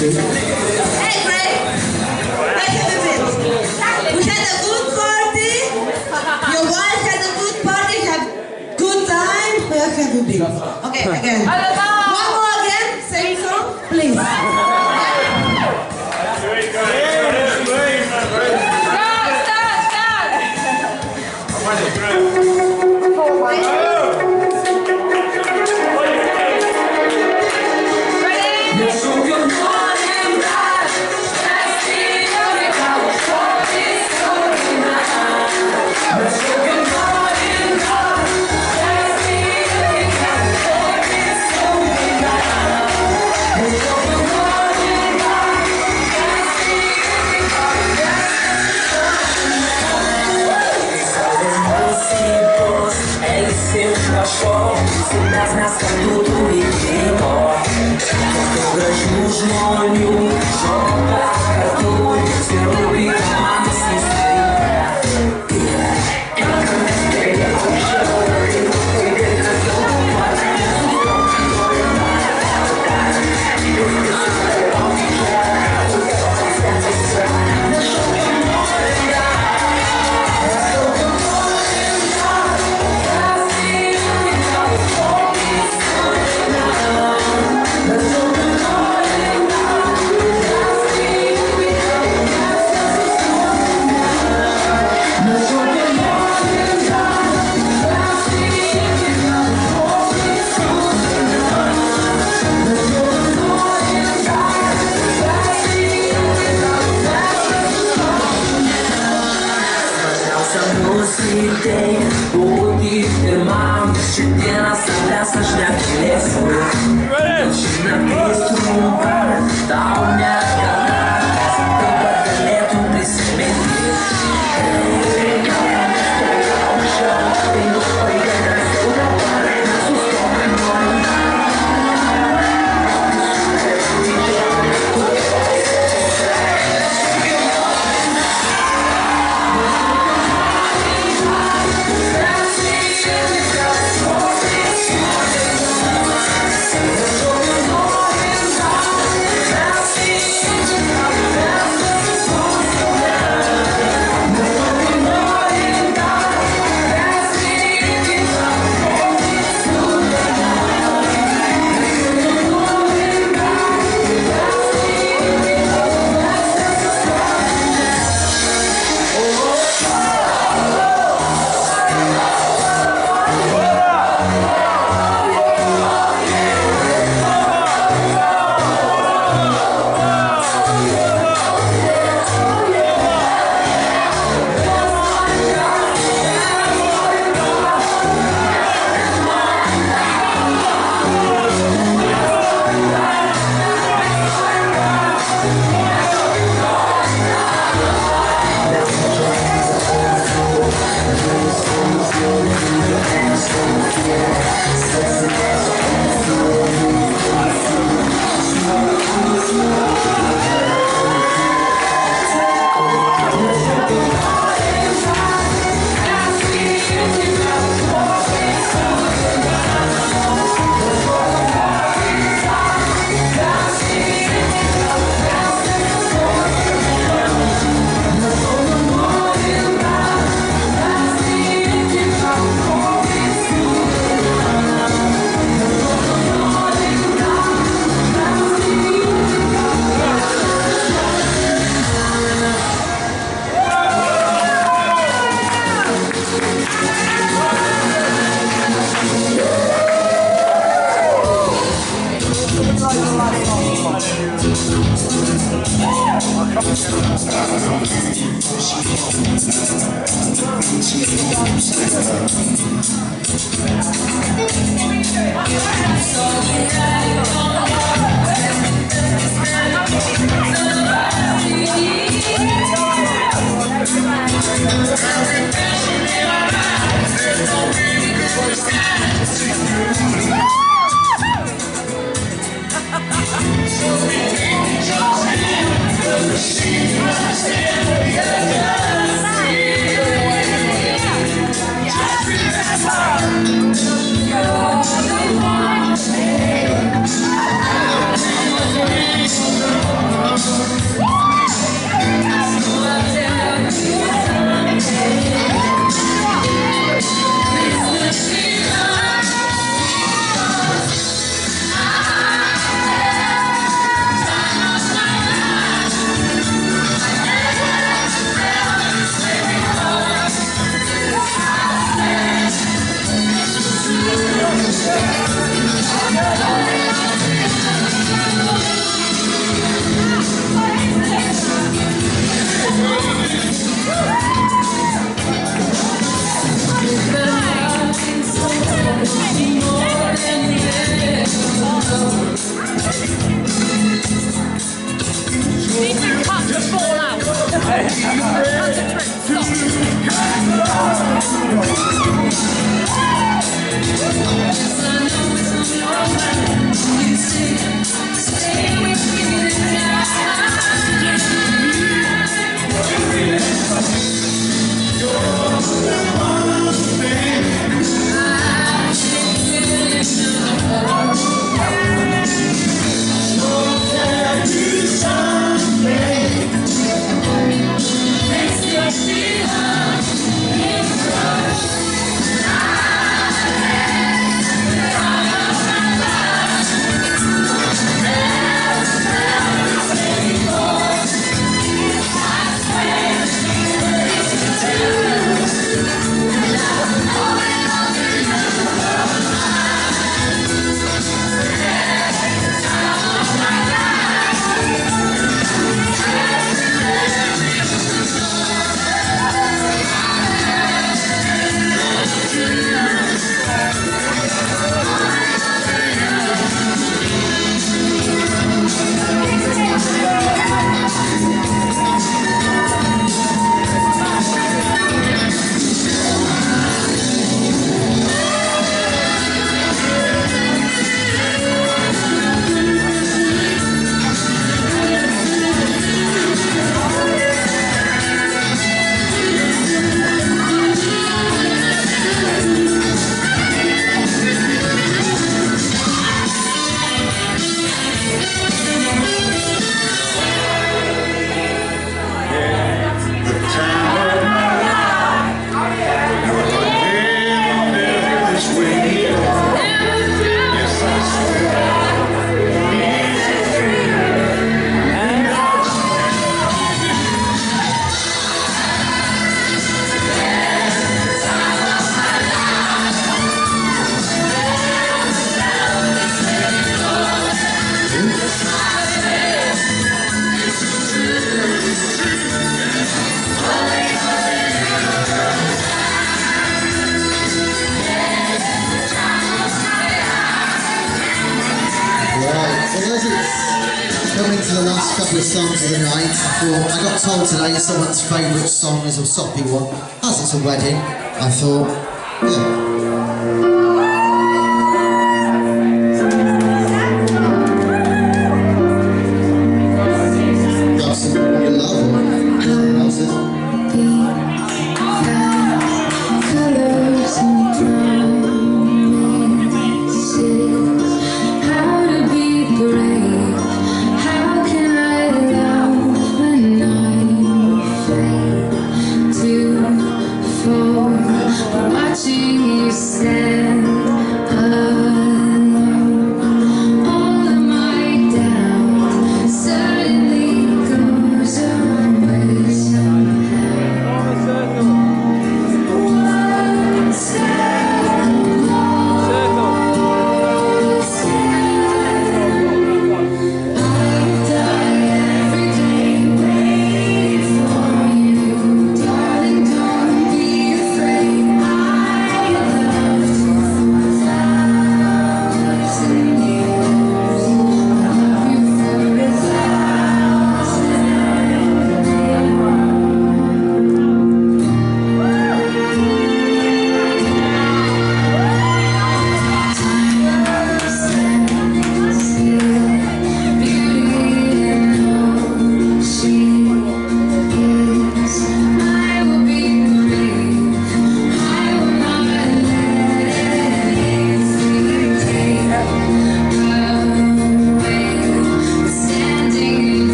Hey Graeme, let's have a bit. We had a good party. Your wife had a good party. Have good time. Let's have a bit. Okay, again. One more again. Same song, please. Mes mes kartu įvyko gražių žmonių šoka kartu ir rūpį komandos Coming to the last couple of songs of the night, I got told today someone's favourite song is a soppy one. As it's a wedding, I thought, yeah. Watching you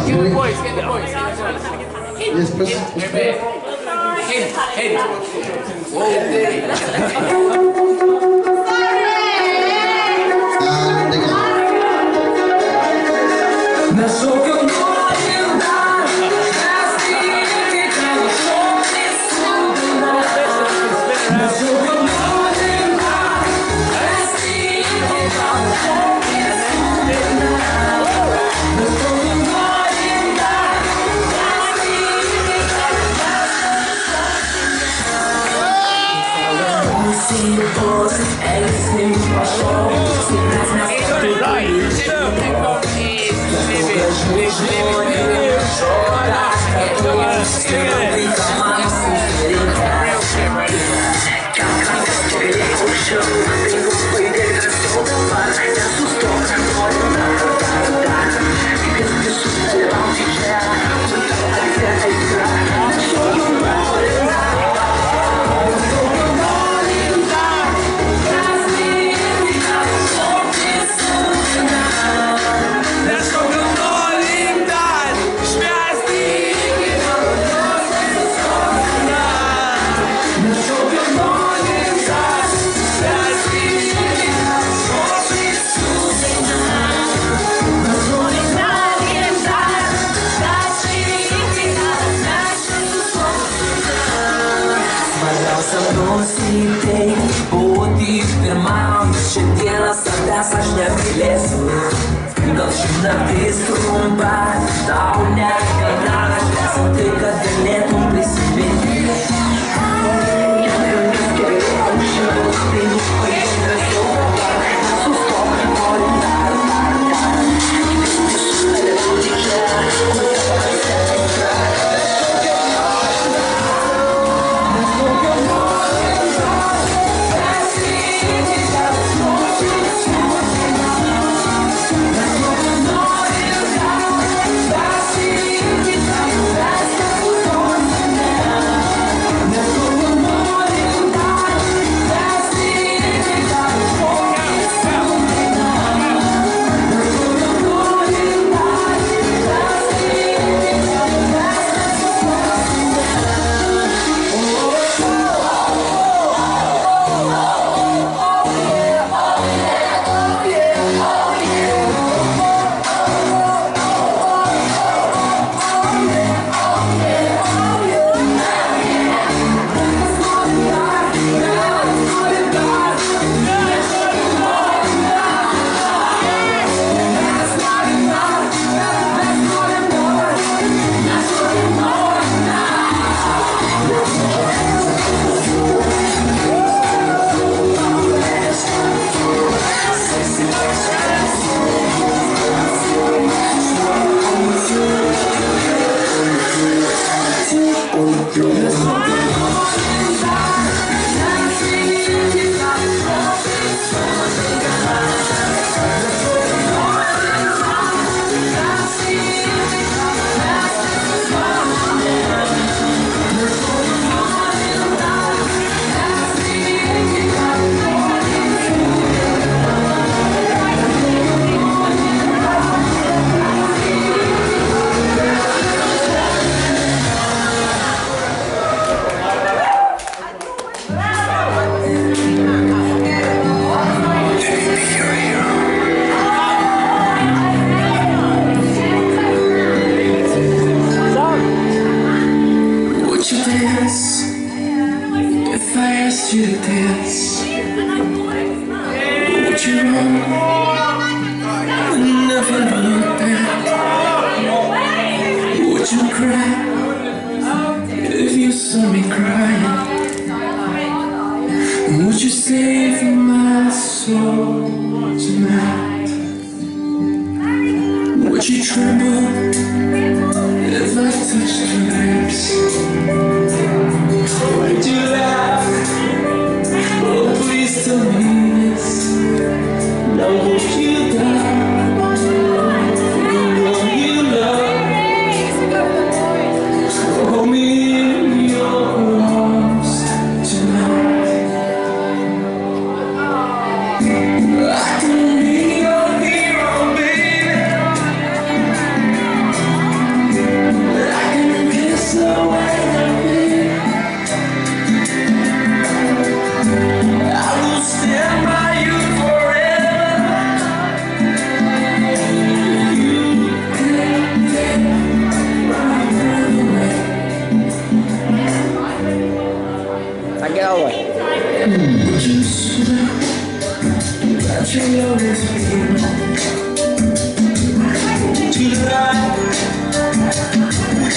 Get the boys, get the boys. Yes, please. Hint. Whoa. And again. Būti pirmam, šiandieną savęs aš nemylėsiu. Gal ši naktis trumpa, tau negana, aš esu tai, kad galėtum prisiminti.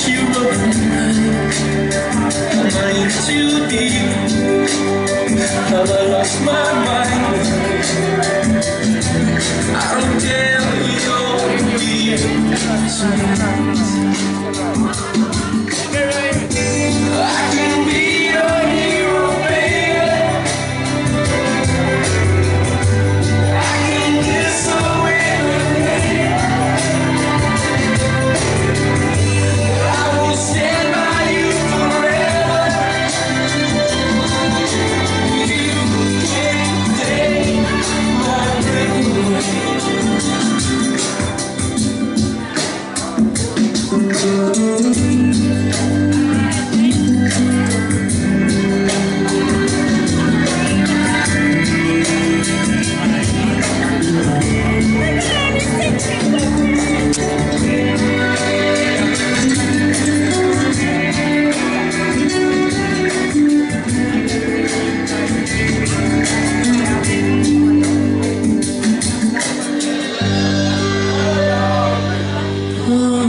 you of the night. Am I in too deep? Have I lost my mind? I don't care, you're here tonight. I can be your hero, baby. I can kiss away the pain. I will stand by you forever. You can't take my breath away.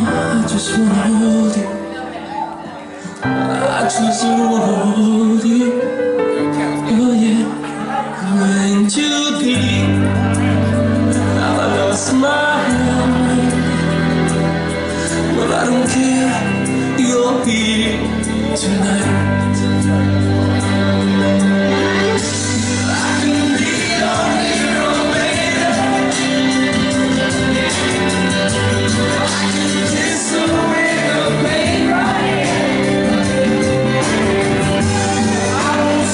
I just wanna hold you. I just wanna hold you. Oh yeah, I went too deep. Now I lost my mind. Well, I don't care. You're here tonight. I can be your hero, baby. Kiss away the pain right here. I won't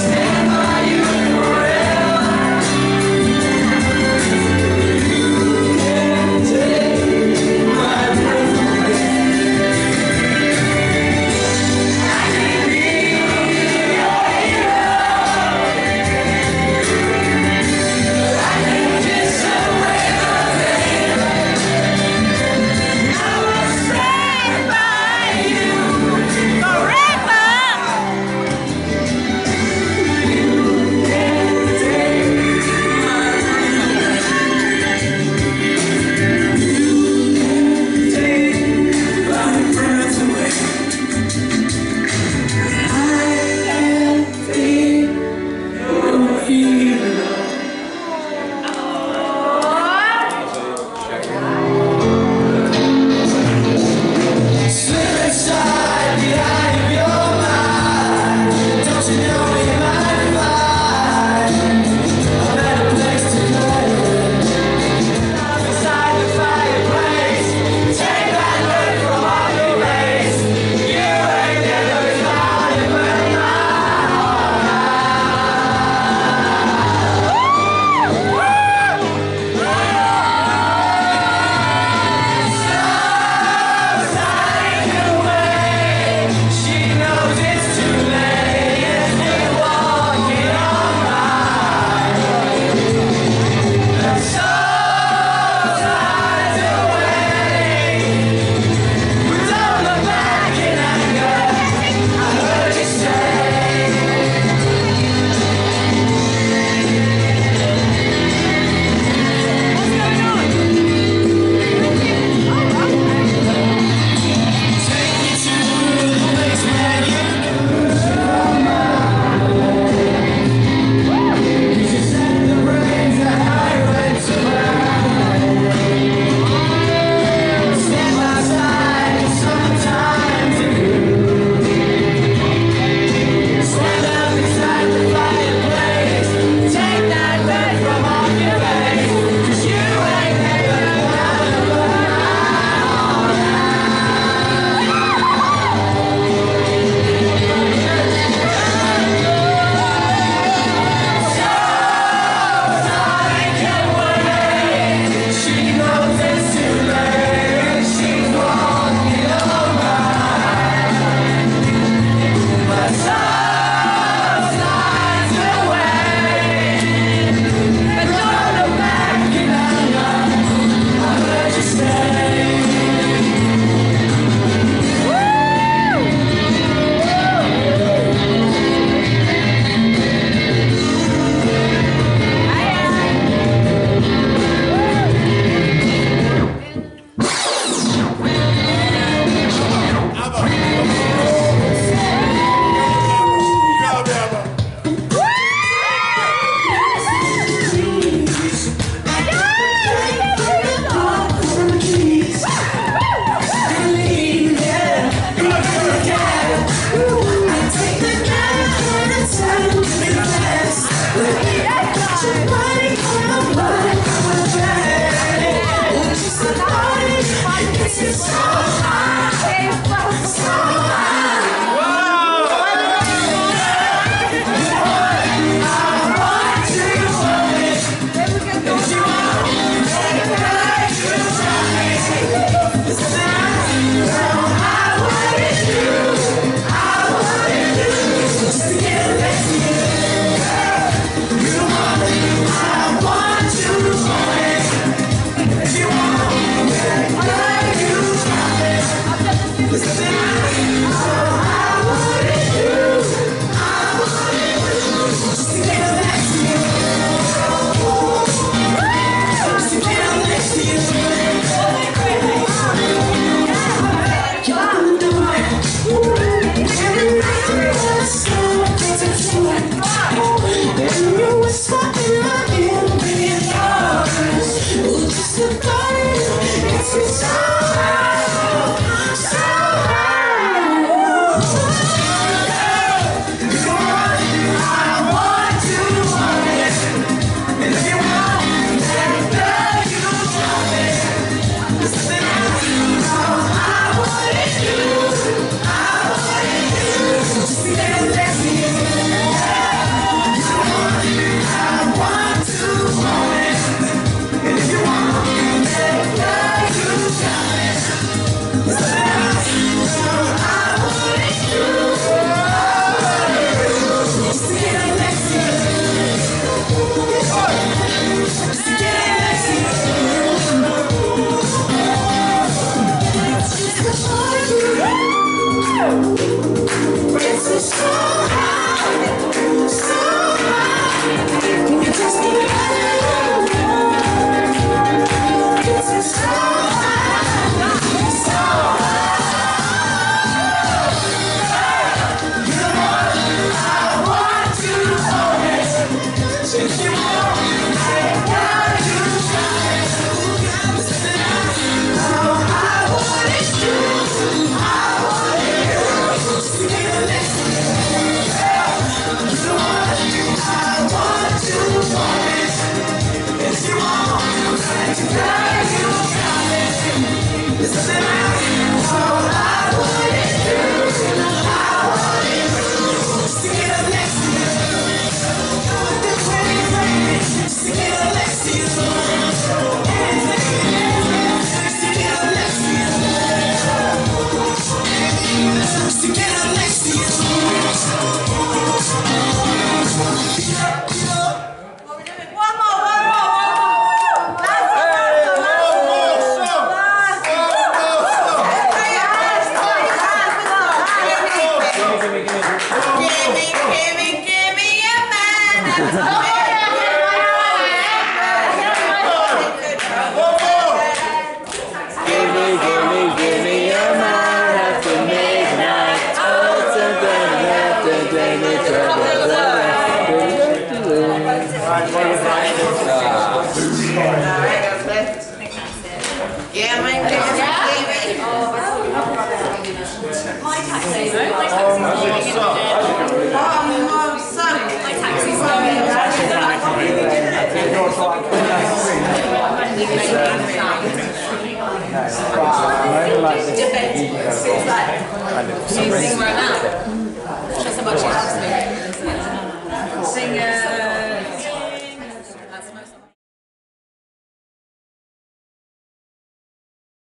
Sing